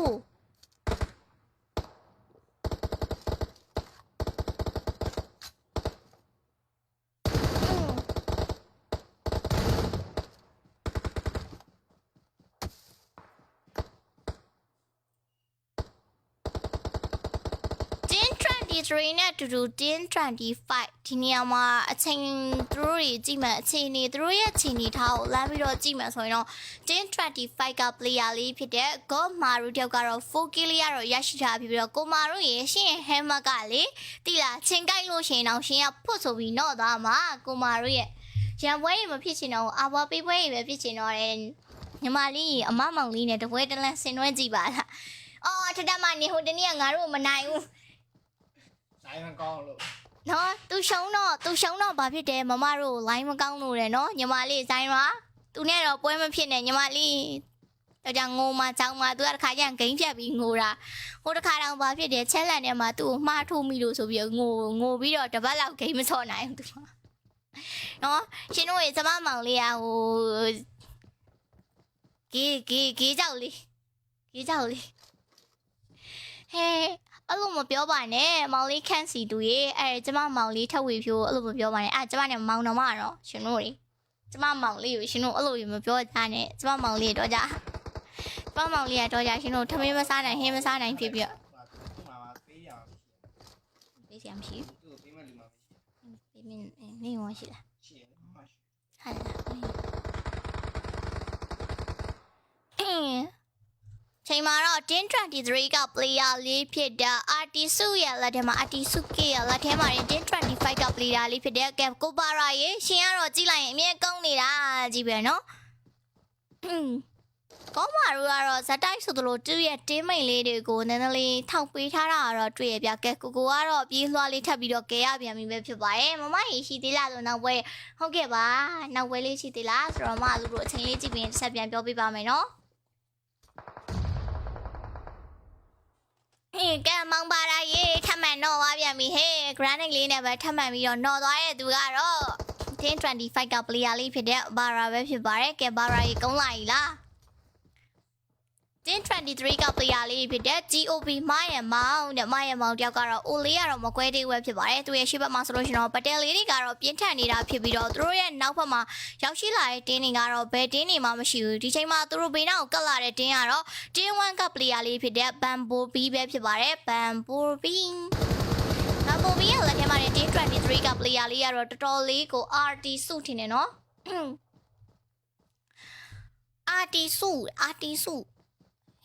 3နဲ့တူတူ1025ဒီနေရာမှာအချိန်သူတို့တွေကြည့်မယ်အချိန်နေသူတို့ရဲ့အချိန်နေထားကိုလမ်းပြီးတော့ကြည့်မယ်ဆိုရင်တော့1025က player လေးဖြစ်တဲ့ God Maru တယောက်ကတော့ 4K လေးကတော့ရရှိထားပြီးတော့ကိုမာတို့ရဲ့ရှင်ဟဲမကလေတိလာချိန်ကိုက်လို့ရှင်တော့ရှင်ကဖွတ်ဆိုပြီးတော့သွားမှာကိုမာတို့ရဲ့ရံပွဲကြီးမဖြစ်ချင်တော့အဘွားပေးပွဲကြီးပဲဖြစ်ချင်တော့တယ်ညီမလေးအမမောင်လေးနဲ့တပွဲတလန့်ဆင်နွှဲကြည့်ပါလားအော်ထထမနေဟိုတနေ့ကငါတို့မနိုင်ဘူးဆိုင်မကောင်းလို့နော်သူရှုံးတော့ဘာဖြစ်တယ်မမတို့ line မကောင်းလို့တယ်နော်ညီမလေးဆိုင်မှာသူနဲ့တော့ပွဲမဖြစ်နဲ့ညီမလေးတော့ကြောင့်ငိုမှကြောင်းမှသူကတစ်ခါကျရင်ဂိမ်းဖြတ်ပြီးငိုတာဟိုတစ်ခါတော့ဘာဖြစ်တယ်ချက်လန်ထဲမှာသူ့ကိုမှားထိုးမိလို့ဆိုပြီးငိုပြီးတော့တပတ်လောက်ဂိမ်းမဆော့နိုင်ဘူးသူနော်ရှင်တို့ရဲ့ကျမမောင်လေးကဟိုဂေးကြောက်လေးဟဲအဲ့လိုမပြောပါနဲ့မောင်လေးခန့်စီတူရေအဲ့ကျမမောင်လေးထဝေဖြိုးအဲ့လိုမပြောပါနဲ့အဲ့ကျမနဲ့မောင်တော်မတော့ရှင်တို့လေကျမမောင်လေးကိုရှင်တို့အဲ့လိုမပြောကြနဲ့ကျမမောင်လေးတော့ကြကျမမောင်လေးကတော့ကြရှင်တို့ထမင်းမစားနိုင်ဟင်းမစားနိုင်ဖြစ်ပြီးတော့ပေးရမရှိဘူးပေးမလူမရှိပေးမင်းနေမရှိလားရှိရမရှိဟုတ်လား ချိန်မှာတော့တင်း23က player လေးဖြစ်တာ artist ရဲ့လက်ထဲမှာ artist ရဲ့လက်ထဲမှာတင်း25က player လေးဖြစ်တဲ့ကဲကိုပါရာရေရှင်ကတော့ကြည့်လိုက်ရင်အမြဲကုန်းနေတာကြည့်ပဲနော်ကောမာတို့ကတော့ဇက်တိုက်ဆိုသလိုသူ့ရဲ့ team mate လေးတွေကိုနည်းနည်းလေးထောက်ပေးထားတာတော့တွေ့ရပြကဲကိုကတော့ပြေးလွှားလေးထပ်ပြီးတော့ကဲရပြန်ပြီပဲဖြစ်ပါတယ်မမရေရှိသေးလားဆိုနောက်ပွဲဟုတ်ကဲ့ပါနောက်ပွဲလေးရှိသေးလားဆိုတော့မလူတို့အချိန်လေးကြည့်ပြီးဆက်ပြန်ပြောပြပါမယ်နော်ကဲမောင်ပါရာရေထပ်မှန်တော့သွားပြန်ပြီဟေး granite လေးနဲ့ပဲထပ်မှန်ပြီးတော့နော်သွားတဲ့သူကတော့10 25က player လေးဖြစ်တဲ့ဘာရာပဲဖြစ်ပါတယ်ကဲဘာရာရေကုန်းလာပြီလား1023က player လေးဖြစ်တဲ့ GOP မိုင်းရမောင်တဲ့မိုင်းရမောင်တယောက်ကတော့ O လေးကတော့မကွဲသေးဘူးဖြစ်ပါတယ်သူရဲ့ရှေ့ဘက်မှာဆိုလို့ရှိရင်တော့ပတယ်လေးတွေကတော့ပြင်းထန်နေတာဖြစ်ပြီးတော့သူတို့ရဲ့နောက်ဘက်မှာရောက်ရှိလာတဲ့တင်းတွေကတော့ဘယ်တင်းတွေမှမရှိဘူးဒီချိန်မှာသူတို့ဘေးနောက်ကတ်လာတဲ့တင်းကတော့တင်း1က player လေးဖြစ်တဲ့ Bumblebee ပဲဖြစ်ပါတယ် Bumblebee ရဲ့လက်ထဲမှာတဲ့1023က player လေးကတော့တော်တော်လေးကို RT စုထင်တယ်နော် RT စု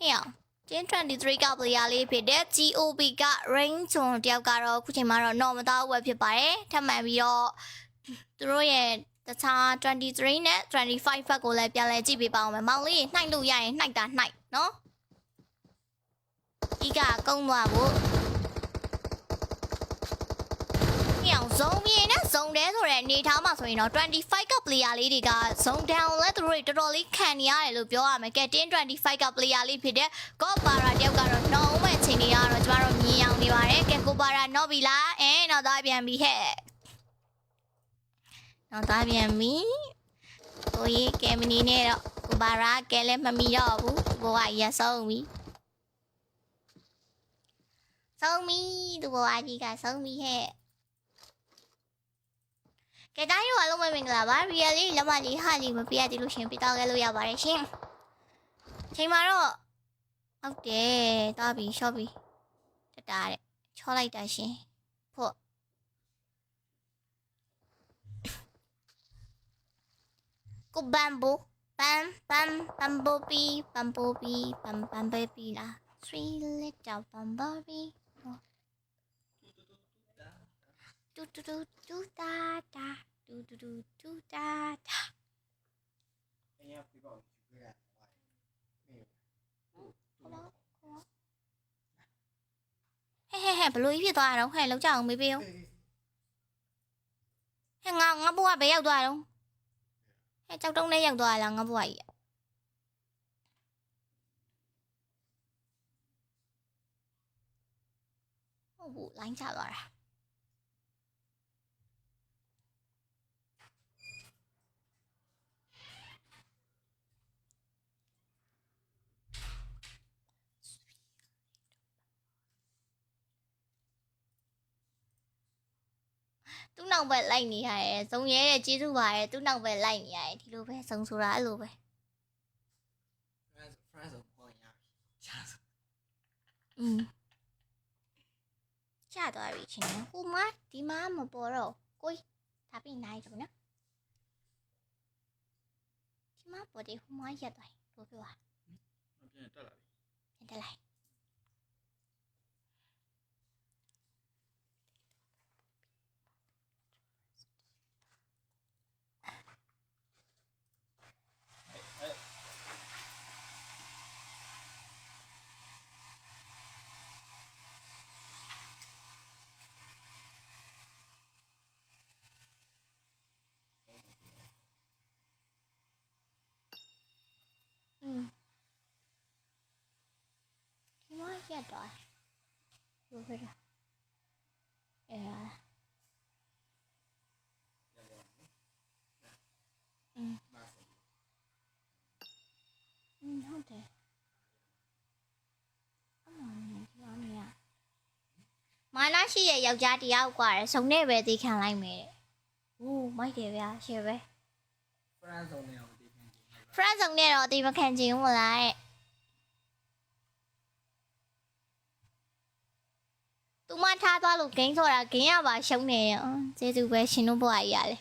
ဟဲ့1023က player လေးဖြစ်တဲ့ GOB က range zone တယောက်ကတော့အခုချိန်မှာတော့ normal သားဝယ်ဖြစ်ပါတယ်ထပ်မှန်ပြီးတော့သူတို့ရဲ့တခြား23နဲ့25ဖက်ကိုလည်းပြန်လဲကြည့်ပေးပါအောင်မယ်မောင်လေးနှိုက်လို့ရရင်နှိုက်တာနှိုက်နော်ဒီကကုန်းသွားဖို့ဇုံမြေနဲ့ဇုံတဲဆိုတဲ့အနေထားမှာဆိုရင်တော့25က player လေးတွေကဇုံတန်လဲသူတို့တော်တော်လေးခံနေရတယ်လို့ပြောရမယ်ကဲ1025က player လေးဖြစ်တဲ့ကောပါရာတယောက်ကတော့နှောင်းမဲ့ချိန်တွေကတော့ကျမတို့မြင်အောင်နေပါတယ်ကဲကိုပါရာနော်ပြီလားနော်သားပြန်ပြီဟဲ့နော်သားပြန်ပြီကိုကြီးကဲမနီနဲ့တော့ကိုပါရာကဲလည်းမမီတော့ဘူးဘောကရဆုံးပြီဆုံးပြီသူဘောအကြီးကဆုံးပြီဟဲ့ကဲတိုင်းရောလုံးမင်္ဂလာပါ really လက်မလေးဟာလေးမပြရသေးလို့ရှင်ပြတောက်ခဲ့လို့ရပါတယ်ရှင်ချိန်မှာတော့ဟုတ်တယ်သွားပြီရှော့ပြီတတားတဲ့ချောလိုက်တာရှင်ဖို့ကိုဘမ်ဘိုဘမ်ဘီလား three little bumblebee do da da do da da အဲ့ရပြပေါ့ပြရဟဲ့ ဟဲ့ဘလို့ဖြစ်သွားတာတော့ဟဲ့လောက်ကြအောင်မေးပေးအောင်ဟဲ့ငါဘိုးကဘယ်ရောက်သွားတော့ဟဲ့ကြောက်တုံးနဲ့ရောက်သွားလားငါဘိုးကြီးဟုတ်ဘူးလိုင်းချသွားတာသူ့နောက်ပဲလိုက်နေရတယ်ဇုံရဲတဲ့ကျေးဇူးပါရဲ့သူ့နောက်ပဲလိုက်နေရတယ်ဒီလိုပဲဇုံဆိုတာအဲ့လိုပဲ France ကိုခေါ်ရရှာစ ကျသွားပြီချင်းဟိုမဒီမမပေါ်တော့ကိုဒါပြီးနိုင်တော့နော်ဒီမပေါ်တယ်ဟိုမရက်သွားလို့ပြောတာ ပြန်တက်လာပြီ ပြန်တက်လိုက်ဒီမရက်သွားလို့ပြောတာဟုတ်တယ်မာနရှိရဲ့ယောက်ျားတယောက်กว่าရယ်စုံနဲ့ပဲသိခံလိုက်မယ်ဟိုမိုက်တယ်ဗျာရှယ်ပဲ France ဆုံးနေအောင်ဒီခံ friend စုံနဲ့တော့ဒီမခံချင်ဘူးလားသူမထားသွားလို့ဂိမ်းဆိုတာဂိမ်းရပါရှုံးနေရကျေးဇူးပဲရှင်တို့ဘွားကြီးရတယ်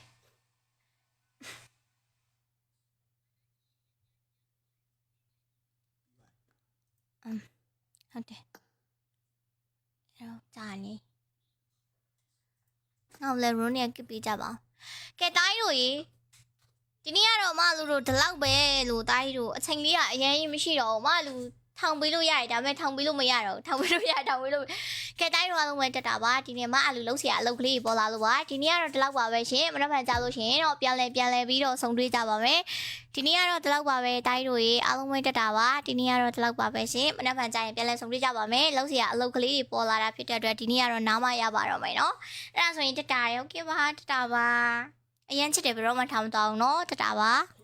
ဟုတ်တယ်အဲ့တော့ကြာနေနောက်လည်း room နဲ့ကစ်ပေးကြပါကဲတိုင်းတို့ရေဒီနေ့ကတော့မလူတို့ဒီလောက်ပဲလို့တိုင်းတို့အချိန်လေးကအရင်ကြီးမရှိတော့ဘူးမလူထောင်ပေးလို့ရတယ်ဒါပေမဲ့ထောင်ပေးလို့မရတော့ထောင်ပေးလို့ရထောင်ပေးလို့ကဲတိုင်းတို့အားလုံးပဲတက်တာပါဒီနေ့မအလူလုံးเสียအလုပ်ကလေးပေါ်လာလို့ပါဒီနေ့ကတော့ဒီလောက်ပါပဲရှင်မနေ့ကကြားလို့ရှင်တော့ပြန်လဲပြီးတော့ဆုံတွေ့ကြပါမယ်ဒီနေ့ကတော့ဒီလောက်ပါပဲတိုင်းတို့ရေအားလုံးပဲတက်တာပါဒီနေ့ကတော့ဒီလောက်ပါပဲရှင်မနေ့ကကြားရင်ပြန်လဲဆုံတွေ့ကြပါမယ်လုံးเสียအလုပ်ကလေးပေါ်လာတာဖြစ်တဲ့အတွက်ဒီနေ့ကတော့နားမရပါတော့မယ်နော်အဲ့ဒါဆိုရင်တက်တာရောကဲပါတက်တာပါအရင်ချစ်တယ်ဘယ်တော့မှထောင်မတော့အောင်နော်တက်တာပါ